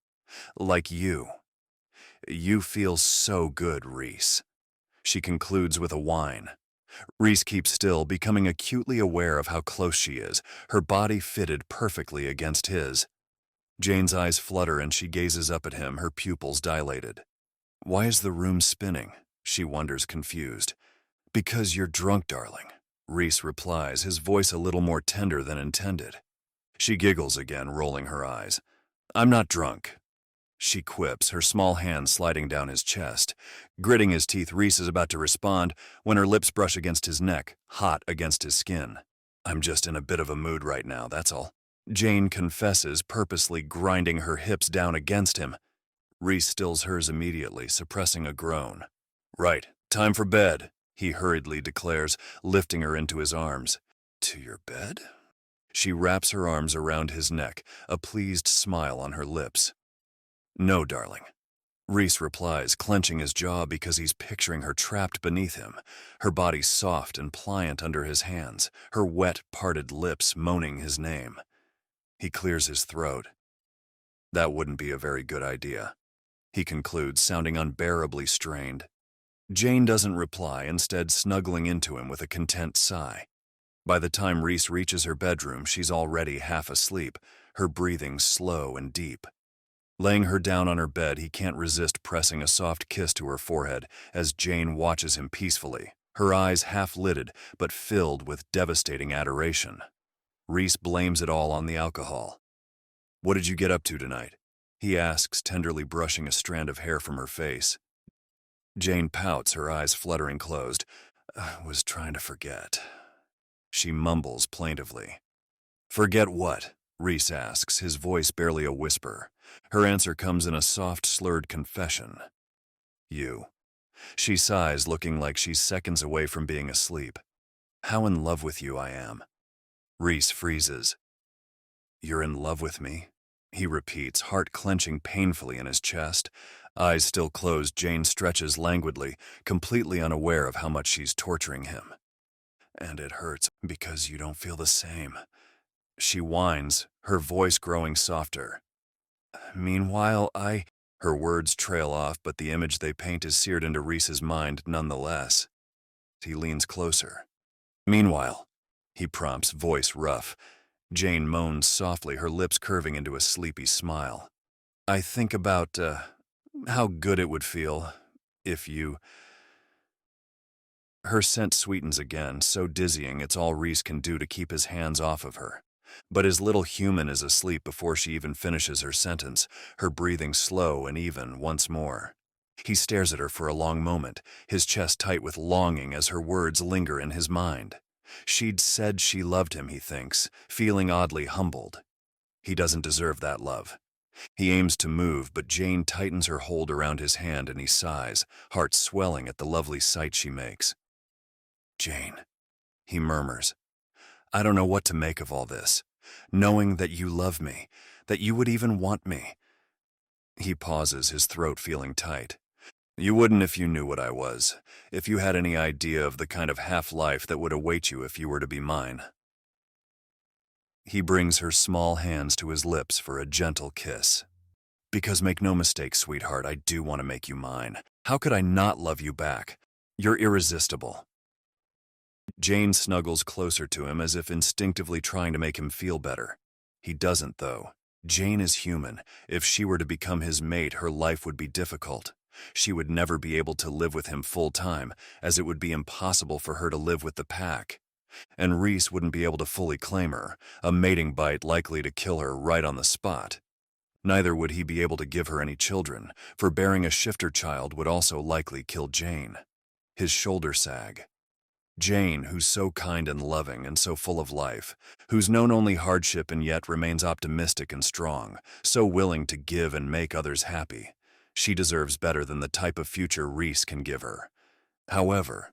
Like you. You feel so good, Rees." She concludes with a whine. Rees keeps still, becoming acutely aware of how close she is, her body fitted perfectly against his. Jane's eyes flutter and she gazes up at him, her pupils dilated. "Why is the room spinning?" she wonders, confused. "Because you're drunk, darling," Rees replies, his voice a little more tender than intended. She giggles again, rolling her eyes. "I'm not drunk," she quips, her small hand sliding down his chest. Gritting his teeth, Rees is about to respond when her lips brush against his neck, hot against his skin. "I'm just in a bit of a mood right now, that's all," Jane confesses, purposely grinding her hips down against him. Rees stills hers immediately, suppressing a groan. "Right, time for bed," he hurriedly declares, lifting her into his arms. "To your bed?" She wraps her arms around his neck, a pleased smile on her lips. "No, darling," Rees replies, clenching his jaw because he's picturing her trapped beneath him, her body soft and pliant under his hands, her wet, parted lips moaning his name. He clears his throat. "That wouldn't be a very good idea," he concludes, sounding unbearably strained. Jane doesn't reply, instead snuggling into him with a content sigh. By the time Rees reaches her bedroom, she's already half asleep, her breathing slow and deep. Laying her down on her bed, he can't resist pressing a soft kiss to her forehead as Jane watches him peacefully, her eyes half-lidded but filled with devastating adoration. Rees blames it all on the alcohol. "What did you get up to tonight?" he asks, tenderly brushing a strand of hair from her face. Jane pouts, her eyes fluttering closed. "I was trying to forget," she mumbles plaintively. "Forget what?" Rees asks, his voice barely a whisper. Her answer comes in a soft, slurred confession. "You." She sighs, looking like she's seconds away from being asleep. How in love with you I am. Rhys freezes. You're in love with me? He repeats, heart clenching painfully in his chest. Eyes still closed, Jane stretches languidly, completely unaware of how much she's torturing him. And it hurts because you don't feel the same. She whines, her voice growing softer. Meanwhile, Her words trail off, but the image they paint is seared into Rhys's mind nonetheless. He leans closer. Meanwhile, he prompts, voice rough. Jane moans softly, her lips curving into a sleepy smile. I think about, how good it would feel if you... Her scent sweetens again, so dizzying it's all Rhys can do to keep his hands off of her. But his little human is asleep before she even finishes her sentence, her breathing slow and even once more. He stares at her for a long moment, his chest tight with longing as her words linger in his mind. She'd said she loved him, he thinks, feeling oddly humbled. He doesn't deserve that love. He aims to move, but Jane tightens her hold around his hand and he sighs, heart swelling at the lovely sight she makes. Jane, he murmurs. I don't know what to make of all this, knowing that you love me, that you would even want me. He pauses, his throat feeling tight. You wouldn't if you knew what I was, if you had any idea of the kind of half-life that would await you if you were to be mine. He brings her small hands to his lips for a gentle kiss. Because make no mistake, sweetheart, I do want to make you mine. How could I not love you back? You're irresistible. Jane snuggles closer to him as if instinctively trying to make him feel better. He doesn't, though. Jane is human. If she were to become his mate, her life would be difficult. She would never be able to live with him full-time, as it would be impossible for her to live with the pack. And Rhys wouldn't be able to fully claim her, a mating bite likely to kill her right on the spot. Neither would he be able to give her any children, for bearing a shifter child would also likely kill Jane. His shoulders sag. Jane, who's so kind and loving and so full of life, who's known only hardship and yet remains optimistic and strong, so willing to give and make others happy. She deserves better than the type of future Rhys can give her. However,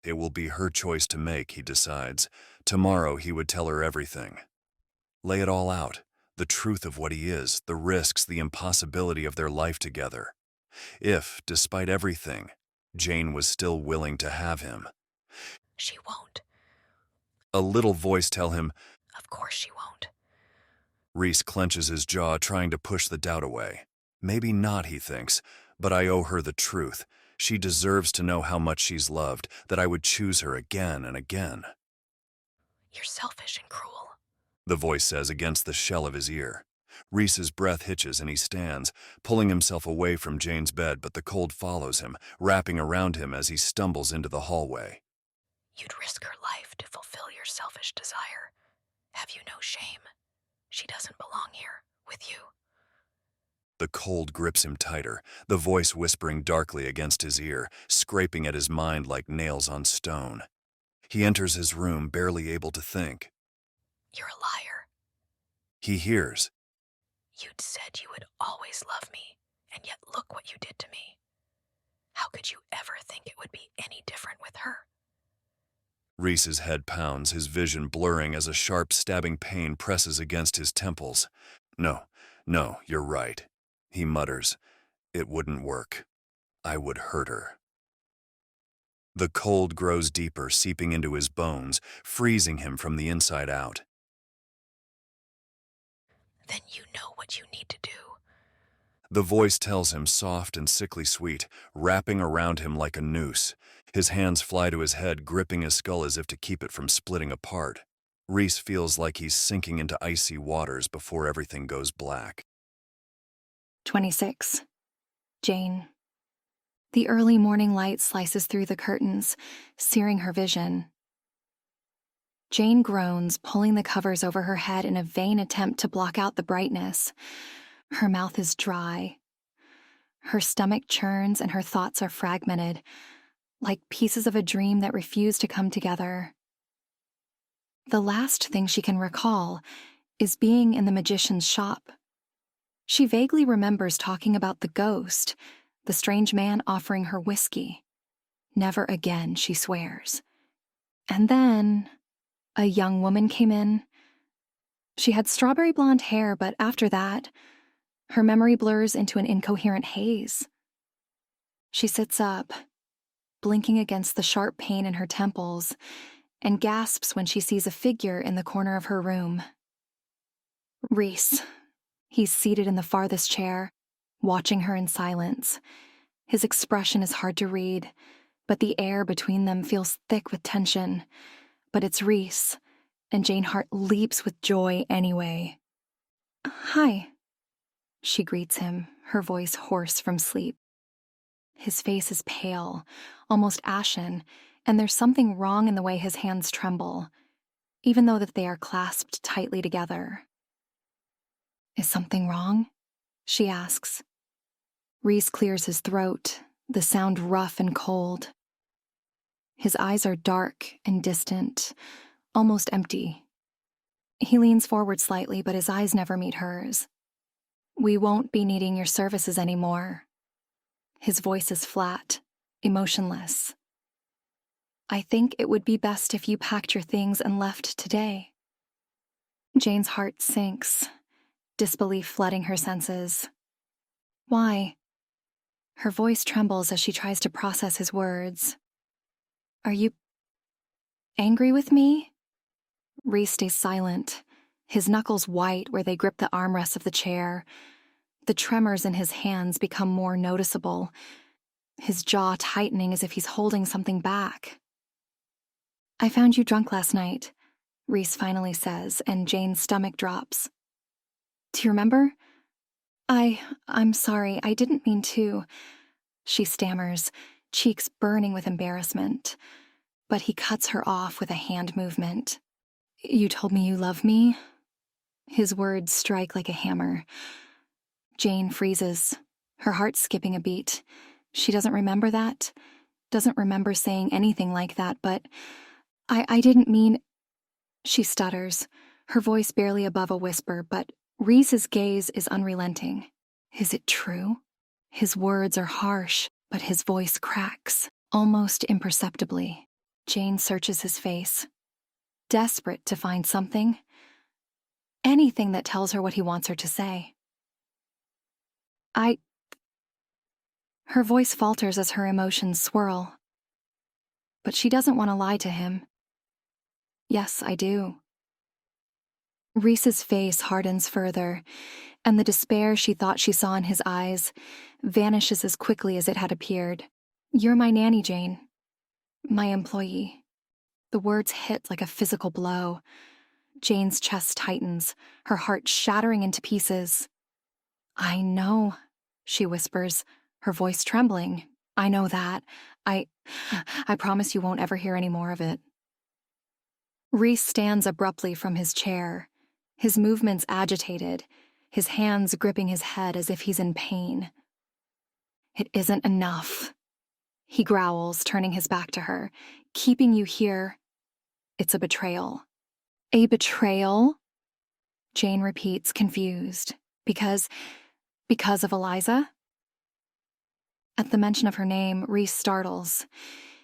it will be her choice to make, he decides. Tomorrow he would tell her everything. Lay it all out, the truth of what he is, the risks, the impossibility of their life together. If, despite everything, Jane was still willing to have him. She won't. A little voice tell him, Of course she won't. Rhys clenches his jaw, trying to push the doubt away. Maybe not, he thinks, but I owe her the truth. She deserves to know how much she's loved, that I would choose her again and again. You're selfish and cruel. The voice says against the shell of his ear. Rhys's breath hitches and he stands, pulling himself away from Jane's bed, but the cold follows him, wrapping around him as he stumbles into the hallway. You'd risk her life to fulfill your selfish desire. Have you no shame? She doesn't belong here with you. The cold grips him tighter, the voice whispering darkly against his ear, scraping at his mind like nails on stone. He enters his room, barely able to think. You're a liar. He hears. You'd said you would always love me, and yet look what you did to me. How could you ever think it would be any different with her? Rhys's head pounds, his vision blurring as a sharp, stabbing pain presses against his temples. No, you're right, he mutters. It wouldn't work. I would hurt her. The cold grows deeper, seeping into his bones, freezing him from the inside out. Then you know what you need to do. The voice tells him, soft and sickly sweet, wrapping around him like a noose. His hands fly to his head, gripping his skull as if to keep it from splitting apart. Rhys feels like he's sinking into icy waters before everything goes black. 26. Jane. The early morning light slices through the curtains, searing her vision. Jane groans, pulling the covers over her head in a vain attempt to block out the brightness. Her mouth is dry. Her stomach churns and her thoughts are fragmented, like pieces of a dream that refuse to come together. The last thing she can recall is being in the magician's shop. She vaguely remembers talking about the ghost, the strange man offering her whiskey. Never again, she swears. And then a young woman came in. She had strawberry blonde hair, but after that, her memory blurs into an incoherent haze. She sits up, blinking against the sharp pain in her temples, and gasps when she sees a figure in the corner of her room. Rhys. He's seated in the farthest chair, watching her in silence. His expression is hard to read, but the air between them feels thick with tension. But it's Rhys, and Jane Hart leaps with joy anyway. "Hi," she greets him, her voice hoarse from sleep. His face is pale, almost ashen, and there's something wrong in the way his hands tremble, even though that they are clasped tightly together. "Is something wrong?" she asks. Rhys clears his throat, the sound rough and cold. His eyes are dark and distant, almost empty. He leans forward slightly, but his eyes never meet hers. "We won't be needing your services anymore." His voice is flat, emotionless. "I think it would be best if you packed your things and left today." Jane's heart sinks, disbelief flooding her senses. "Why?" Her voice trembles as she tries to process his words. "Are you angry with me?" Rhys stays silent, his knuckles white where they grip the armrests of the chair. The tremors in his hands become more noticeable, his jaw tightening as if he's holding something back. "I found you drunk last night," Rhys finally says, and Jane's stomach drops. "Do you remember?" I'm sorry, I didn't mean to," she stammers, cheeks burning with embarrassment. But he cuts her off with a hand movement. "You told me you love me?" His words strike like a hammer. Jane freezes, her heart skipping a beat. She doesn't remember that, doesn't remember saying anything like that, but I didn't mean... She stutters, her voice barely above a whisper, but Rhys's gaze is unrelenting. Is it true? His words are harsh, but his voice cracks, almost imperceptibly. Jane searches his face, desperate to find something, anything that tells her what he wants her to say. Her voice falters as her emotions swirl. But she doesn't want to lie to him. "Yes, I do." Rhys's face hardens further, and the despair she thought she saw in his eyes vanishes as quickly as it had appeared. "You're my nanny, Jane. My employee." The words hit like a physical blow. Jane's chest tightens, her heart shattering into pieces. "I know," she whispers, her voice trembling. "I know that. I promise you won't ever hear any more of it." Rhys stands abruptly from his chair, his movements agitated, his hands gripping his head as if he's in pain. "It isn't enough," he growls, turning his back to her. "Keeping you here, it's a betrayal." "A betrayal?" Jane repeats, confused. Because of Eliza? At the mention of her name, Rhys startles,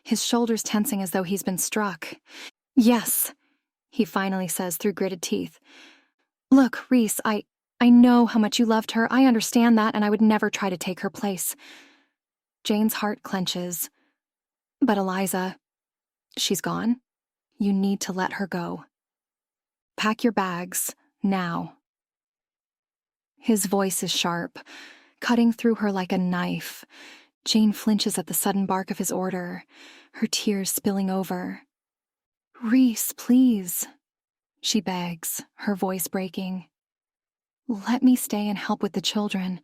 his shoulders tensing as though he's been struck. "Yes," he finally says through gritted teeth. "Look, Rhys, I know how much you loved her. I understand that, and I would never try to take her place." Jane's heart clenches. "But Eliza, she's gone. You need to let her go. Pack your bags, now." His voice is sharp, cutting through her like a knife. Jane flinches at the sudden bark of his order, her tears spilling over. "Rhys, please," she begs, her voice breaking. "Let me stay and help with the children.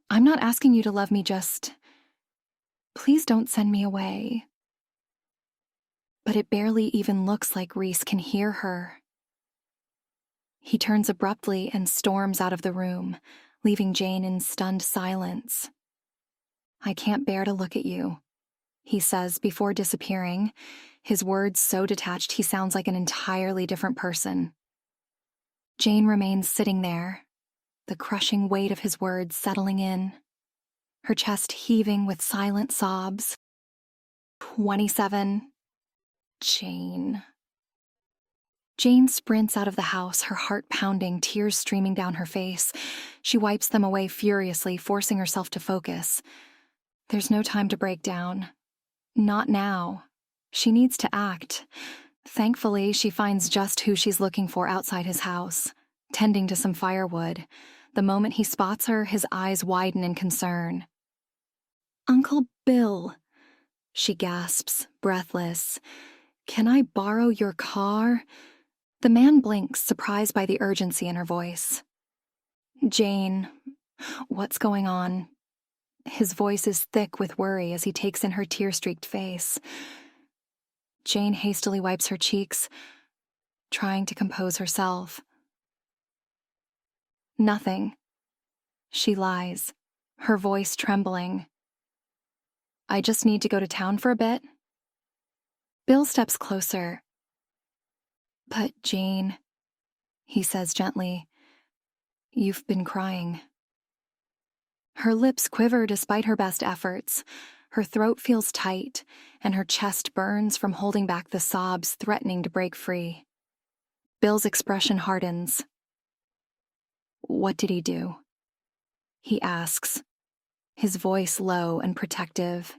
I'm not asking you to love me, just... Please don't send me away." But it barely even looks like Rhys can hear her. He turns abruptly and storms out of the room, leaving Jane in stunned silence. "I can't bear to look at you," he says before disappearing, his words so detached he sounds like an entirely different person. Jane remains sitting there, the crushing weight of his words settling in. her chest heaving with silent sobs. 27. Jane. Jane sprints out of the house, her heart pounding, tears streaming down her face. She wipes them away furiously, forcing herself to focus. There's no time to break down. Not now. She needs to act. Thankfully, she finds just who she's looking for outside his house, tending to some firewood. The moment he spots her, his eyes widen in concern. "Uncle Bill," she gasps, breathless. "Can I borrow your car?" The man blinks, surprised by the urgency in her voice. "Jane, what's going on?" His voice is thick with worry as he takes in her tear-streaked face. Jane hastily wipes her cheeks, trying to compose herself. "Nothing." She lies, her voice trembling. "I just need to go to town for a bit." Bill steps closer. "But Jane," he says gently, "you've been crying." Her lips quiver despite her best efforts. Her throat feels tight, and her chest burns from holding back the sobs threatening to break free. Bill's expression hardens. "What did he do?" he asks, his voice low and protective.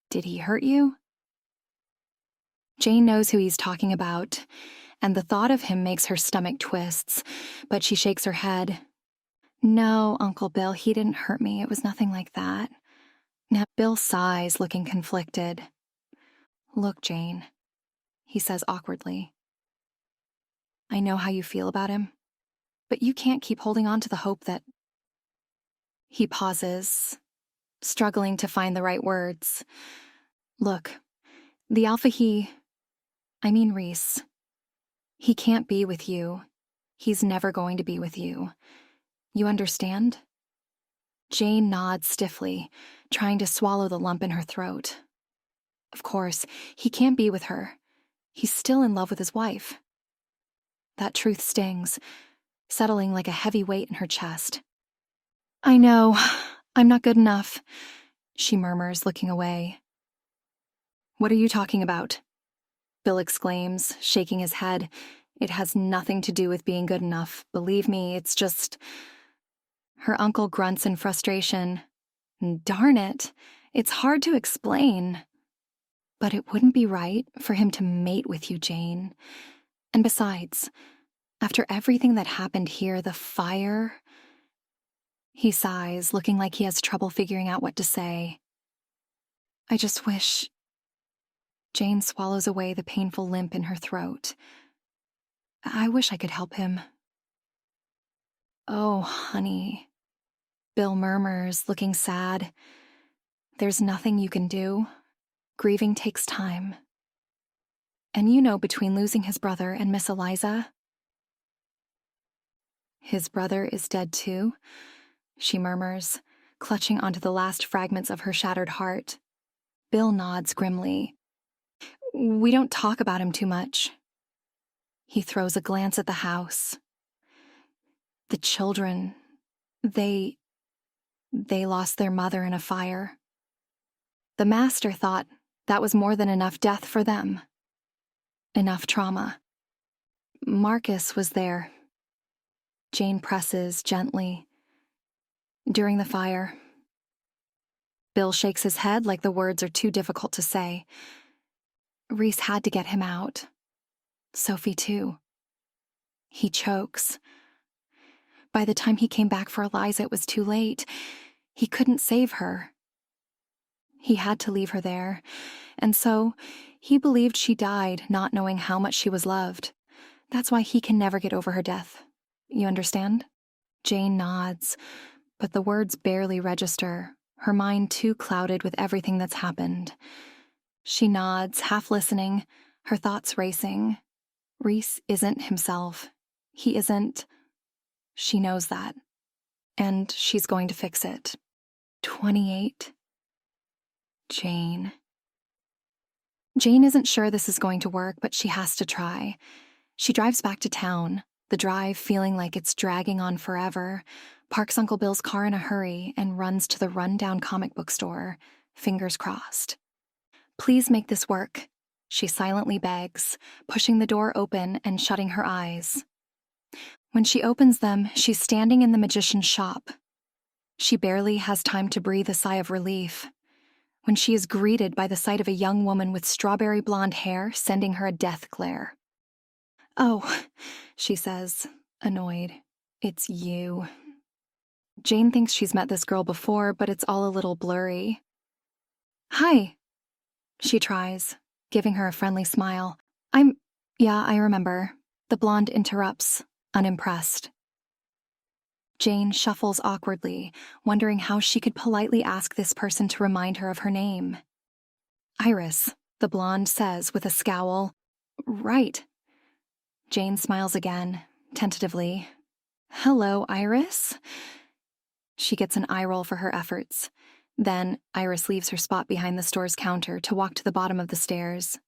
"Did he hurt you?" Jane knows who he's talking about, and the thought of him makes her stomach twists, but she shakes her head. "No, Uncle Bill, he didn't hurt me. It was nothing like that." Now Bill sighs, looking conflicted. "Look, Jane," he says awkwardly. "I know how you feel about him, but you can't keep holding on to the hope that—" He pauses, struggling to find the right words. "Look, the alpha Rees, he can't be with you. He's never going to be with you. You understand?" Jane nods stiffly, trying to swallow the lump in her throat. Of course, he can't be with her. He's still in love with his wife. That truth stings, settling like a heavy weight in her chest. "I know, I'm not good enough," she murmurs, looking away. "What are you talking about?" Bill exclaims, shaking his head. "It has nothing to do with being good enough. Believe me, it's just—" Her uncle grunts in frustration. "Darn it, it's hard to explain. But it wouldn't be right for him to mate with you, Jane. And besides, after everything that happened here, the fire—" He sighs, looking like he has trouble figuring out what to say. "I just wish—" Jane swallows away the painful limp in her throat. "I wish I could help him." "Oh, honey," Bill murmurs, looking sad. "There's nothing you can do. Grieving takes time. And you know, between losing his brother and Miss Eliza—" "His brother is dead too?" she murmurs, clutching onto the last fragments of her shattered heart. Bill nods grimly. "We don't talk about him too much." He throws a glance at the house. "The children, they lost their mother in a fire. The master thought that was more than enough death for them. Enough trauma. Marcus was there." Jane presses gently. "During the fire." Bill shakes his head like the words are too difficult to say. "Rhys had to get him out. Sophie, too." He chokes. "By the time he came back for Eliza, it was too late. He couldn't save her. He had to leave her there, and so he believed she died, not knowing how much she was loved. That's why he can never get over her death. You understand?" Jane nods, but the words barely register, her mind too clouded with everything that's happened. She nods, half listening, her thoughts racing. Rhys isn't himself. He isn't. She knows that. And she's going to fix it. 28. Jane. Jane isn't sure this is going to work, but she has to try. She drives back to town, The drive feeling like it's dragging on forever, parks Uncle Bill's car in a hurry and runs to the rundown comic book store, fingers crossed. "Please make this work," she silently begs, pushing the door open and shutting her eyes. When she opens them, she's standing in the magician's shop. She barely has time to breathe a sigh of relief when she is greeted by the sight of a young woman with strawberry blonde hair sending her a death glare. "Oh," she says, annoyed. "It's you." Jane thinks she's met this girl before, but it's all a little blurry. "Hi," she tries, giving her a friendly smile. Yeah, I remember." The blonde interrupts, unimpressed. Jane shuffles awkwardly, wondering how she could politely ask this person to remind her of her name. "Iris," the blonde says with a scowl. "Right." Jane smiles again, tentatively. "Hello, Iris." She gets an eye roll for her efforts. Then, Iris leaves her spot behind the store's counter to walk to the bottom of the stairs.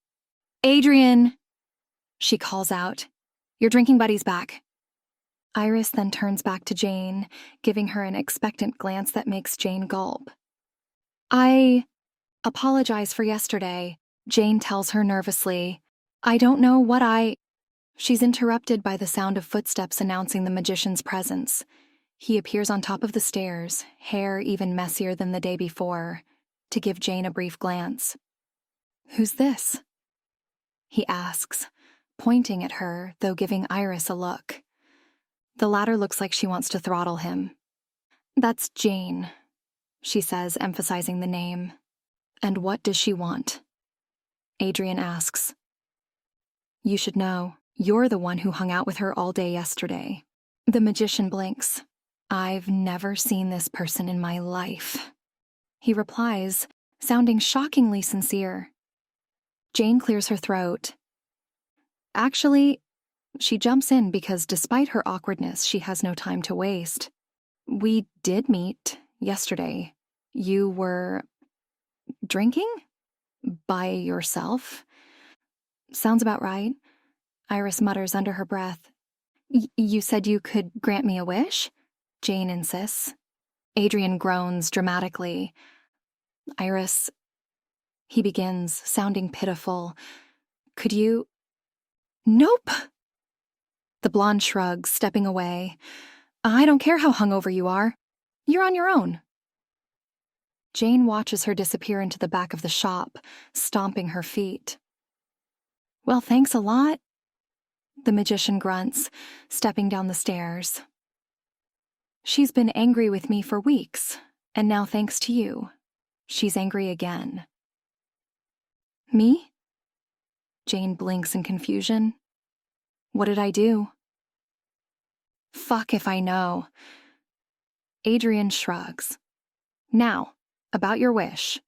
"Adrian!" she calls out. "Your drinking buddy's back." Iris then turns back to Jane, giving her an expectant glance that makes Jane gulp. "I apologize for yesterday," Jane tells her nervously. "I don't know what I—" She's interrupted by the sound of footsteps announcing the magician's presence. He appears on top of the stairs, hair even messier than the day before, to give Jane a brief glance. "Who's this?" he asks, pointing at her, though giving Iris a look. The latter looks like she wants to throttle him. "That's Jane," she says, emphasizing the name. "And what does she want?" Adrian asks. "You should know. You're the one who hung out with her all day yesterday." The magician blinks. "I've never seen this person in my life," he replies, sounding shockingly sincere. Jane clears her throat. Actually, she jumps in because despite her awkwardness, she has no time to waste. "We did meet yesterday. You were drinking? By yourself?" "Sounds about right," Iris mutters under her breath. You said you could grant me a wish?" Jane insists. Adrian groans dramatically. "Iris," he begins, sounding pitiful. "Could you—" "Nope!" The blonde shrugs, stepping away. "I don't care how hungover you are. You're on your own." Jane watches her disappear into the back of the shop, stomping her feet. "Well, thanks a lot," the magician grunts, stepping down the stairs. "She's been angry with me for weeks, and now thanks to you, she's angry again." "Me?" Jane blinks in confusion. "What did I do?" "Fuck if I know." Adrian shrugs. "Now, about your wish.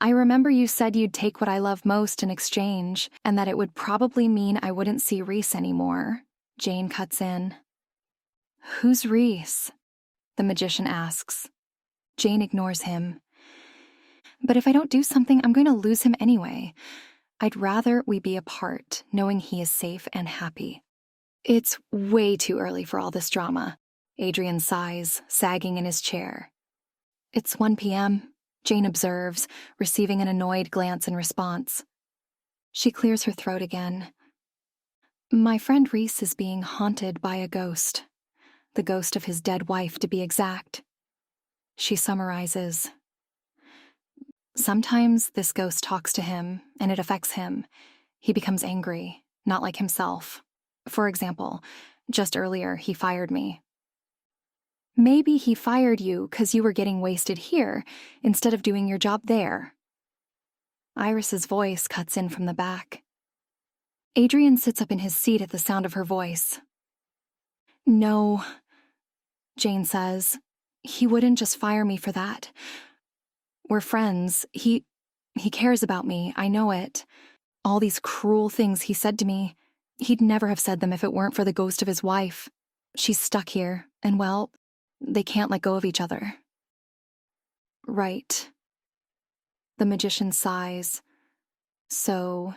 I remember you said you'd take what I love most in exchange, and that it would probably mean I wouldn't see Rees anymore." Jane cuts in. "Who's Rees?" the magician asks. Jane ignores him. "But if I don't do something, I'm going to lose him anyway. I'd rather we be apart, knowing he is safe and happy." "It's way too early for all this drama," Adrian sighs, sagging in his chair. "It's 1 p.m., Jane observes, receiving an annoyed glance in response. She clears her throat again. "My friend Rees is being haunted by a ghost. The ghost of his dead wife, to be exact." She summarizes. "Sometimes this ghost talks to him, and it affects him. He becomes angry, not like himself. For example, just earlier he fired me." "Maybe he fired you because you were getting wasted here instead of doing your job there." Iris's voice cuts in from the back. Adrian sits up in his seat at the sound of her voice. "No," Jane says. "He wouldn't just fire me for that. We're friends. He cares about me, I know it. All these cruel things he said to me, he'd never have said them if it weren't for the ghost of his wife. She's stuck here, and well, they can't let go of each other." "Right." The magician sighs. "So,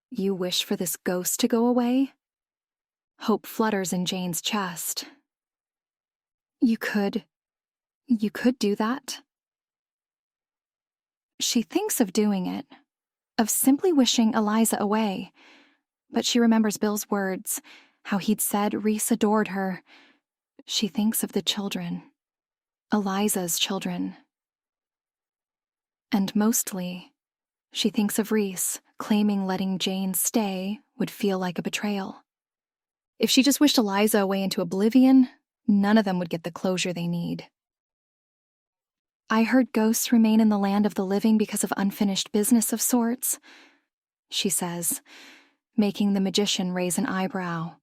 you wish for this ghost to go away?" Hope flutters in Jane's chest. You could do that? She thinks of doing it, of simply wishing Eliza away. But she remembers Bill's words, how he'd said Rhys adored her. She thinks of the children, Eliza's children. And mostly, she thinks of Rhys claiming letting Jane stay would feel like a betrayal. If she just wished Eliza away into oblivion, none of them would get the closure they need. I heard ghosts remain in the land of the living because of unfinished business of sorts, she says, making the magician raise an eyebrow.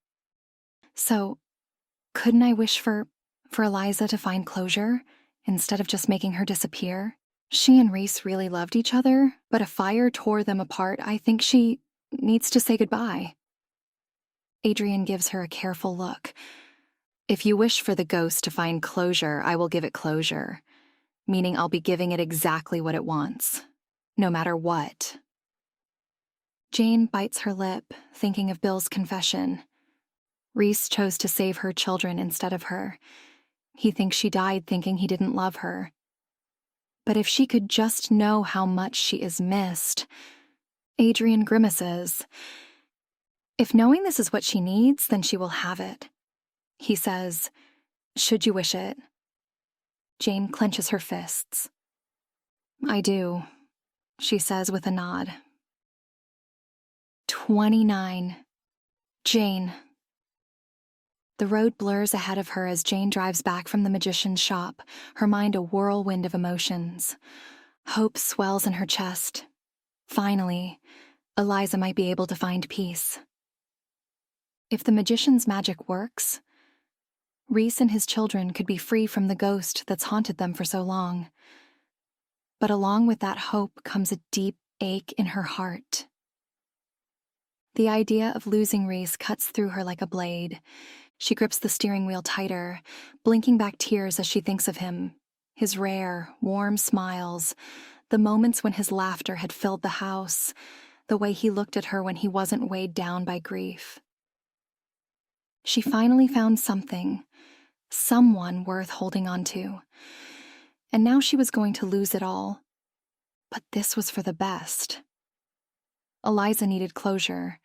So, couldn't I wish for Eliza to find closure, instead of just making her disappear? She and Rhys really loved each other, but a fire tore them apart. I think she needs to say goodbye. Adrian gives her a careful look. If you wish for the ghost to find closure, I will give it closure, meaning I'll be giving it exactly what it wants, no matter what. Jane bites her lip, thinking of Bill's confession. Rhys chose to save her children instead of her. He thinks she died thinking he didn't love her. But if she could just know how much she is missed. Adrian grimaces. If knowing this is what she needs, then she will have it. He says, should you wish it? Jane clenches her fists. I do, she says with a nod. 29. Jane. The road blurs ahead of her as Jane drives back from the magician's shop, her mind a whirlwind of emotions. Hope swells in her chest. Finally, Eliza might be able to find peace. If the magician's magic works, Rhys and his children could be free from the ghost that's haunted them for so long. But along with that hope comes a deep ache in her heart. The idea of losing Rhys cuts through her like a blade. She grips the steering wheel tighter, blinking back tears as she thinks of him, his rare, warm smiles, the moments when his laughter had filled the house, the way he looked at her when he wasn't weighed down by grief. She finally found something, someone worth holding on to. And now she was going to lose it all. But this was for the best. Eliza needed closure,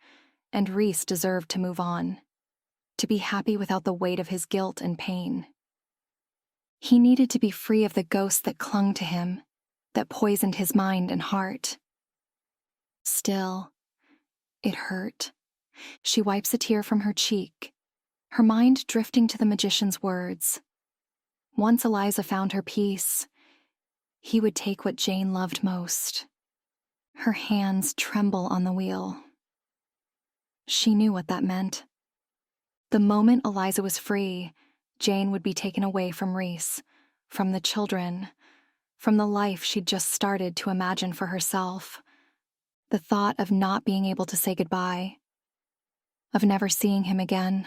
and Rhys deserved to move on, to be happy without the weight of his guilt and pain. He needed to be free of the ghost that clung to him, that poisoned his mind and heart. Still, it hurt. She wipes a tear from her cheek, her mind drifting to the magician's words. Once Eliza found her peace, he would take what Jane loved most. Her hands tremble on the wheel. She knew what that meant. The moment Eliza was free, Jane would be taken away from Rhys, from the children, from the life she'd just started to imagine for herself. The thought of not being able to say goodbye, of never seeing him again.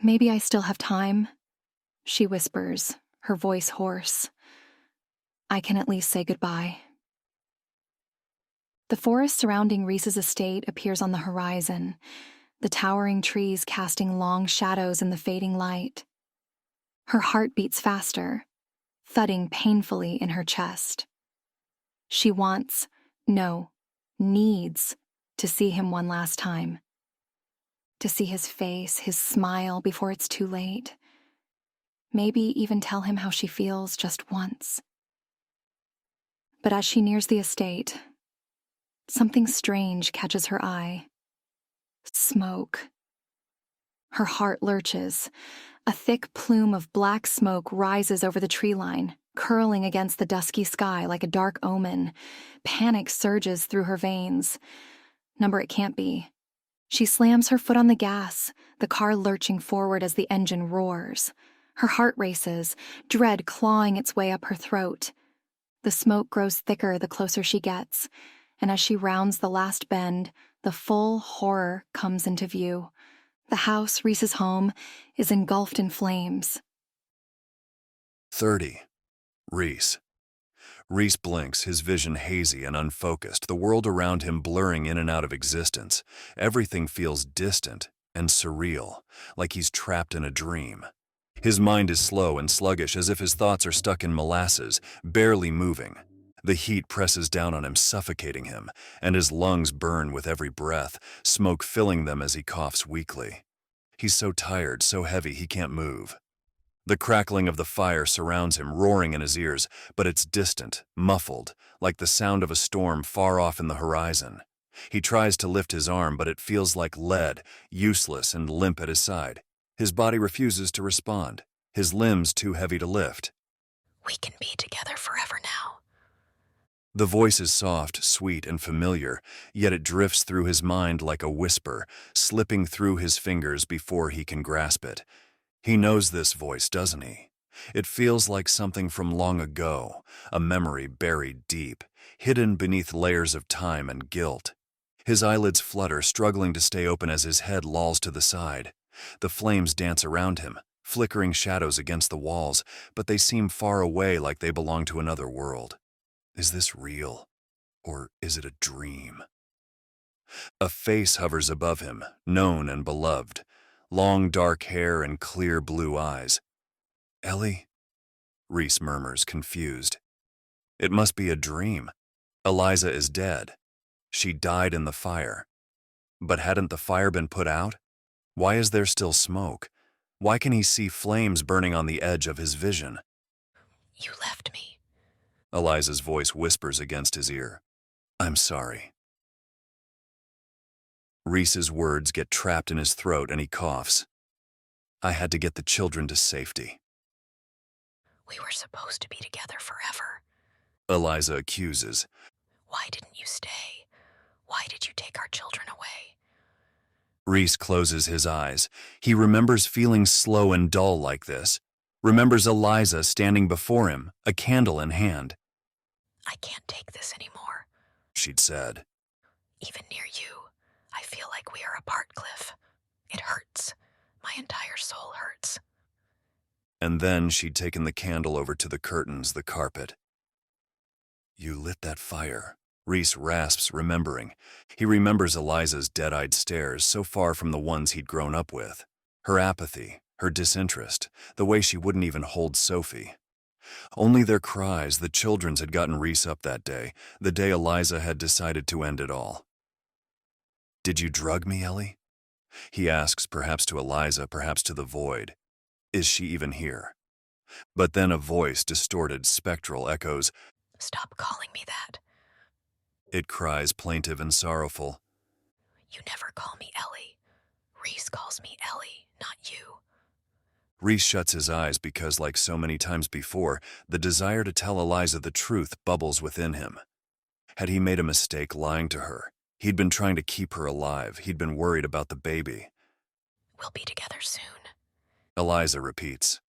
Maybe I still have time, she whispers, her voice hoarse. I can at least say goodbye. The forest surrounding Rhys's estate appears on the horizon, the towering trees casting long shadows in the fading light. Her heart beats faster, thudding painfully in her chest. She needs to see him one last time. To see his face, his smile before it's too late. Maybe even tell him how she feels just once. But as she nears the estate, something strange catches her eye. Smoke. Her heart lurches. A thick plume of black smoke rises over the tree line, curling against the dusky sky like a dark omen. Panic surges through her veins. Number it can't be. She slams her foot on the gas, the car lurching forward as the engine roars. Her heart races, dread clawing its way up her throat. The smoke grows thicker the closer she gets, and as she rounds the last bend, the full horror comes into view. The house, Rhys's home, is engulfed in flames. 30. Rhys. Rhys blinks, his vision hazy and unfocused, the world around him blurring in and out of existence. Everything feels distant and surreal, like he's trapped in a dream. His mind is slow and sluggish, as if his thoughts are stuck in molasses, barely moving. The heat presses down on him, suffocating him, and his lungs burn with every breath, smoke filling them as he coughs weakly. He's so tired, so heavy, he can't move. The crackling of the fire surrounds him, roaring in his ears, but it's distant, muffled, like the sound of a storm far off in the horizon. He tries to lift his arm, but it feels like lead, useless and limp at his side. His body refuses to respond, his limbs too heavy to lift. We can be together forever now. The voice is soft, sweet, and familiar, yet it drifts through his mind like a whisper, slipping through his fingers before he can grasp it. He knows this voice, doesn't he? It feels like something from long ago, a memory buried deep, hidden beneath layers of time and guilt. His eyelids flutter, struggling to stay open as his head lolls to the side. The flames dance around him, flickering shadows against the walls, but they seem far away, like they belong to another world. Is this real, or is it a dream? A face hovers above him, known and beloved. Long dark hair and clear blue eyes. Ellie? Rhys murmurs, confused. It must be a dream. Eliza is dead. She died in the fire. But hadn't the fire been put out? Why is there still smoke? Why can he see flames burning on the edge of his vision? You left me. Eliza's voice whispers against his ear. I'm sorry. Rhys's words get trapped in his throat and he coughs. I had to get the children to safety. We were supposed to be together forever. Eliza accuses. Why didn't you stay? Why did you take our children away? Rhys closes his eyes. He remembers feeling slow and dull like this. Remembers Eliza standing before him, a candle in hand. I can't take this anymore, She'd said. Even near you, I feel like we are apart, Cliff. It hurts. My entire soul hurts. And then she'd taken the candle over to the curtains, the carpet. You lit that fire, Rhys rasps, remembering. He remembers Eliza's dead-eyed stares, so far from the ones he'd grown up with. Her apathy, her disinterest, the way she wouldn't even hold Sophie. Only their cries, the children's, had gotten Rhys up that day, the day Eliza had decided to end it all. Did you drug me, Ellie? He asks, perhaps to Eliza, perhaps to the void. Is she even here? But then a voice, distorted, spectral, echoes, Stop calling me that. It cries, plaintive and sorrowful. You never call me Ellie. Rhys calls me Ellie, not you. Rhys shuts his eyes because, like so many times before, the desire to tell Eliza the truth bubbles within him. Had he made a mistake lying to her? He'd been trying to keep her alive. He'd been worried about the baby. We'll be together soon. Eliza repeats.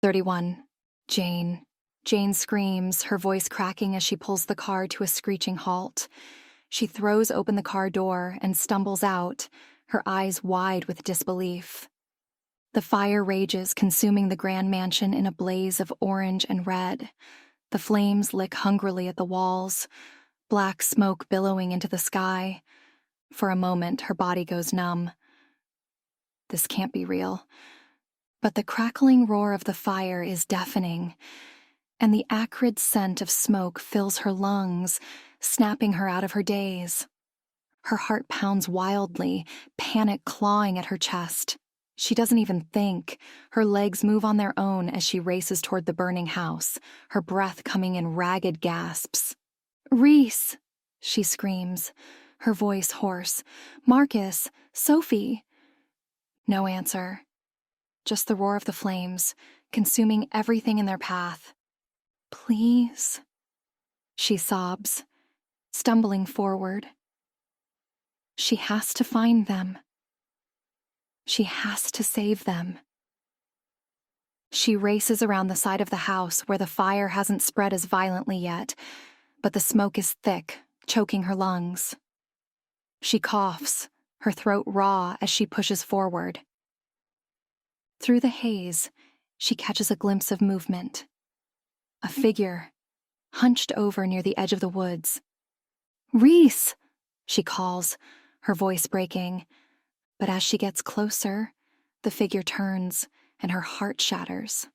31. Jane. Jane screams, her voice cracking as she pulls the car to a screeching halt. She throws open the car door and stumbles out, her eyes wide with disbelief. The fire rages, consuming the grand mansion in a blaze of orange and red. The flames lick hungrily at the walls, black smoke billowing into the sky. For a moment, her body goes numb. This can't be real. But the crackling roar of the fire is deafening, and the acrid scent of smoke fills her lungs, snapping her out of her daze. Her heart pounds wildly, panic clawing at her chest. She doesn't even think. Her legs move on their own as she races toward the burning house, her breath coming in ragged gasps. Rees, she screams, her voice hoarse. Marcus, Sophie. No answer. Just the roar of the flames, consuming everything in their path. Please, she sobs, stumbling forward. She has to find them. She has to save them. She races around the side of the house where the fire hasn't spread as violently yet, but the smoke is thick, choking her lungs. She coughs, her throat raw as she pushes forward. Through the haze, she catches a glimpse of movement. A figure, hunched over near the edge of the woods. Rees, she calls, her voice breaking. But as she gets closer, the figure turns and her heart shatters.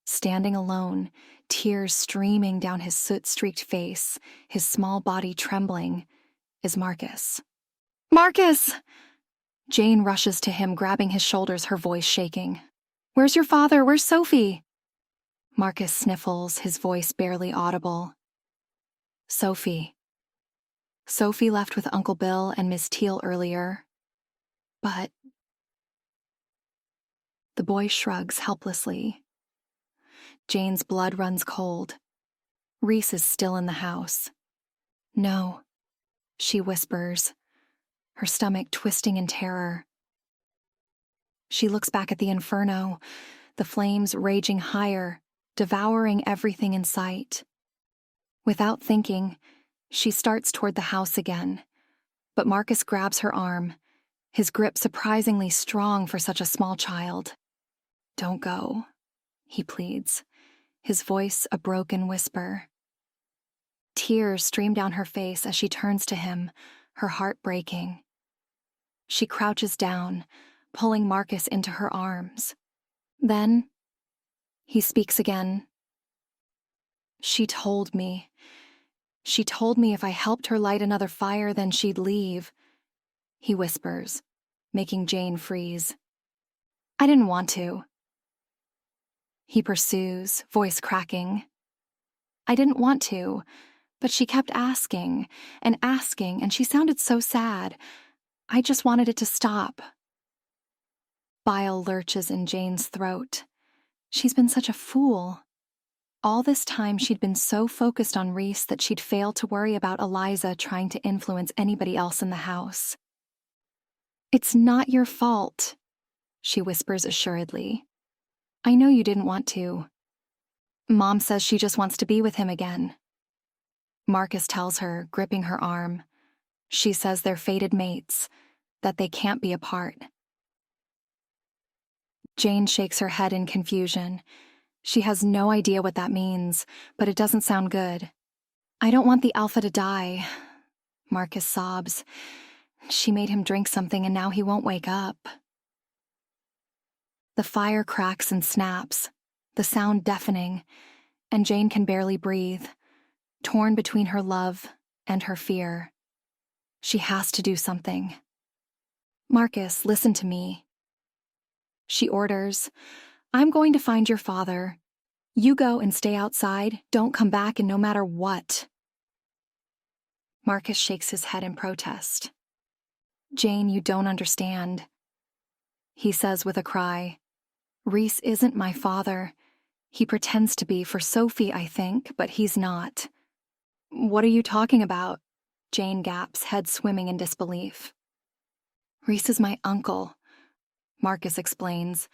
Standing alone, tears streaming down his soot-streaked face, his small body trembling, is Marcus. Marcus! Jane rushes to him, grabbing his shoulders, her voice shaking. Where's your father? Where's Sophie? Marcus sniffles, his voice barely audible. Sophie. Sophie left with Uncle Bill and Miss Teal earlier. But... The boy shrugs helplessly. Jane's blood runs cold. Rees is still in the house. No, she whispers, her stomach twisting in terror. She looks back at the inferno, the flames raging higher, devouring everything in sight. Without thinking, she starts toward the house again, but Marcus grabs her arm, his grip surprisingly strong for such a small child. Don't go, he pleads, his voice a broken whisper. Tears stream down her face as she turns to him, her heart breaking. She crouches down, pulling Marcus into her arms. Then, he speaks again. She told me if I helped her light another fire, then she'd leave, he whispers, making Jane freeze. I didn't want to. He pursues, voice cracking. I didn't want to, but she kept asking, and she sounded so sad. I just wanted it to stop. Bile lurches in Jane's throat. She's been such a fool. All this time she'd been so focused on Rees that she'd failed to worry about Eliza trying to influence anybody else in the house. It's not your fault, she whispers assuredly. I know you didn't want to. Mom says she just wants to be with him again. Marcus tells her, gripping her arm. She says they're fated mates, that they can't be apart. Jane shakes her head in confusion. She has no idea what that means, but it doesn't sound good. I don't want the alpha to die, Marcus sobs. She made him drink something and now he won't wake up. The fire cracks and snaps, the sound deafening, and Jane can barely breathe, torn between her love and her fear. She has to do something. Marcus, listen to me. She orders, I'm going to find your father. You go and stay outside, don't come back, and no matter what. Marcus shakes his head in protest. Jane, you don't understand. He says with a cry, Rees isn't my father. He pretends to be for Sophie, I think, but he's not. What are you talking about? Jane gaps, head swimming in disbelief. Rees is my uncle, Marcus explains.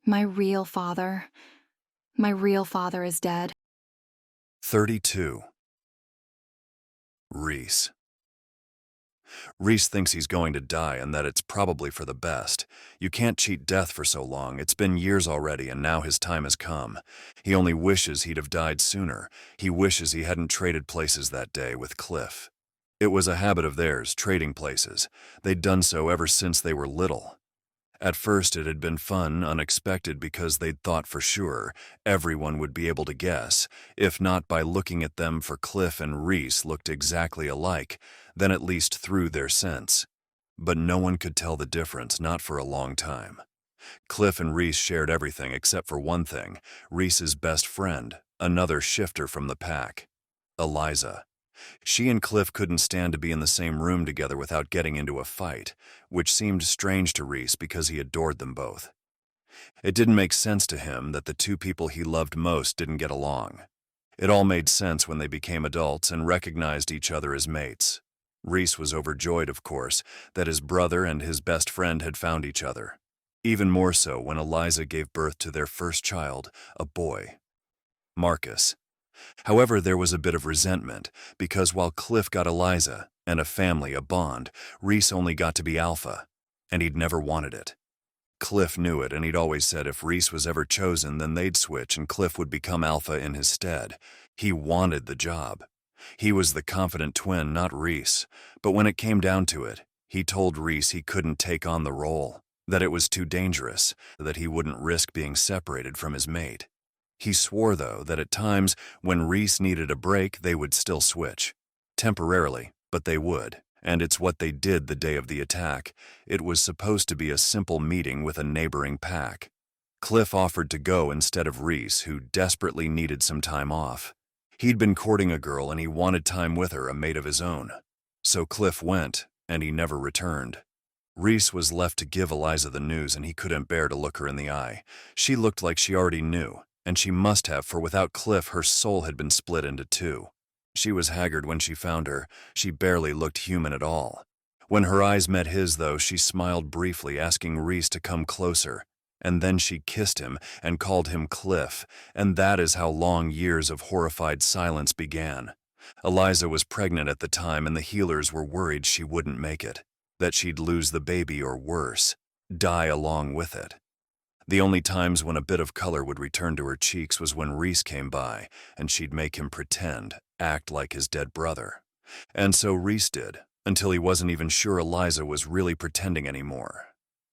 My real father is dead. 32. Rees. Rees thinks he's going to die and that it's probably for the best. You can't cheat death for so long. It's been years already and now his time has come. He only wishes he'd have died sooner. He wishes he hadn't traded places that day with Cliff. It was a habit of theirs, trading places. They'd done so ever since they were little. At first it had been fun, unexpected, because they'd thought for sure everyone would be able to guess, if not by looking at them, for Cliff and Rees looked exactly alike, then at least through their sense. But no one could tell the difference, not for a long time. Cliff and Rees shared everything except for one thing, Rees's best friend, another shifter from the pack, Eliza. She and Cliff couldn't stand to be in the same room together without getting into a fight, which seemed strange to Rees because he adored them both. It didn't make sense to him that the two people he loved most didn't get along. It all made sense when they became adults and recognized each other as mates. Rees was overjoyed, of course, that his brother and his best friend had found each other. Even more so when Eliza gave birth to their first child, a boy, Marcus. However, there was a bit of resentment, because while Cliff got Eliza, and a family, a bond, Rees only got to be alpha, and he'd never wanted it. Cliff knew it, and he'd always said if Rees was ever chosen, then they'd switch and Cliff would become alpha in his stead. He wanted the job. He was the confident twin, not Rees, but when it came down to it, He told Rees he couldn't take on the role, that it was too dangerous, that he wouldn't risk being separated from his mate. He swore, though, that at times when Rees needed a break, they would still switch. Temporarily, but they would, and it's what they did the day of the attack. It was supposed to be a simple meeting with a neighboring pack. Cliff offered to go instead of Rees, who desperately needed some time off. He'd been courting a girl and he wanted time with her, a mate of his own. So Cliff went, and he never returned. Rees was left to give Eliza the news, and he couldn't bear to look her in the eye. She looked like she already knew, and she must have, for without Cliff her soul had been split into two. She was haggard when she found her. She barely looked human at all. When her eyes met his, though, she smiled briefly, asking Rees to come closer. And then she kissed him and called him Cliff, and that is how long years of horrified silence began. Eliza was pregnant at the time, and the healers were worried she wouldn't make it, that she'd lose the baby or worse, die along with it. The only times when a bit of color would return to her cheeks was when Rees came by, and she'd make him pretend, act like his dead brother. And so Rees did, until he wasn't even sure Eliza was really pretending anymore.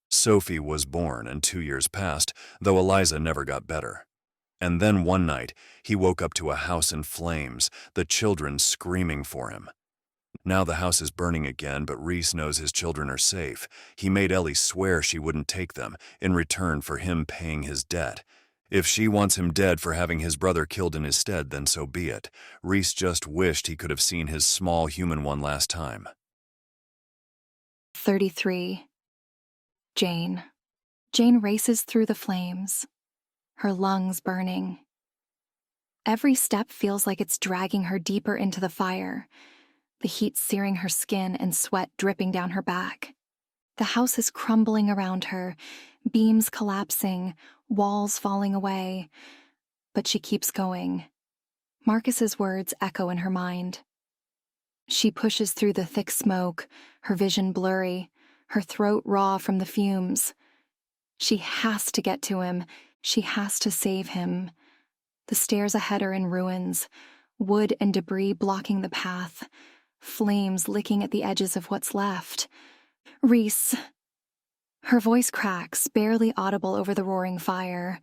Sophie was born, and 2 years passed, though Eliza never got better. And then one night, he woke up to a house in flames, the children screaming for him. Now the house is burning again, but Rees knows his children are safe. He made Ellie swear she wouldn't take them, in return for him paying his debt. If she wants him dead for having his brother killed in his stead, then so be it. Rees just wished he could have seen his small human one last time. 33. Jane. Jane races through the flames, her lungs burning. Every step feels like it's dragging her deeper into the fire, the heat searing her skin and sweat dripping down her back. The house is crumbling around her, beams collapsing, walls falling away. But she keeps going. Marcus's words echo in her mind. She pushes through the thick smoke, her vision blurry, her throat raw from the fumes. She has to get to him. She has to save him. The stairs ahead are in ruins, wood and debris blocking the path, flames licking at the edges of what's left. Rees. Her voice cracks, barely audible over the roaring fire.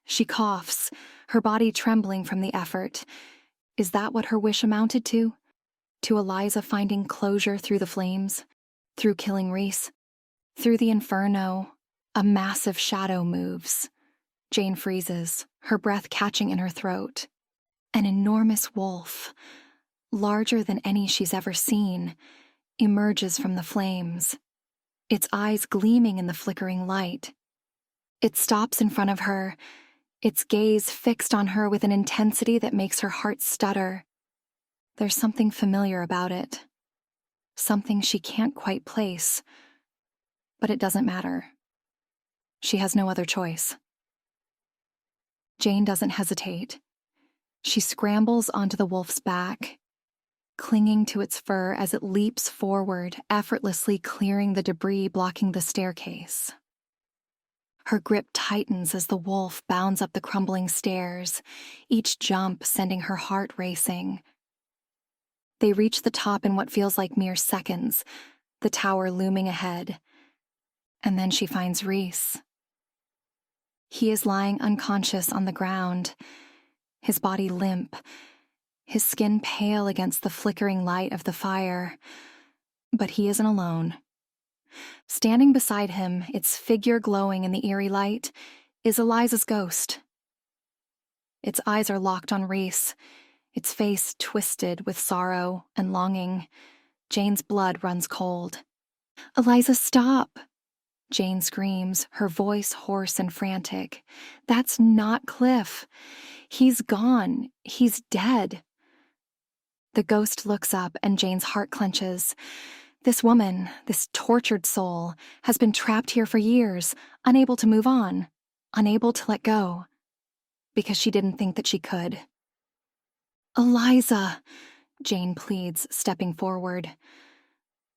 She coughs, her body trembling from the effort. Is that what her wish amounted to? To Eliza finding closure through the flames? Through killing Rees? Through the inferno? A massive shadow moves. Jane freezes, her breath catching in her throat. An enormous wolf, larger than any she's ever seen, emerges from the flames, its eyes gleaming in the flickering light. It stops in front of her, its gaze fixed on her with an intensity that makes her heart stutter. There's something familiar about it, something she can't quite place, but it doesn't matter. She has no other choice. Jane doesn't hesitate. She scrambles onto the wolf's back, clinging to its fur as it leaps forward, effortlessly clearing the debris blocking the staircase. Her grip tightens as the wolf bounds up the crumbling stairs, each jump sending her heart racing. They reach the top in what feels like mere seconds, the tower looming ahead. And then she finds Rees. He is lying unconscious on the ground, his body limp, his skin pale against the flickering light of the fire. But he isn't alone. Standing beside him, its figure glowing in the eerie light, is Eliza's ghost. Its eyes are locked on Rees, its face twisted with sorrow and longing. Jane's blood runs cold. "Eliza, stop!" Jane screams, her voice hoarse and frantic. "That's not Cliff. He's gone. He's dead." The ghost looks up and Jane's heart clenches. This woman, this tortured soul, has been trapped here for years, unable to move on, unable to let go, because she didn't think that she could. "Eliza," Jane pleads, stepping forward.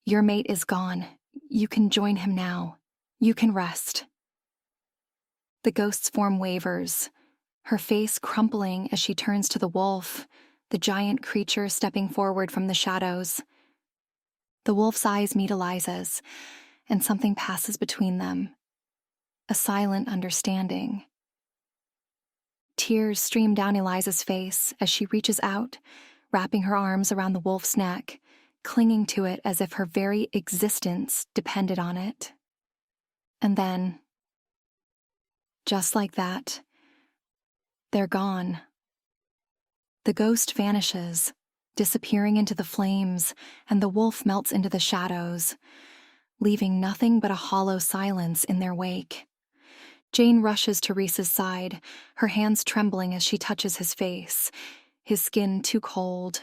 "Your mate is gone. You can join him now. You can rest." The ghost's form wavers, her face crumpling as she turns to the wolf, the giant creature stepping forward from the shadows. The wolf's eyes meet Eliza's, and something passes between them. A silent understanding. Tears stream down Eliza's face as she reaches out, wrapping her arms around the wolf's neck, clinging to it as if her very existence depended on it. And then, just like that, they're gone. The ghost vanishes, disappearing into the flames, and the wolf melts into the shadows, leaving nothing but a hollow silence in their wake. Jane rushes to Rhys's side, her hands trembling as she touches his face, his skin too cold,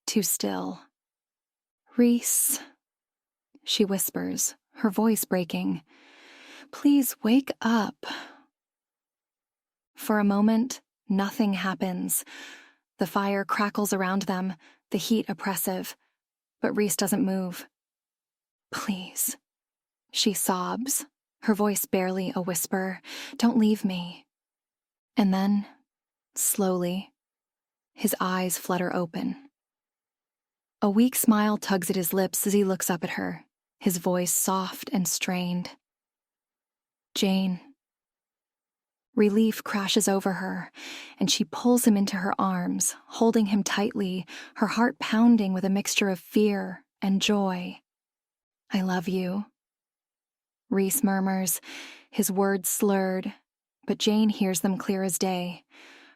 too still. "Rhys," she whispers, her voice breaking. "Please wake up." For a moment, nothing happens. The fire crackles around them, the heat oppressive, but Rhys doesn't move. "Please," she sobs, her voice barely a whisper. "Don't leave me." And then, slowly, his eyes flutter open. A weak smile tugs at his lips as he looks up at her, his voice soft and strained. "Jane." Relief crashes over her, and she pulls him into her arms, holding him tightly, her heart pounding with a mixture of fear and joy. "I love you," Rhys murmurs, his words slurred, but Jane hears them clear as day.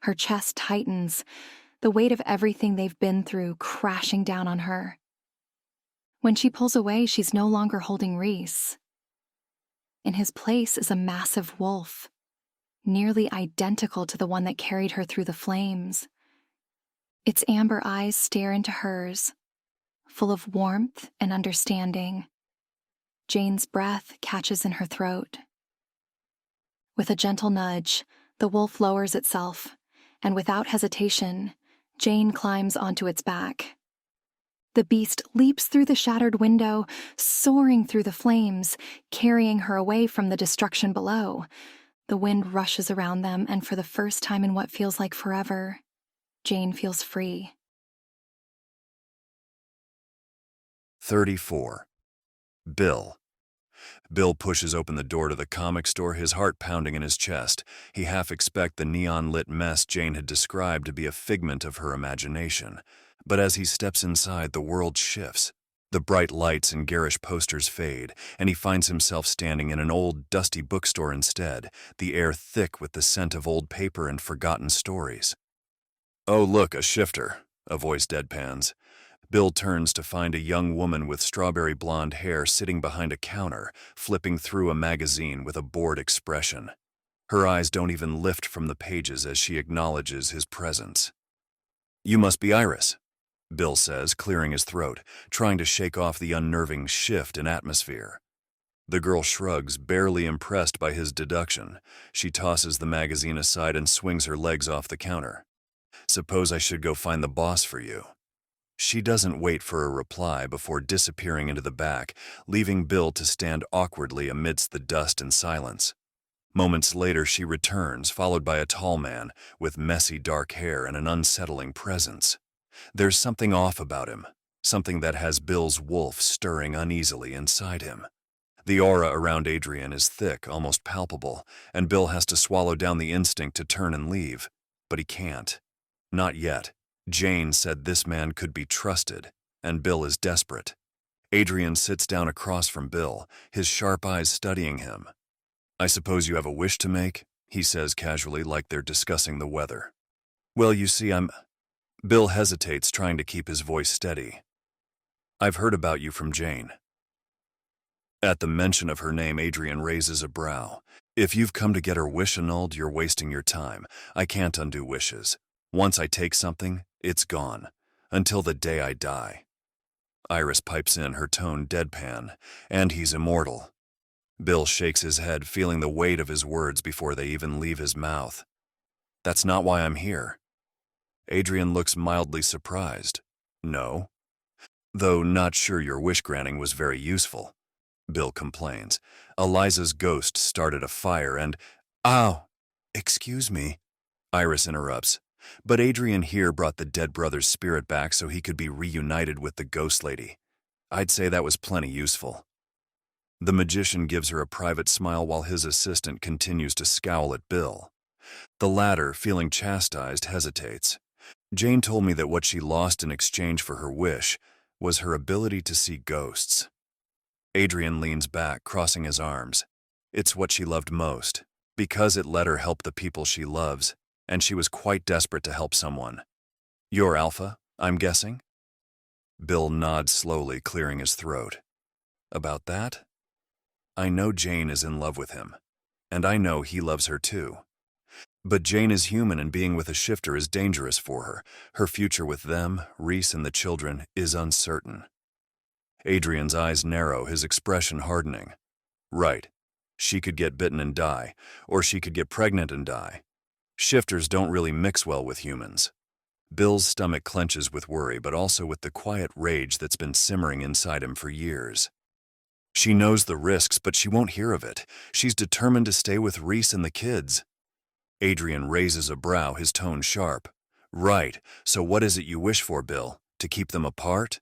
Her chest tightens, the weight of everything they've been through crashing down on her. When she pulls away, she's no longer holding Rhys. In his place is a massive wolf, nearly identical to the one that carried her through the flames. Its amber eyes stare into hers, full of warmth and understanding. Jane's breath catches in her throat. With a gentle nudge, the wolf lowers itself, and without hesitation, Jane climbs onto its back. The beast leaps through the shattered window, soaring through the flames, carrying her away from the destruction below. The wind rushes around them, and for the first time in what feels like forever, Jane feels free. 34. Bill. Bill pushes open the door to the comic store, his heart pounding in his chest. He half expects the neon-lit mess Jane had described to be a figment of her imagination. But as he steps inside, the world shifts. The bright lights and garish posters fade, and he finds himself standing in an old, dusty bookstore instead, the air thick with the scent of old paper and forgotten stories. "Oh, look, a shifter," a voice deadpans. Bill turns to find a young woman with strawberry blonde hair sitting behind a counter, flipping through a magazine with a bored expression. Her eyes don't even lift from the pages as she acknowledges his presence. "You must be Iris," Bill says, clearing his throat, trying to shake off the unnerving shift in atmosphere. The girl shrugs, barely impressed by his deduction. She tosses the magazine aside and swings her legs off the counter. "Suppose I should go find the boss for you." She doesn't wait for a reply before disappearing into the back, leaving Bill to stand awkwardly amidst the dust and silence. Moments later, she returns, followed by a tall man with messy dark hair and an unsettling presence. There's something off about him, something that has Bill's wolf stirring uneasily inside him. The aura around Adrian is thick, almost palpable, and Bill has to swallow down the instinct to turn and leave. But he can't. Not yet. Jane said this man could be trusted, and Bill is desperate. Adrian sits down across from Bill, his sharp eyes studying him. "I suppose you have a wish to make?" he says casually, like they're discussing the weather. "Well, you see, Bill hesitates, trying to keep his voice steady. "I've heard about you from Jane." At the mention of her name, Adrian raises a brow. "If you've come to get her wish annulled, you're wasting your time. I can't undo wishes. Once I take something, it's gone. Until the day I die." Iris pipes in, her tone deadpan. "And he's immortal." Bill shakes his head, feeling the weight of his words before they even leave his mouth. "That's not why I'm here." Adrian looks mildly surprised. "No? Though not sure your wish-granting was very useful," Bill complains. "Eliza's ghost started a fire and—" "Ow! Excuse me," Iris interrupts. But Adrian here brought the dead brother's spirit back so he could be reunited with the ghost lady. I'd say that was plenty useful. The magician gives her a private smile while his assistant continues to scowl at Bill. The latter, feeling chastised, hesitates. Jane told me that what she lost in exchange for her wish was her ability to see ghosts. Adrian leans back, crossing his arms. It's what she loved most, because it let her help the people she loves, and she was quite desperate to help someone. You're Alpha, I'm guessing? Bill nods slowly, clearing his throat. About that? I know Jane is in love with him, and I know he loves her too. But Jane is human, and being with a shifter is dangerous for her. Her future with them, Rees and the children, is uncertain. Adrian's eyes narrow, his expression hardening. Right. She could get bitten and die, or she could get pregnant and die. Shifters don't really mix well with humans. Bill's stomach clenches with worry, but also with the quiet rage that's been simmering inside him for years. She knows the risks, but she won't hear of it. She's determined to stay with Rees and the kids. Adrian raises a brow, his tone sharp. Right, so what is it you wish for, Bill? To keep them apart?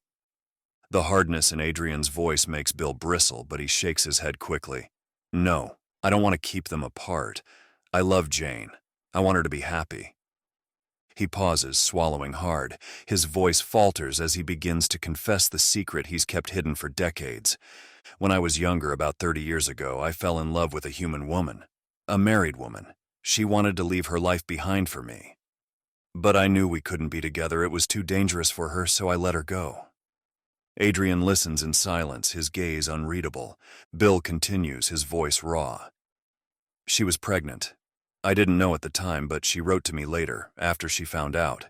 The hardness in Adrian's voice makes Bill bristle, but he shakes his head quickly. No, I don't want to keep them apart. I love Jane. I want her to be happy. He pauses, swallowing hard. His voice falters as he begins to confess the secret he's kept hidden for decades. When I was younger, about 30 years ago, I fell in love with a human woman. A married woman. She wanted to leave her life behind for me. But I knew we couldn't be together. It was too dangerous for her, so I let her go. Adrian listens in silence, his gaze unreadable. Bill continues, his voice raw. She was pregnant. I didn't know at the time, but she wrote to me later, after she found out.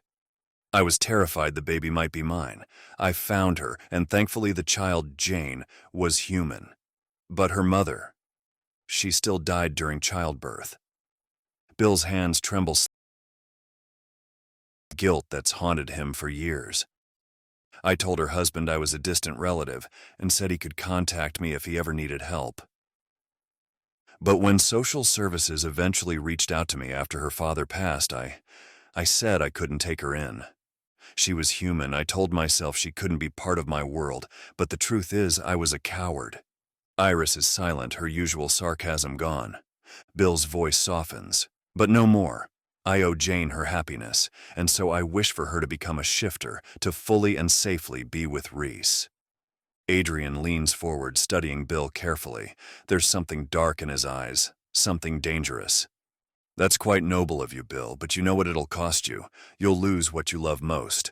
I was terrified the baby might be mine. I found her, and thankfully the child, Jane, was human. But her mother, she still died during childbirth. Bill's hands tremble. Guilt that's haunted him for years. I told her husband I was a distant relative and said he could contact me if he ever needed help. But when social services eventually reached out to me after her father passed, I said I couldn't take her in. She was human. I told myself she couldn't be part of my world, but the truth is I was a coward. Iris is silent, her usual sarcasm gone. Bill's voice softens. But no more. I owe Jane her happiness, and so I wish for her to become a shifter, to fully and safely be with Rees. Adrian leans forward, studying Bill carefully. There's something dark in his eyes, something dangerous. That's quite noble of you, Bill, but you know what it'll cost you. You'll lose what you love most.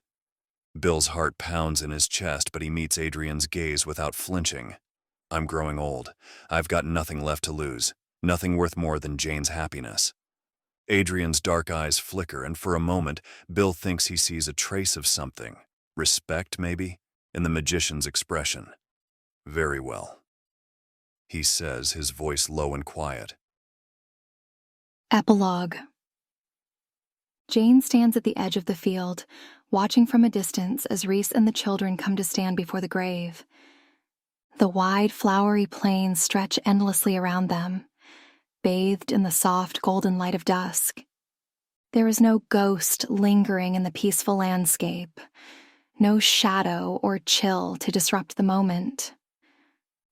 Bill's heart pounds in his chest, but he meets Adrian's gaze without flinching. I'm growing old. I've got nothing left to lose, nothing worth more than Jane's happiness. Adrian's dark eyes flicker, and for a moment, Bill thinks he sees a trace of something. Respect, maybe, in the magician's expression. Very well, he says, his voice low and quiet. Epilogue. Jane stands at the edge of the field, watching from a distance as Rees and the children come to stand before the grave. The wide, flowery plains stretch endlessly around them, bathed in the soft, golden light of dusk. There is no ghost lingering in the peaceful landscape, no shadow or chill to disrupt the moment.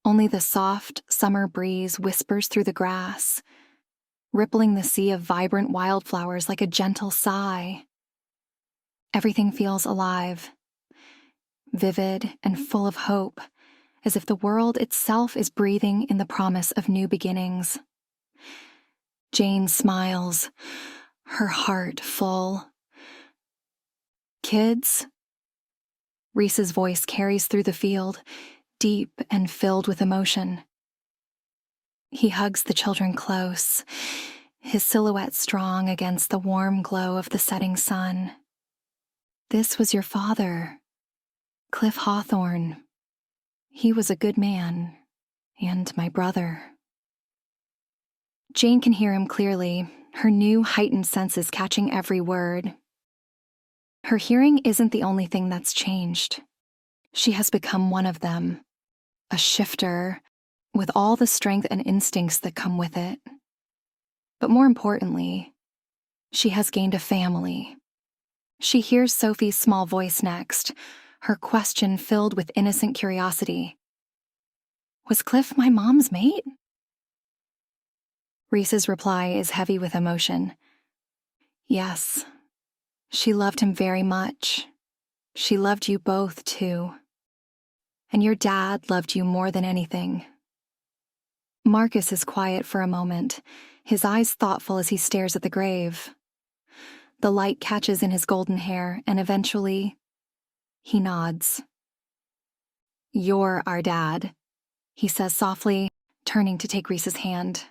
Only the soft summer breeze whispers through the grass, rippling the sea of vibrant wildflowers like a gentle sigh. Everything feels alive, vivid and full of hope, as if the world itself is breathing in the promise of new beginnings. Jane smiles, her heart full. Kids? Rees's voice carries through the field, deep and filled with emotion. He hugs the children close, his silhouette strong against the warm glow of the setting sun. This was your father, Cliff Hawthorne. He was a good man, and my brother. Jane can hear him clearly, her new heightened senses catching every word. Her hearing isn't the only thing that's changed. She has become one of them, a shifter, with all the strength and instincts that come with it. But more importantly, she has gained a family. She hears Sophie's small voice next, her question filled with innocent curiosity. Was Cliff my mom's mate? Rees's reply is heavy with emotion. Yes. She loved him very much. She loved you both, too. And your dad loved you more than anything. Marcus is quiet for a moment, his eyes thoughtful as he stares at the grave. The light catches in his golden hair, and eventually, he nods. You're our dad, he says softly, turning to take Rees's hand.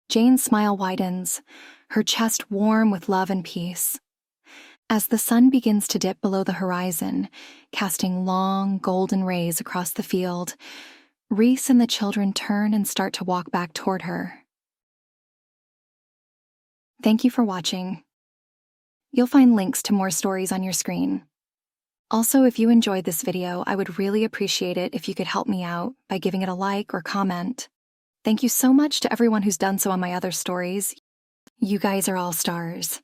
Jane's smile widens, her chest warm with love and peace. As the sun begins to dip below the horizon, casting long, golden rays across the field, Rees and the children turn and start to walk back toward her. Thank you for watching. You'll find links to more stories on your screen. Also, if you enjoyed this video, I would really appreciate it if you could help me out by giving it a like or comment. Thank you so much to everyone who's done so on my other stories. You guys are all stars.